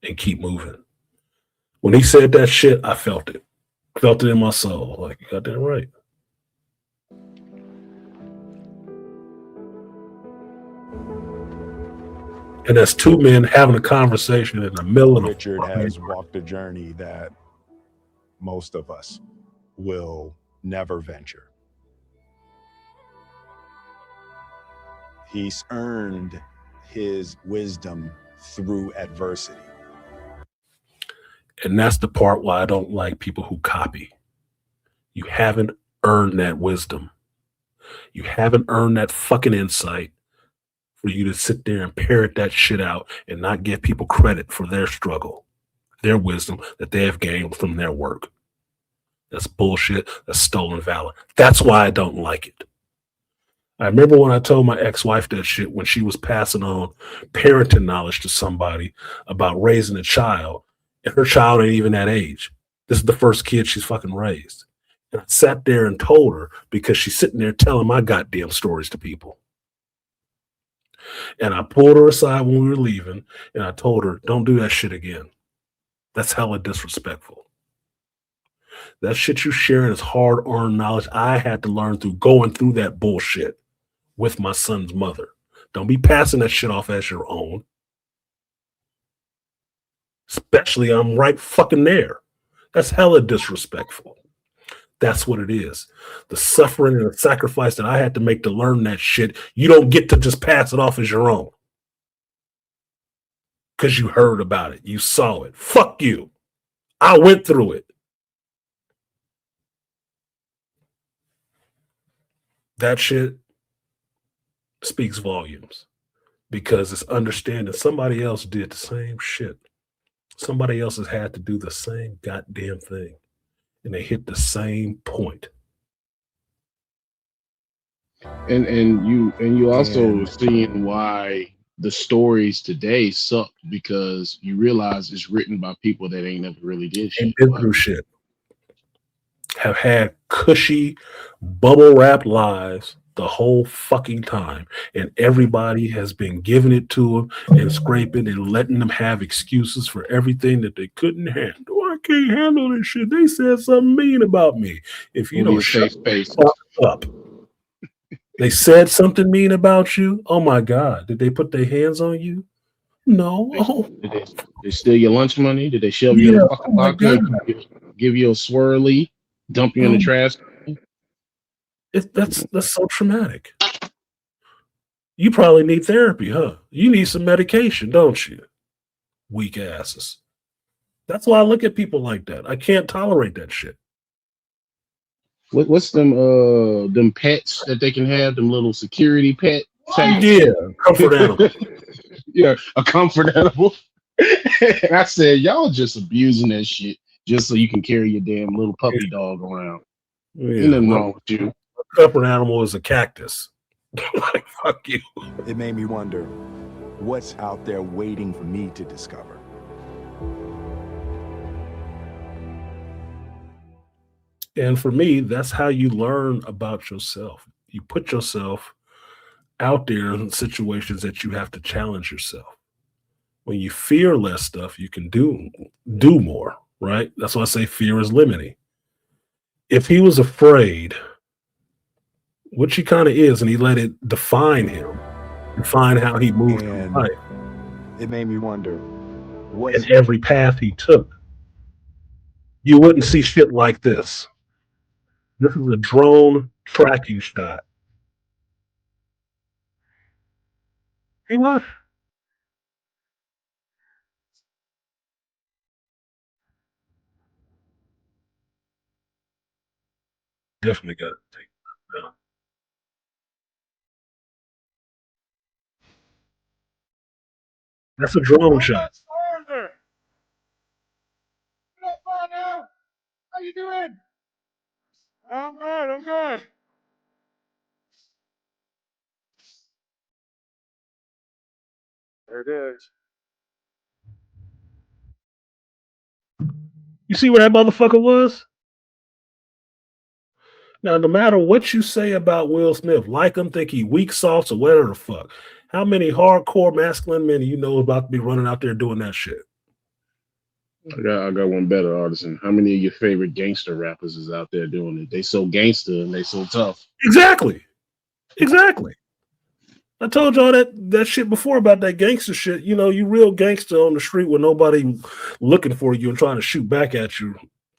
A: And keep moving. When he said that shit, I felt it. Felt it in my soul. Like, you got that right. And that's two men having a conversation in the middle of
H: Richard has walked a journey that most of us will never venture. He's earned his wisdom through adversity.
A: And that's the part why I don't like people who copy. You haven't earned that wisdom. You haven't earned that fucking insight for you to sit there and parrot that shit out and not give people credit for their struggle, their wisdom that they have gained from their work. That's bullshit. That's stolen valor. That's why I don't like it. I remember when I told my ex-wife that shit when she was passing on parenting knowledge to somebody about raising a child, and her child ain't even that age. This is the first kid she's fucking raised. And I sat there and told her because she's sitting there telling my goddamn stories to people. And I pulled her aside when we were leaving, and I told her, don't do that shit again. That's hella disrespectful. That shit you sharing is hard-earned knowledge I had to learn through going through that bullshit with my son's mother. Don't be passing that shit off as your own. Especially I'm right fucking there. That's hella disrespectful. That's what it is. The suffering and the sacrifice that I had to make to learn that shit, you don't get to just pass it off as your own. Because you heard about it. You saw it. Fuck you. I went through it. That shit speaks volumes. Because it's understanding somebody else did the same shit. Somebody else has had to do the same goddamn thing. And they hit the same point.
F: And you also seeing why the stories today suck, because you realize it's written by people that ain't never really did shit.
A: Been through shit. Have had cushy, bubble wrapped lives the whole fucking time, and everybody has been giving it to them and scraping and letting them have excuses for everything that they couldn't handle. I can't handle this shit. They said something mean about me. If you don't shut up. They said something mean about you. Oh my God. Did they put their hands on you? No.
F: Did they steal your lunch money? Did they shove you in a fucking locker? Give you a swirly? Dump you in the trash?
A: That's so traumatic. You probably need therapy, huh? You need some medication, don't you? Weak asses. That's why I look at people like that. I can't tolerate that shit.
F: What's them pets that they can have? Them little security pet type?
A: Yeah, comfort animal.
F: Yeah, a comfort animal. And I said, y'all just abusing that shit just so you can carry your damn little puppy dog around. Ain't nothing wrong with you.
A: A comfort animal is a cactus. Like, fuck you.
H: It made me wonder what's out there waiting for me to discover.
A: And for me, that's how you learn about yourself. You put yourself out there in situations that you have to challenge yourself. When you fear less stuff, you can do more, right? That's why I say fear is limiting. If he was afraid, which he kind of is, and he let it define him, define how he moved through life.
H: It made me wonder what
A: in every path he took, you wouldn't see shit like this. This is a drone tracking shot. He was. Definitely got to take that down. That's a drone shot.
G: How you doing? I'm good. I'm good. There it is.
A: You see where that motherfucker was? Now, no matter what you say about Will Smith, like him, think he weak sauce or whatever the fuck, how many hardcore masculine men you know about to be running out there doing that shit?
F: I got one better, Artisan. How many of your favorite gangster rappers is out there doing it? They so gangster and they so tough.
A: Exactly. I told y'all that shit before about that gangster shit. You know, you real gangster on the street with nobody looking for you and trying to shoot back at you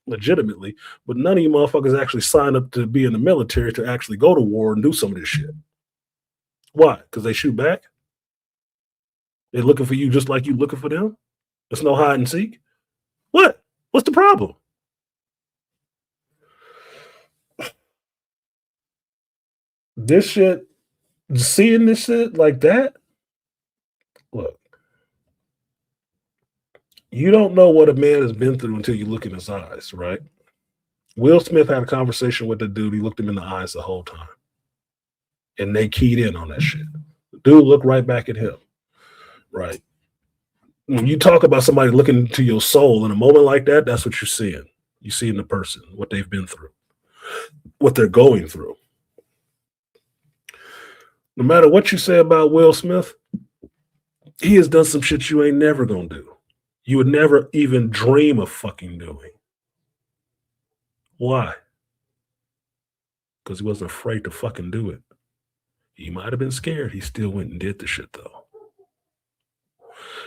A: legitimately, but none of you motherfuckers actually sign up to be in the military to actually go to war and do some of this shit. Why? Because they shoot back? They're looking for you just like you looking for them? There's no hide and seek? What? What's the problem? This shit, seeing this shit like that, look, you don't know what a man has been through until you look in his eyes, right? Will Smith had a conversation with the dude. He looked him in the eyes the whole time. And they keyed in on that shit. The dude looked right back at him, right? When you talk about somebody looking into your soul in a moment like that, that's what you're seeing. You see in the person, what they've been through, what they're going through. No matter what you say about Will Smith, he has done some shit you ain't never gonna do. You would never even dream of fucking doing. Why? Because he wasn't afraid to fucking do it. He might have been scared. He still went and did the shit, though.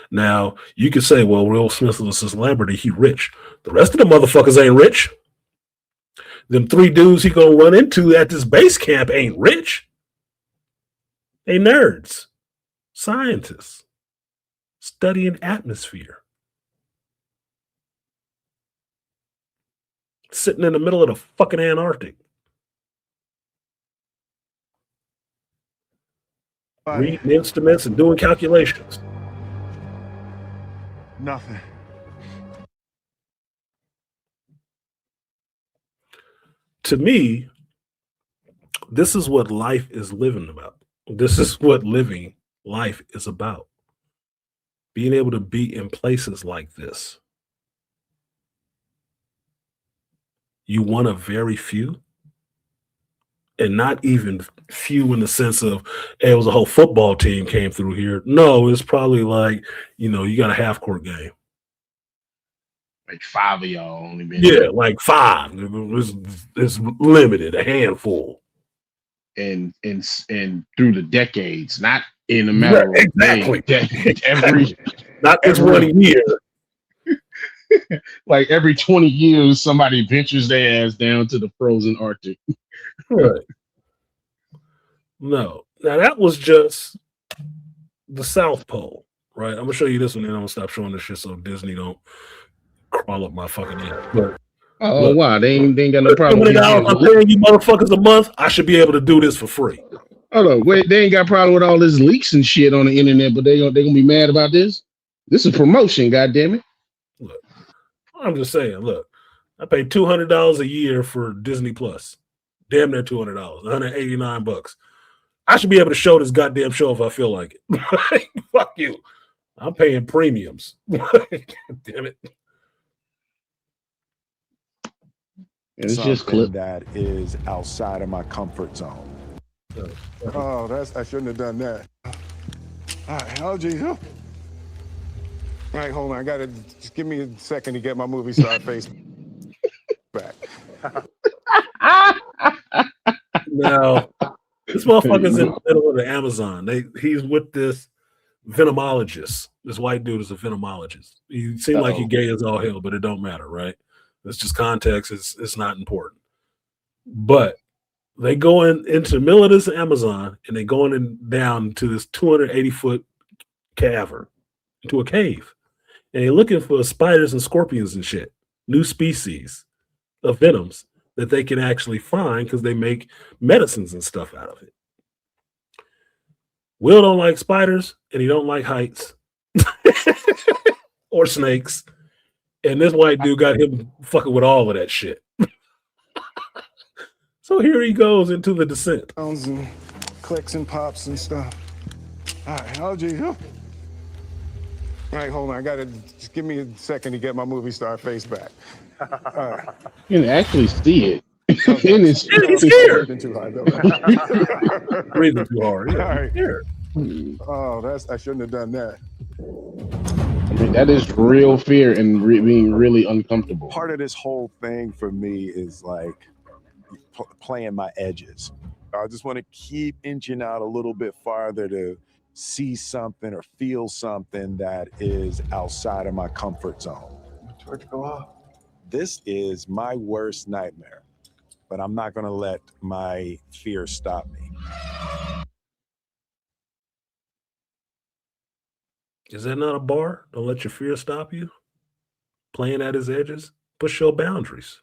A: Now, you could say, well, Will Smith is a celebrity. He rich. The rest of the motherfuckers ain't rich. Them 3 dudes he gonna run into at this base camp ain't rich. They nerds, scientists, studying atmosphere. Sitting in the middle of the fucking Antarctic. Reading instruments and doing calculations.
G: Nothing.
A: To me, this is what life is living about. This is what living life is about. Being able to be in places like this. You one of very few, and not even few in the sense of, hey, it was a whole football team came through here. No, it's probably like, you know, you got a half-court game.
F: Like 5 of y'all only been.
A: Yeah, like 5. It's limited, a handful.
F: And through the decades, not in a matter of
A: exactly.
F: Every
A: not this 1 year.
F: Like every 20 years, somebody ventures their ass down to the frozen Arctic.
A: Right. No. Now that was just the South Pole, right? I'm gonna show you this one, and I'm gonna stop showing this shit so Disney don't crawl up my fucking ass. But
F: look, wow, they ain't got no problem.
A: I'm paying you motherfuckers a month. I should be able to do this for free.
F: Hold on, wait, they ain't got a problem with all this leaks and shit on the internet, but they gonna be mad about this. This is promotion, goddammit.
A: Look, I'm just saying, look, I pay $200 a year for Disney Plus. Damn near $200, $189. I should be able to show this goddamn show if I feel like it. Fuck you. I'm paying premiums. Damn it.
F: It's just clip
H: that is outside of my comfort zone. Oh, I shouldn't have done that. All right, LG. All right, hold on. Just give me a second to get my movie star face back.
A: Now, this motherfucker's in the middle of the Amazon. He's with this venomologist. This white dude is a venomologist. He seemed like he gay as all hell, but it don't matter, right? It's just context. It's not important. But they go into the middle of this Amazon and they going down to this 280-foot cavern, into a cave. And they're looking for spiders and scorpions and shit, new species of venoms that they can actually find because they make medicines and stuff out of it. Will don't like spiders and he don't like heights or snakes. And this white dude got him fucking with all of that shit. So here he goes into the descent.
H: Sounds and clicks and pops and stuff. All right, LG. All right, hold on. Just give me a second to get my movie star face back. All right.
F: You can actually see it.
A: He's scared.
H: Breathing too hard.
A: Breathing too hard. Yeah,
H: All right.
A: scared.
H: Oh, I shouldn't have done that.
F: I mean, that is real fear and being really uncomfortable.
H: Part of this whole thing for me is like playing my edges. I just want to keep inching out a little bit farther to see something or feel something that is outside of my comfort zone.
G: Torch go off.
H: This is my worst nightmare, but I'm not going to let my fear stop me.
A: Is that not a bar? Don't let your fear stop you. Playing at his edges. Push your boundaries.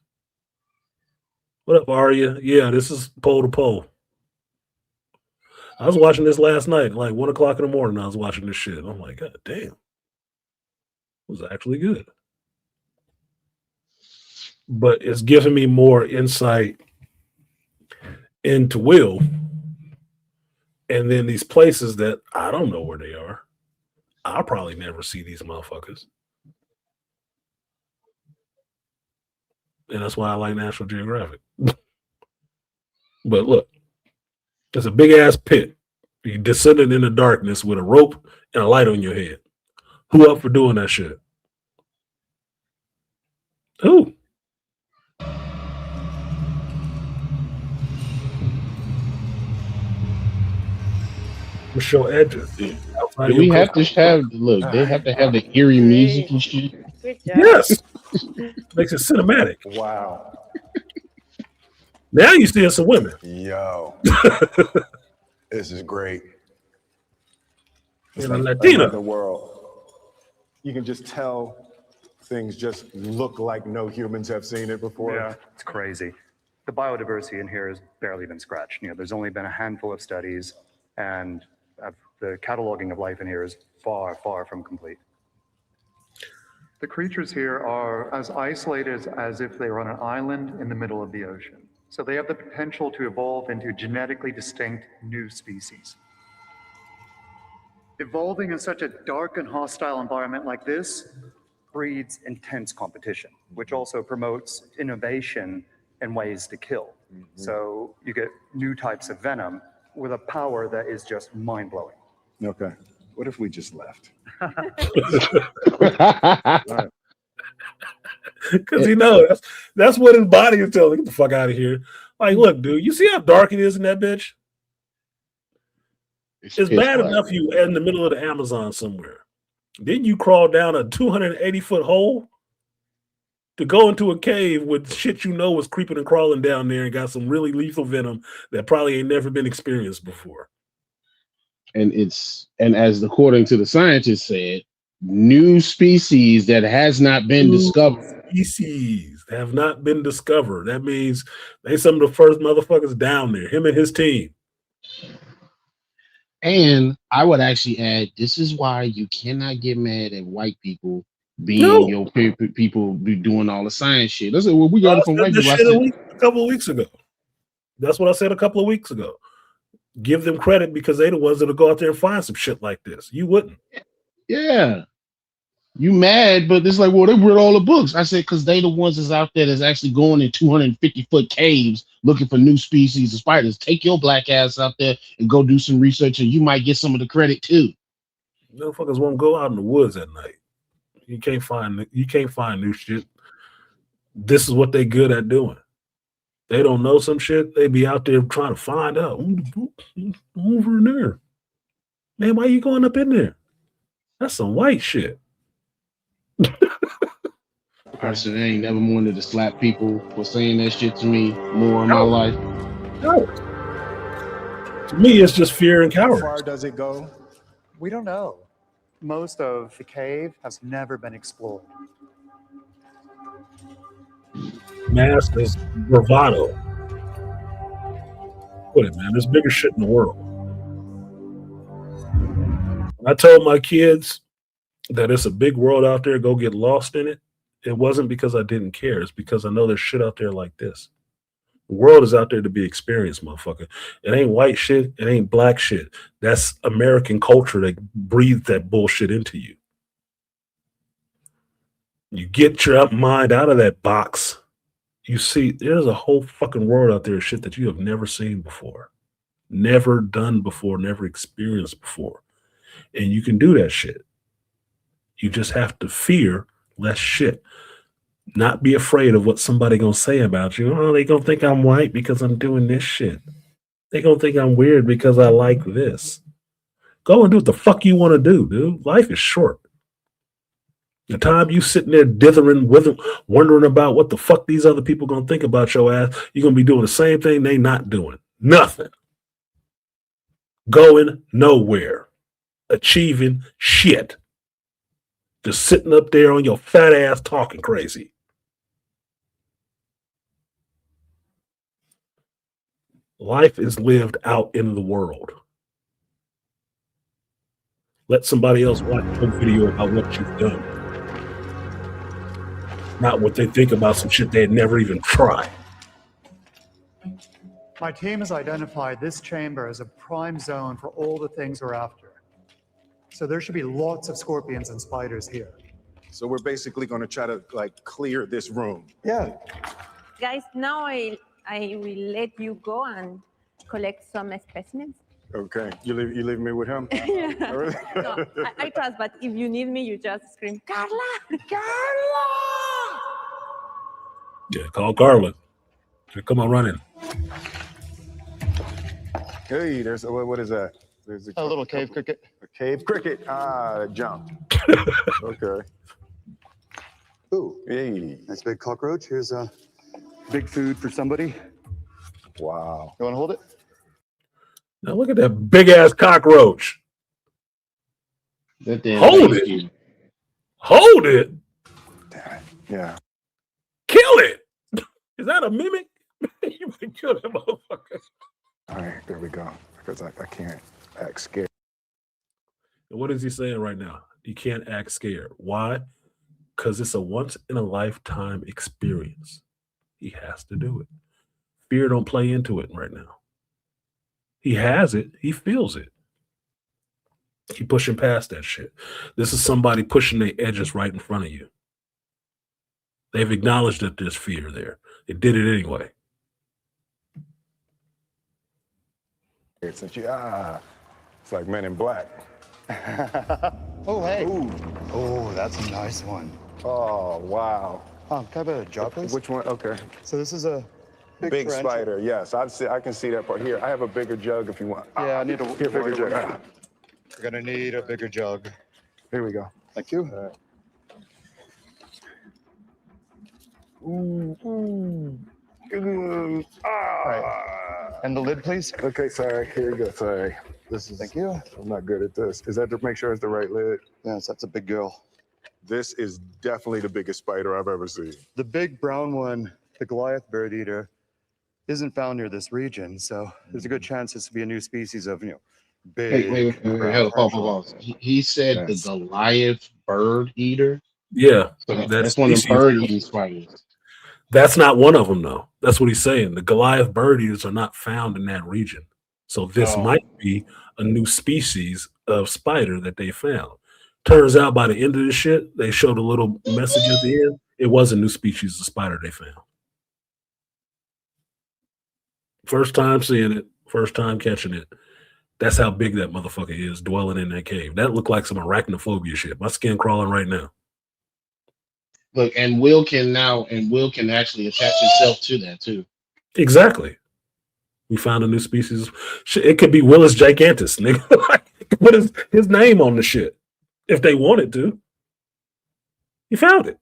A: What up, Arya? Yeah, this is pole to pole. I was watching this last night, like 1 o'clock in the morning. I was watching this shit. I'm like, God damn. It was actually good. But it's giving me more insight into Will. And then these places that I don't know where they are. I'll probably never see these motherfuckers. And that's why I like National Geographic. But look, it's a big ass pit. You descended in the darkness with a rope and a light on your head. Who up for doing that shit? Who? Michelle Edges.
F: Do we have to have they have to have the eerie music and shit?
A: Yes. Makes it cinematic.
H: Wow.
A: Now you see some women.
H: Yo. This is great.
A: It's like Latina.
H: The world. You can just tell things just look like no humans have seen it before.
J: Yeah, it's crazy. The biodiversity in here has barely been scratched. There's only been a handful of studies, and the cataloging of life in here is far, far from complete. The creatures here are as isolated as if they were on an island in the middle of the ocean. So they have the potential to evolve into genetically distinct new species. Evolving in such a dark and hostile environment like this breeds intense competition, which also promotes innovation and ways to kill. Mm-hmm. So you get new types of venom with a power that is just mind-blowing.
H: Okay. What if we just left?
A: Because that's what his body is telling. Get the fuck out of here. Like, look, dude, you see how dark it is in that bitch? It's bad enough you in the middle of the Amazon somewhere. Then you crawl down a 280-foot hole to go into a cave with shit was creeping and crawling down there and got some really lethal venom that probably ain't never been experienced before.
F: And as according to the scientists said, new species that has not been discovered.
A: Species have not been discovered. That means they some of the first motherfuckers down there, him and his team.
F: And I would actually add, this is why you cannot get mad at white people being your people be doing all the science shit. That's what we got it from white people.
A: A couple of weeks ago. That's what I said a couple of weeks ago. Give them credit because they the ones that'll go out there and find some shit like this. You wouldn't.
F: Yeah. You mad, but it's like, well, they read all the books. I said, because they the ones that's out there that's actually going in 250-foot caves looking for new species of spiders. Take your black ass out there and go do some research, and you might get some of the credit too.
A: Motherfuckers won't go out in the woods at night. You can't find new shit. This is what they good at doing. They don't know some shit. They be out there trying to find out. Over in there. Man, why you going up in there? That's some white shit.
F: Person ain't never wanted to slap people for saying that shit to me more in my life.
A: No. To me, it's just fear and cowardice.
H: How far does it go?
J: We don't know. Most of the cave has never been explored.
A: Mask is bravado. Put it, man. There's bigger shit in the world. When I told my kids that it's a big world out there, go get lost in it, it wasn't because I didn't care. It's because I know there's shit out there like this. The world is out there to be experienced, motherfucker. It ain't white shit. It ain't black shit. That's American culture that breathed that bullshit into you. You get your mind out of that box. You see, there's a whole fucking world out there of shit that you have never seen before, never done before, never experienced before. And you can do that shit. You just have to fear less shit. Not be afraid of what somebody gonna say about you. Oh, they gonna think I'm white because I'm doing this shit. They gonna think I'm weird because I like this. Go and do what the fuck you want to do, dude. Life is short. The time you sitting there dithering with them, wondering about what the fuck these other people gonna think about your ass, you're gonna be doing the same thing they not doing. Nothing. Going nowhere. Achieving shit. Just sitting up there on your fat ass talking crazy. Life is lived out in the world. Let somebody else watch your video about what you've done. Not what they think about some shit they'd never even try.
J: My team has identified this chamber as a prime zone for all the things we're after. So there should be lots of scorpions and spiders here.
H: So we're basically going to try to like clear this room.
J: Yeah.
K: Guys, now I will let you go and collect some specimens.
H: Okay. You leave me with him?
K: Yeah. No, I trust, but if you need me, you just scream, Carla! Carla!
A: Yeah, call Carla. Come on, run in.
H: Hey, there's what is that? There's
J: A little cave cricket.
H: A cave cricket. Ah, that jumped. Okay.
J: Ooh,
H: hey,
J: nice big cockroach. Here's a big food for somebody.
H: Wow.
J: You want to hold it?
A: Now look at that big ass cockroach.
F: Hold
A: it. Hold it.
H: Yeah.
A: Kill it. Is that a mimic? You can kill that motherfucker.
H: All right, there we go. Because I can't act scared.
A: And what is he saying right now? You can't act scared. Why? Because it's a once in a lifetime experience. He has to do it. Fear don't play into it right now. He has it. He feels it. He pushing past that shit. This is somebody pushing their edges right in front of you. They've acknowledged that there's fear there. They did it anyway.
H: It's like Men in Black.
J: Oh, hey.
H: Ooh.
J: Oh, that's a nice one.
H: Oh, wow.
J: Can I have a jar, please?
H: Which one? Okay.
J: So this is a
H: big spider. Yes, I can see that part. Here, I have a bigger jug if you want.
J: Yeah, I need a
H: bigger jug.
J: We're gonna need a bigger jug.
H: Here we go.
J: Thank you.
H: Ooh.
J: All right. And the lid, please.
H: Okay, sorry. Here you go. Sorry.
J: Thank you.
H: I'm not good at this. Is that to make sure it's the right lid?
J: Yes, that's a big girl.
H: This is definitely the biggest spider I've ever seen.
J: The big brown one, the Goliath bird eater, isn't found near this region, so there's a good chance this will be a new species of, big.
F: Wait. Hold on. He said the Goliath bird eater.
A: Yeah,
F: So that's one of the bird-eating spiders.
A: That's not one of them, though. That's what he's saying. The Goliath bird eaters are not found in that region. So this might be a new species of spider that they found. Turns out by the end of the shit, they showed a little message at the end. It was a new species of spider they found. First time seeing it, first time catching it. That's how big that motherfucker is dwelling in that cave. That looked like some arachnophobia shit. My skin crawling right now.
F: Look, and Will can actually attach himself to that too.
A: Exactly. We found a new species. Shit, it could be Willis gigantus, nigga. Put his name on the shit if they wanted to. He found it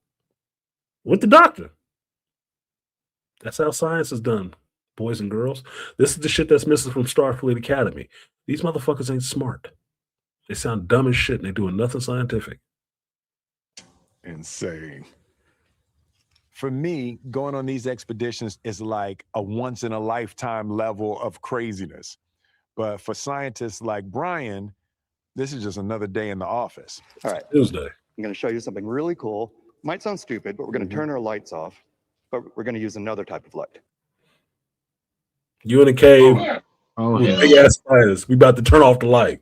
A: with the doctor. That's how science is done, boys and girls. This is the shit that's missing from Starfleet Academy. These motherfuckers ain't smart. They sound dumb as shit and they doing nothing scientific.
H: Insane. For me, going on these expeditions is like a once in a lifetime level of craziness. But for scientists like Brian, this is just another day in the office.
J: All right.
A: Tuesday.
J: I'm going to show you something really cool. Might sound stupid, but we're going to turn our lights off, but we're going to use another type of light.
A: You in a cave with big ass spiders. We about to turn off the light.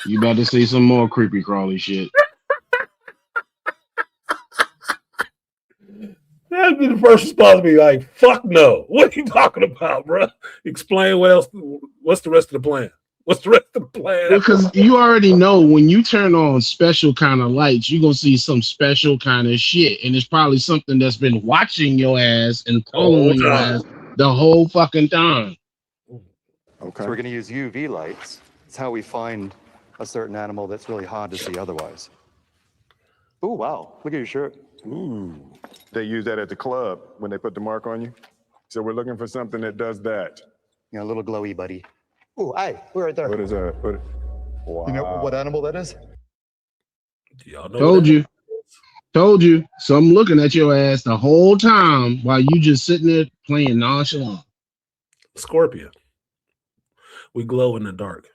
F: You about to see some more creepy crawly shit.
A: That'd be the first response to be like, fuck no. What are you talking about, bro? Explain what else. What's the rest of the plan? What's the rest of the plan?
F: Because you already know when you turn on special kind of lights, you're going to see some special kind of shit. And it's probably something that's been watching your ass and following your ass the whole fucking time.
J: Okay. So we're going to use UV lights. It's how we find a certain animal that's really hard to see otherwise. Oh, wow. Look at your shirt.
H: Ooh. They use that at the club when they put the mark on you. So we're looking for something that does that.
J: You know, a little glowy, buddy. Oh, hey, we're right there.
H: What is that? Wow.
J: You know what animal that is?
A: Y'all know
F: Told you. So I'm looking at your ass the whole time while you just sitting there playing nonchalant.
A: Scorpion. We glow in the dark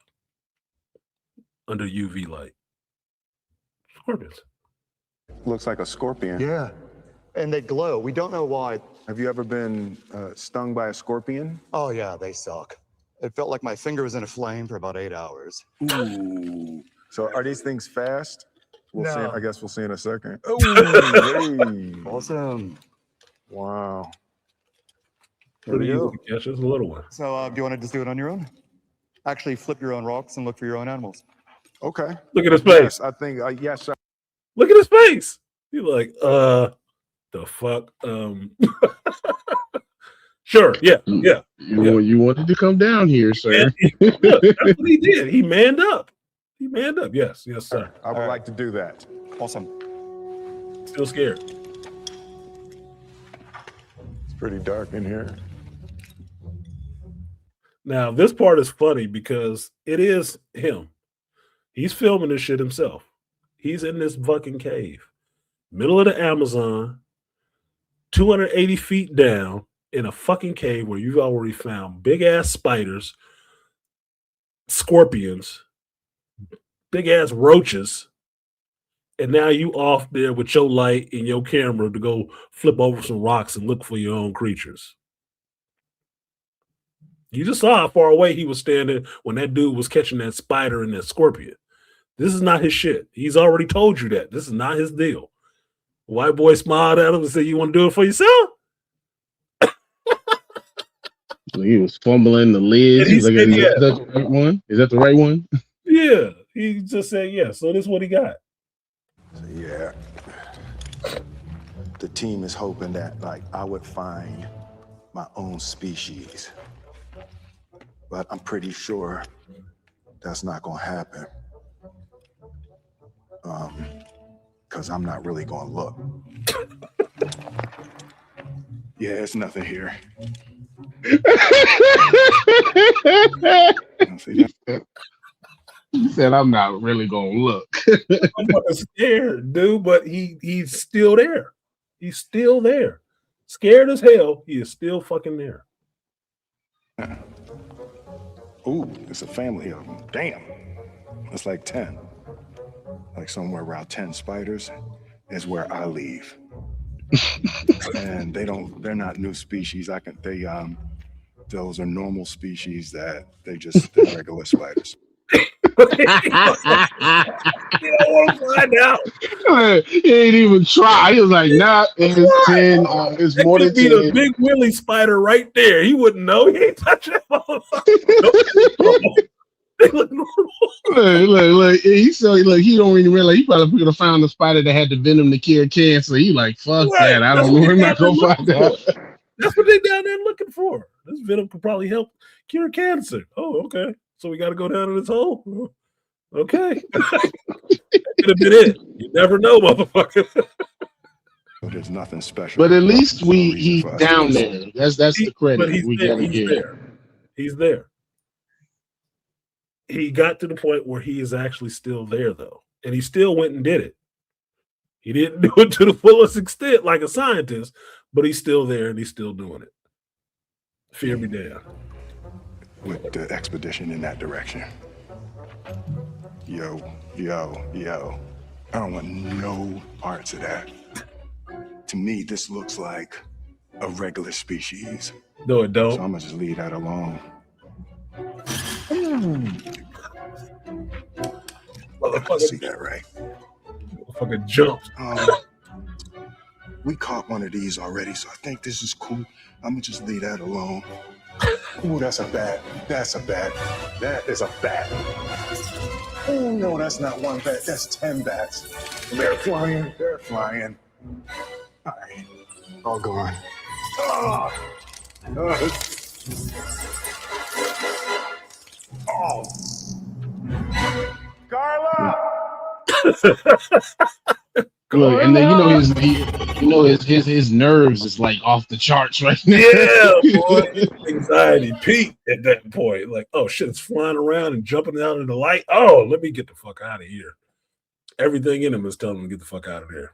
A: under UV light. Scorpions.
H: Looks like a scorpion.
J: Yeah. And they glow. We don't know why.
H: Have you ever been stung by a scorpion?
J: Oh, yeah, they suck. It felt like my finger was in a flame for about 8 hours.
H: Ooh. So are these things fast? We'll see. I guess we'll see in a second. Oh, hey.
J: Awesome.
H: Wow.
A: Pretty easy to catch. It's a little one.
J: So do you want to just do it on your own? Actually flip your own rocks and look for your own animals.
H: Okay.
A: Look at his face.
H: Yes, I think, yes.
A: Look at his face. He's like, the fuck? Sure. Yeah.
F: You wanted to come down here, sir.
A: Look, that's what he did. He manned up. Yes, sir.
H: I would like to do that.
J: Awesome.
A: Still scared.
H: It's pretty dark in here.
A: Now, this part is funny because it is him. He's filming this shit himself. He's in this fucking cave, middle of the Amazon, 280 feet down in a fucking cave where you've already found big ass spiders, scorpions, big ass roaches, and now you off there with your light and your camera to go flip over some rocks and look for your own creatures. You just saw how far away he was standing when that dude was catching that spider and that scorpion. This is not his shit. He's already told you that. This is not his deal. White boy smiled at him and said, "You want to do it for yourself?"
F: He was fumbling the lids. He's like, is that the right one? Is that the right one?
A: Yeah. He just said yes. So this is what he got.
H: Yeah. The team is hoping that I would find my own species. But I'm pretty sure that's not gonna happen. Because I'm not really gonna look. Yeah, it's nothing here.
F: He said, "I'm not really gonna look."
A: I'm scared, dude, but he's still there. He's still there. Scared as hell, he is still fucking there.
H: Ooh, it's a family of them. Damn. It's like 10. like somewhere around 10 spiders, is where I leave. And they're not new species. Those are normal species they're regular spiders.
A: You don't want to find out.
F: He ain't even try. He was like, nah, it's 10. It's
A: It
F: more
A: could
F: than
A: be
F: 10.
A: the big Willie spider right there. He wouldn't know. He ain't touching that motherfucker. They look normal.
F: Look. He said, look, he don't even realize he probably could have found the spider that had the venom to cure cancer. He like, fuck that. I don't know. I'm not gonna find that.
A: That's what they down there looking for. This venom could probably help cure cancer. Oh, okay. So we got to go down in this hole. Okay. That could have been it. You never know, motherfucker.
H: There's nothing special.
F: But at least he's down there. That's the credit we gotta give.
A: He's there. He got to the point where he is actually still there, though, and he still went and did it. He didn't do it to the fullest extent like a scientist, but he's still there and he's still doing it. Fear me damn.
H: With the expedition in that direction. Yo. I don't want no parts of that. To me, this looks like a regular species.
A: No, it don't.
H: So I'm gonna just leave that alone.
A: Motherfucker,
H: see that, right?
A: Motherfucker jumped.
H: We caught one of these already, so I think this is cool. I'm gonna just leave that alone. Ooh, that's a bat. That is a bat. Oh no, that's not one bat. That's 10 bats. They're flying. All right, all gone. Oh.
G: Carla!
F: Look, and then his nerves is like off the charts right now.
A: Yeah, boy. Anxiety peaked at that point. Like, oh shit, it's flying around and jumping out of the light. Oh, let me get the fuck out of here. Everything in him is telling him to get the fuck out of there.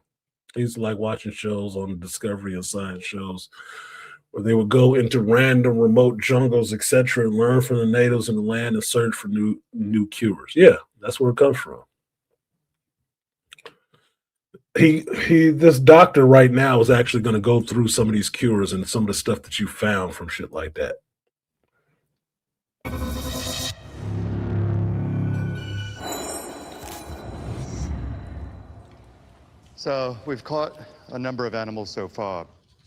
A: He's like watching shows on Discovery and science shows where they would go into random remote jungles, etc., and learn from the natives in the land and search for new cures. Yeah, that's where it comes from. This doctor right now is actually going to go through some of these cures and some of the stuff that you found from shit like that.
J: So we've caught a number of animals so far,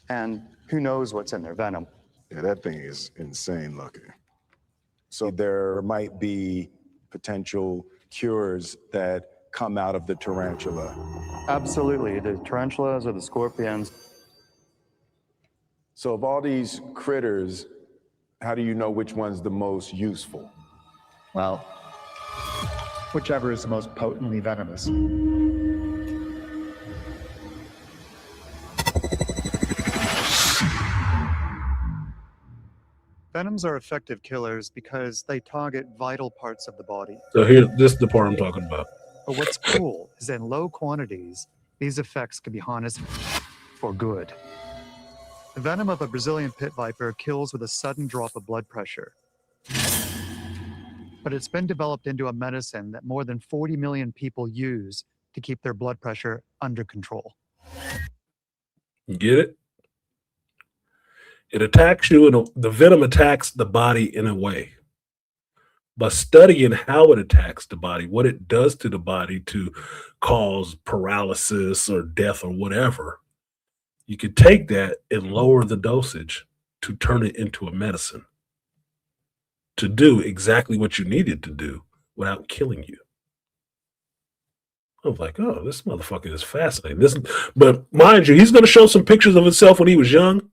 J: and who knows what's in their venom.
H: Yeah, that thing is insane looking. So there might be potential cures that come out of the tarantula.
J: Absolutely, the tarantulas or the scorpions.
H: So of all these critters, how do you know which one's the most useful?
L: Well, whichever is the most potently venomous.
J: Venoms are effective killers because they target vital parts of the body.
A: So this is the part I'm talking about.
J: But what's cool is in low quantities, these effects can be harnessed for good. The venom of a Brazilian pit viper kills with a sudden drop of blood pressure. But it's been developed into a medicine that more than 40 million people use to keep their blood pressure under control.
A: Get it? It attacks you, and the venom attacks the body in a way. By studying how it attacks the body, what it does to the body to cause paralysis or death or whatever, you could take that and lower the dosage to turn it into a medicine to do exactly what you needed to do without killing you. I was like, oh, this motherfucker is fascinating. But mind you, he's going to show some pictures of himself when he was young.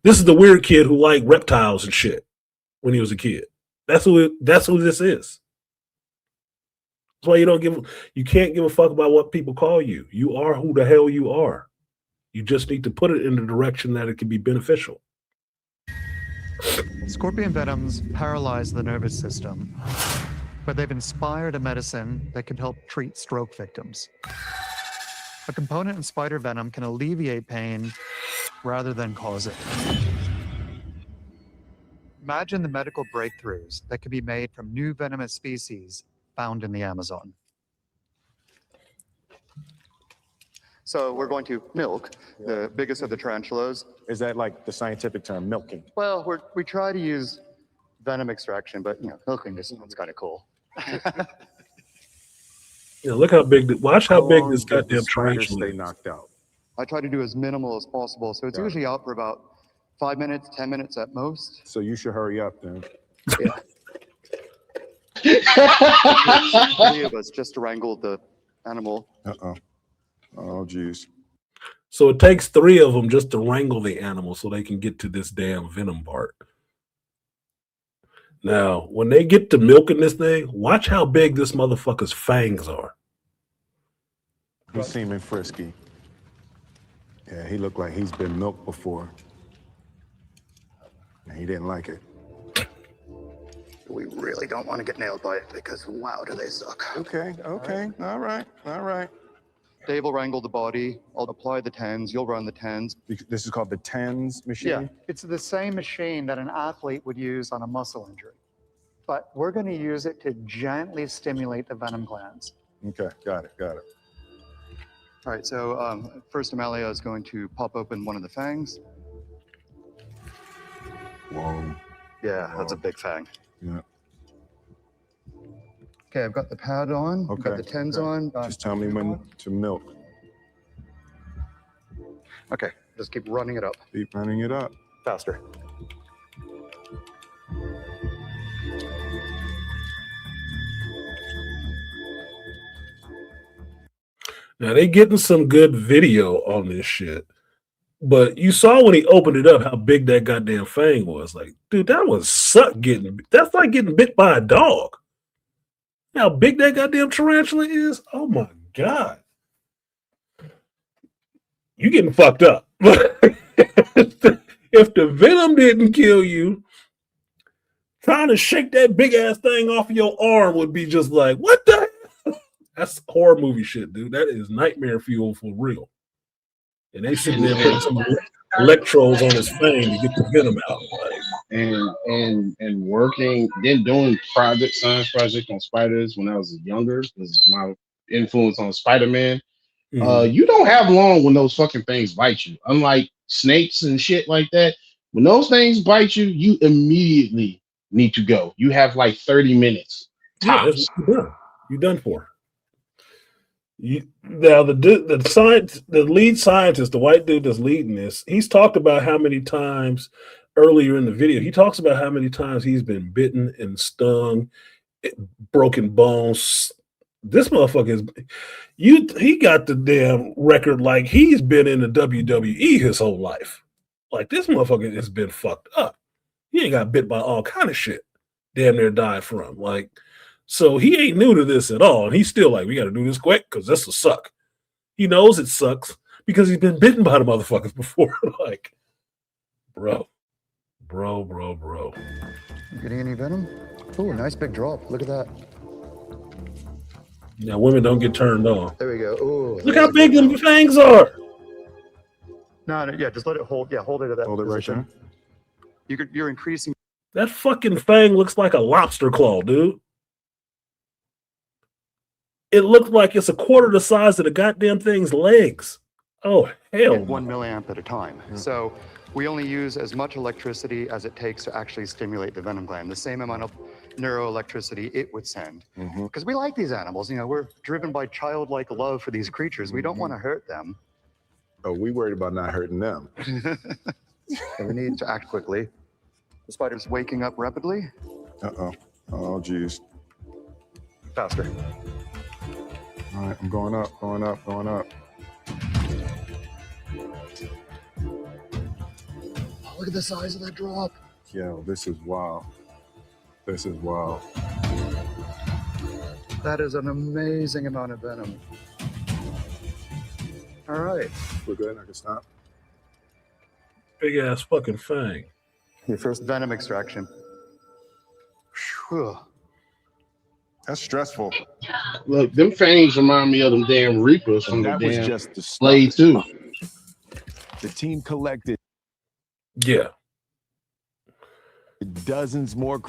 A: This is the weird kid who liked reptiles and shit when he was a kid. That's who this is. That's why you can't give a fuck about what people call you. You are who the hell you are. You just need to put it in the direction that it can be beneficial.
J: Scorpion venoms paralyze the nervous system, but they've inspired a medicine that can help treat stroke victims. A component in spider venom can alleviate pain rather than cause it. Imagine the medical breakthroughs that could be made from new venomous species found in the Amazon. So we're going to milk the biggest of the tarantulas.
H: Is that like the scientific term, milking?
J: Well, we try to use venom extraction, but milking just sounds kind of cool.
A: Yeah, look how big. Watch how big this
H: does the
A: goddamn
H: spider
A: tarantula
H: stay
A: is.
H: knocked out?
J: I try to do as minimal as possible, so it's usually out for about 5 minutes, 10 minutes at most.
H: So you should hurry up then.
J: Yeah. 3 of us just wrangled the animal.
H: Oh, geez.
A: So it takes 3 of them just to wrangle the animal so they can get to this damn venom part. Now, when they get to milking this thing, watch how big this motherfucker's fangs are.
H: He's seeming frisky. Yeah, he looked like he's been milked before. And he didn't like it.
J: We really don't want to get nailed by it because wow, do they suck.
H: Okay, all right.
J: Dave will wrangle the body. I'll apply the tens. You'll run the tens.
H: This is called the TENS machine?
L: Yeah, it's the same machine that an athlete would use on a muscle injury. But we're going to use it to gently stimulate the venom glands.
H: Okay, got it.
J: All right, so first Amalia is going to pop open one of the fangs.
H: Whoa.
J: Yeah, that's a big fang.
H: Yeah.
J: Okay, I've got the pad on. I've got the tens on.
H: Just tell me when to milk.
J: Okay, just keep running it up.
H: Keep running it up.
J: Faster.
A: Now they getting some good video on this shit. But you saw when he opened it up how big that goddamn fang was. Like, dude, that's like getting bit by a dog. How big that goddamn tarantula is? Oh my God. You getting fucked up. If the venom didn't kill you, trying to shake that big ass thing off of your arm would be just like, what the hell? That's horror movie shit, dude. That is nightmare fuel for real. And they sitting there putting some electrodes on his fang to get the venom out.
F: And working, then doing private science project on spiders when I was younger was my influence on Spider-Man. You don't have long when those fucking things bite you. Unlike snakes and shit like that, when those things bite you, you immediately need to go. You have like 30 minutes. Tops.
A: Yeah, you're done for. Now the lead scientist, the white dude that's leading this, he's talked about how many times earlier in the video. He talks about how many times he's been bitten and stung, broken bones. This motherfucker he got the damn record like he's been in the WWE his whole life. Like this motherfucker has been fucked up. He ain't got bit by all kind of shit. Damn near died from. Like, so he ain't new to this at all. And he's still like, we got to do this quick because this will suck. He knows it sucks because he's been bitten by the motherfuckers before. Like, bro.
J: Getting any venom? Oh, nice big drop. Look at that.
A: Now, women don't get turned on.
J: There we go. Ooh,
A: look how big them fangs are.
J: No, yeah, just let it hold. Yeah, hold it at that position. Right there. You're increasing.
A: That fucking fang looks like a lobster claw, dude. It looks like it's a quarter the size of the goddamn thing's legs. Oh, hell.
J: 1 milliamp at a time. So we only use as much electricity as it takes to actually stimulate the venom gland, the same amount of neuroelectricity it would send. Because we like these animals. We're driven by childlike love for these creatures. We don't want to hurt them.
H: Oh, we worried about not hurting them.
J: And we need to act quickly. The spider's waking up rapidly.
H: Oh, geez.
J: Faster.
H: All right, I'm going up.
J: Oh, look at the size of that drop.
H: Yo, this is wild.
J: That is an amazing amount of venom. All right.
H: We're good. I can stop.
A: Big ass fucking fang.
J: Your first venom extraction. Whew.
H: That's stressful.
F: Look, them fangs remind me of them damn reapers from the damn
H: just the
F: Blade 2.
M: The team collected dozens more.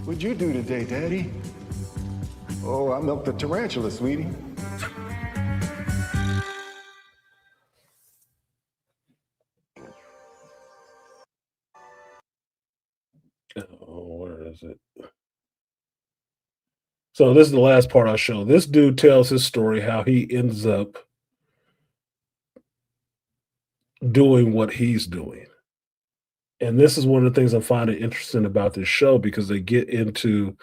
H: What'd you do today, Daddy? Oh, I milked a tarantula, sweetie.
A: is it? So this is the last part I'll show. This dude tells his story how he ends up doing what he's doing. And this is one of the things I find it interesting about this show, because they get into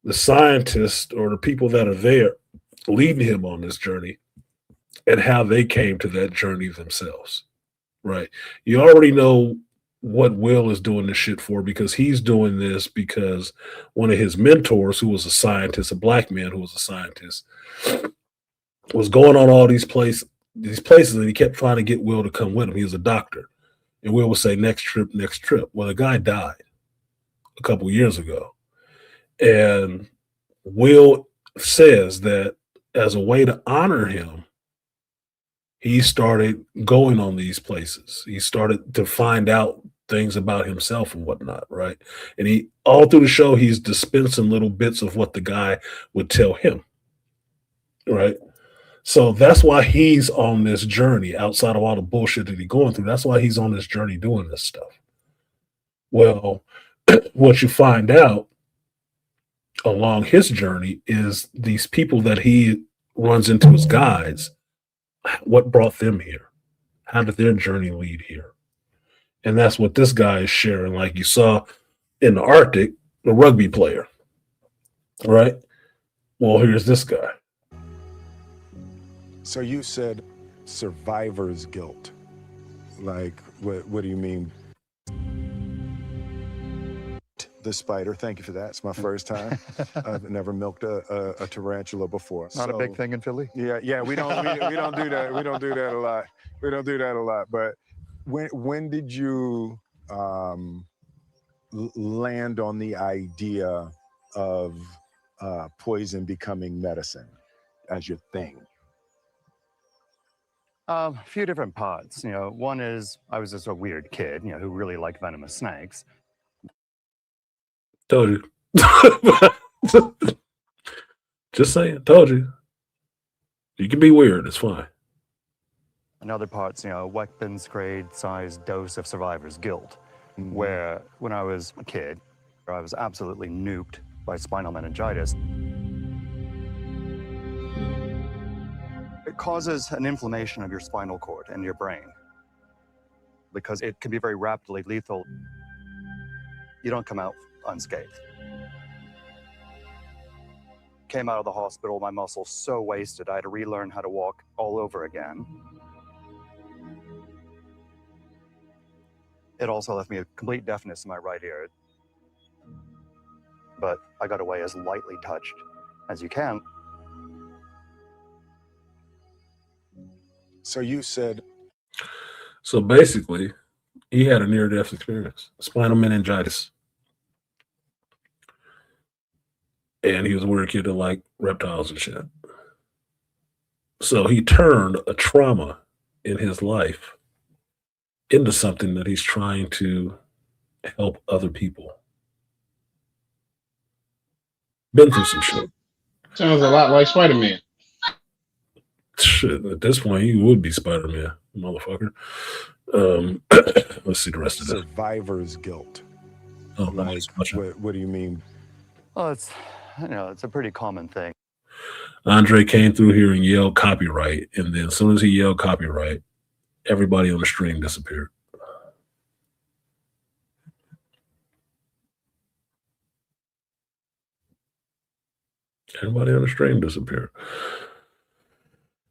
A: the scientists or the people that are there leading him on this journey and how they came to that journey themselves, right? You already know what Will is doing this shit for, because he's doing this because one of his mentors, who was a scientist, a black man who was a scientist, was going on all these places, and he kept trying to get Will to come with him. He was a doctor. And Will would say, next trip, next trip. Well, the guy died a couple years ago. And Will says that as a way to honor him, he started going on these places. He started to find out things about himself and whatnot, right? And he, all through the show, he's dispensing little bits of what the guy would tell him, right? So that's why he's on this journey outside of all the bullshit that he's going through. That's why he's on this journey doing this stuff. Well, what you find out along his journey is these people that he runs into as guides, what brought them here? How did their journey lead here? And that's what this guy is sharing. Like you saw in the Arctic, the rugby player, right? Well, here's this guy.
H: So you said survivor's guilt. Like, what do you mean? The spider, thank you for that. It's my first time. I've never milked a tarantula before.
L: Not a big thing in Philly.
H: Yeah, we don't do that. We don't do that a lot. We don't do that a lot. But when did you land on the idea of poison becoming medicine as your thing?
J: A few different parts. One is I was just a weird kid, who really liked venomous snakes.
A: Told you. Just saying, told you. You can be weird, it's fine.
J: Another part's, weapons grade size dose of survivor's guilt, where when I was a kid, I was absolutely nuked by spinal meningitis. It causes an inflammation of your spinal cord and your brain because it can be very rapidly lethal. You don't come out unscathed. Came out of the hospital, my muscles so wasted, I had to relearn how to walk all over again. It also left me a complete deafness in my right ear. But I got away as lightly touched as you can.
H: So you said...
A: So basically, he had a near-death experience, spinal meningitis. And he was a weird kid that liked reptiles and shit. So he turned a trauma in his life into something that he's trying to help other people. Been through some shit.
F: Sounds a lot like Spider-Man.
A: Shit, at this point, he would be Spider-Man, motherfucker. Let's see the rest of that.
H: Survivor's guilt.
A: Oh,
H: like, what do you mean?
J: Well, it's a pretty common thing.
A: Andre came through here and yelled copyright, and then as soon as he yelled copyright, everybody on the stream disappeared. Everybody on the stream disappeared.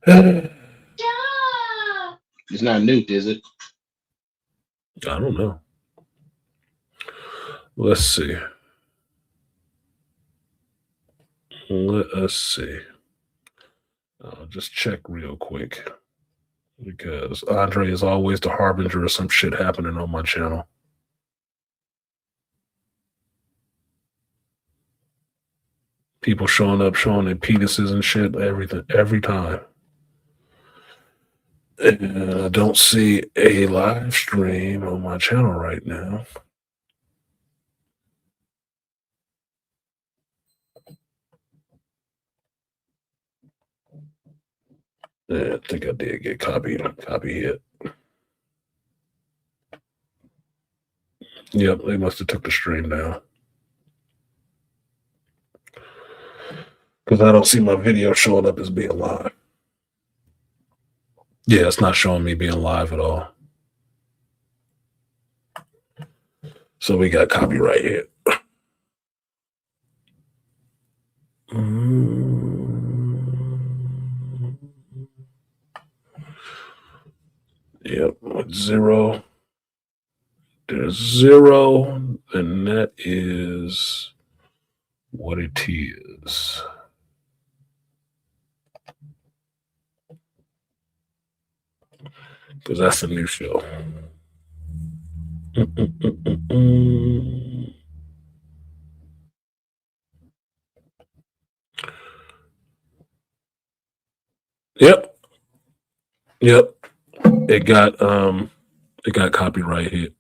F: It's not nuked, is it?
A: I don't know. Let's see. Let us see. I'll just check real quick, because Andre is always the harbinger of some shit happening on my channel. People showing up, showing their penises and shit, everything, every time. And I don't see a live stream on my channel right now. Yeah, I think I did get copy hit. Yep, they must have took the stream down. Because I don't see my video showing up as being live. Yeah, it's not showing me being live at all. So we got copyright hit. Yep, 0. There's 0, and that is what it is. Because that's a new show. Yep. It got copyright hit.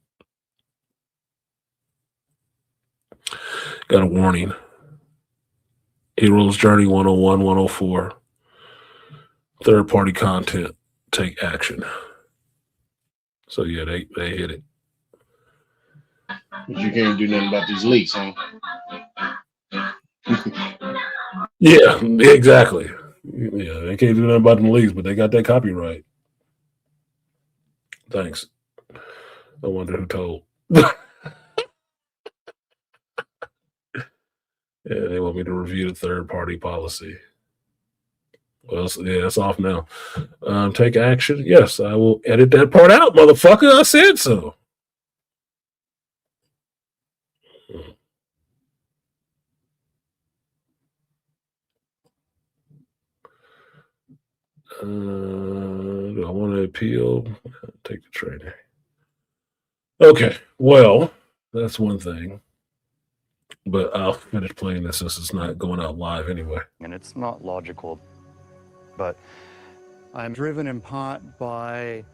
A: Got a warning. Hero's Journey 101, 104. Third-party content. Take action. So yeah, they hit it.
F: But you can't do nothing about these leaks, huh?
A: Yeah, exactly. Yeah, they can't do nothing about them leaks, but they got that copyright. Thanks. I wonder who told. Yeah, they want me to review the third-party policy. Well, yeah, it's off now. Take action. Yes, I will edit that part out, motherfucker. I said so. Do I want to appeal? Take the training. Okay, well, that's one thing. But I'll finish playing this since it's not going out live anyway.
J: And it's not logical, but I'm driven in part by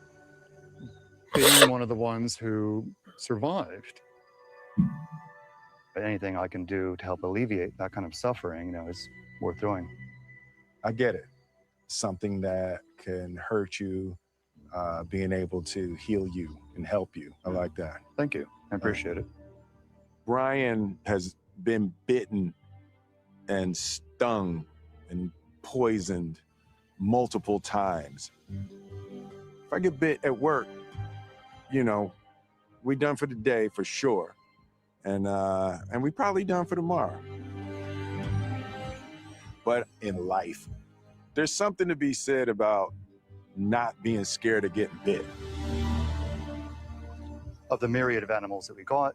J: being one of the ones who survived. But anything I can do to help alleviate that kind of suffering, is worth doing.
H: I get it. Something that can hurt you, being able to heal you and help you. I like that.
J: Thank you. I appreciate it.
M: Brian has been bitten and stung and poisoned multiple times. If I get bit at work, we done for the day for sure. And we probably done for tomorrow. But in life, there's something to be said about not being scared of getting bit.
J: Of the myriad of animals that we got,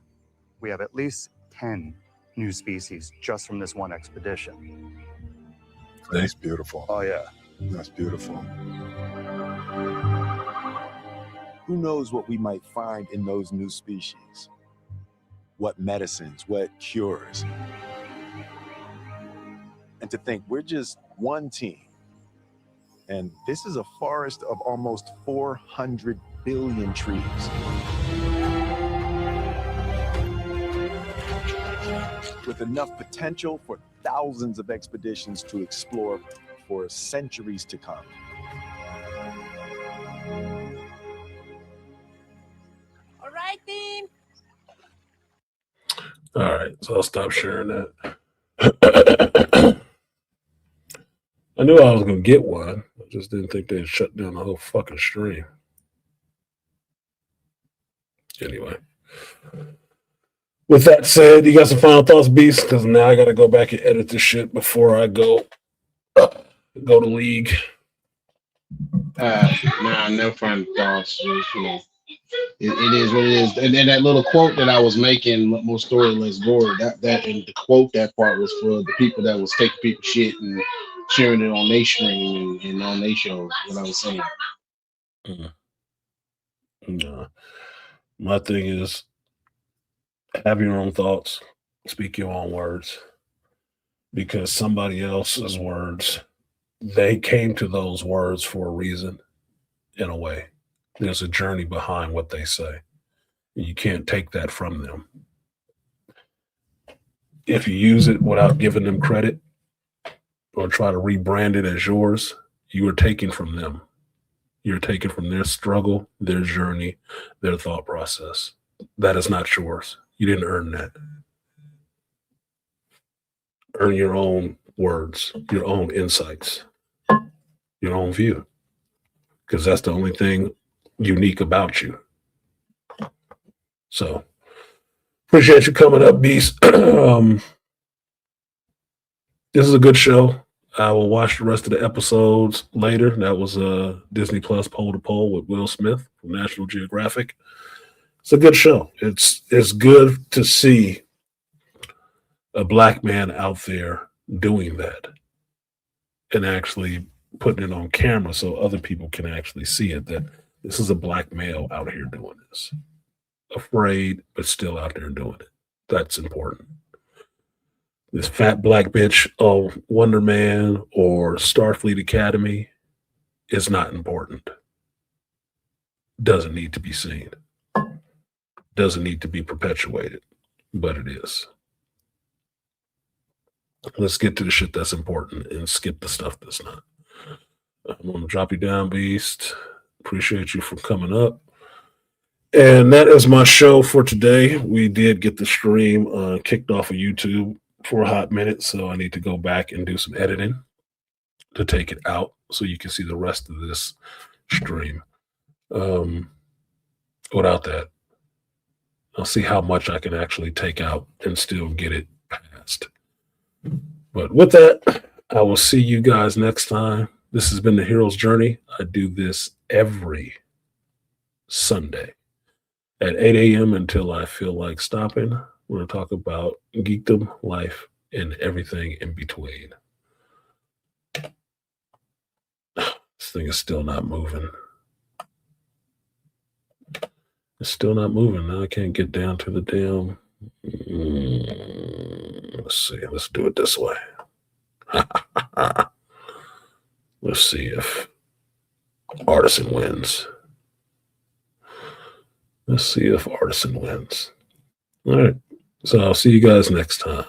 J: we have at least 10 new species just from this one expedition.
H: That's beautiful.
J: Oh, yeah.
H: That's beautiful.
M: Who knows what we might find in those new species? What medicines, what cures? And to think we're just one team. And this is a forest of almost 400 billion trees. With enough potential for thousands of expeditions to explore for centuries to come.
K: All right, team.
A: All right, so I'll stop sharing that. I knew I was going to get one. I just didn't think they'd shut down the whole fucking stream. Anyway. With that said, you got some final thoughts, Beast? Because now I got to go back and edit this shit before I go to League.
F: Nah, no final thoughts. Just, it is what it is. And then that little quote that I was making, more story, less glory. That and the quote, that part was for the people that was taking people's shit and sharing it on their stream and on their shows. What I was saying.
A: No. My thing is, have your own thoughts, speak your own words, because somebody else's words, they came to those words for a reason. In a way, there's a journey behind what they say. You can't take that from them. If you use it without giving them credit or try to rebrand it as yours, you are taking from them. You're taking from their struggle, their journey, their thought process. That is not yours. You didn't earn that. Earn your own words, your own insights, your own view, because that's the only thing unique about you. So appreciate you coming up, Beast. This is a good show. I will watch the rest of the episodes later. That was Disney Plus Pole to Pole with Will Smith from National Geographic. It's a good show. It's good to see a black man out there doing that and actually putting it on camera so other people can actually see it, that this is a black male out here doing this. Afraid, but still out there doing it. That's important. This fat black bitch of Wonder Man or Starfleet Academy is not important. Doesn't need to be seen. Doesn't need to be perpetuated, but it is. Let's get to the shit that's important and skip the stuff that's not. I'm going to drop you down, Beast. Appreciate you for coming up. And that is my show for today. We did get the stream kicked off of YouTube for a hot minute, so I need to go back and do some editing to take it out so you can see the rest of this stream. Without that, I'll see how much I can actually take out and still get it passed. But with that, I will see you guys next time. This has been the Hero's Journey. I do this every Sunday at 8 a.m. until I feel like stopping. We're going to talk about geekdom, life, and everything in between. This thing is still not moving. It's still not moving. Now I can't get down to the damn... Let's see. Let's do it this way. Let's see if Artisan wins. Let's see if Artisan wins. All right. So I'll see you guys next time.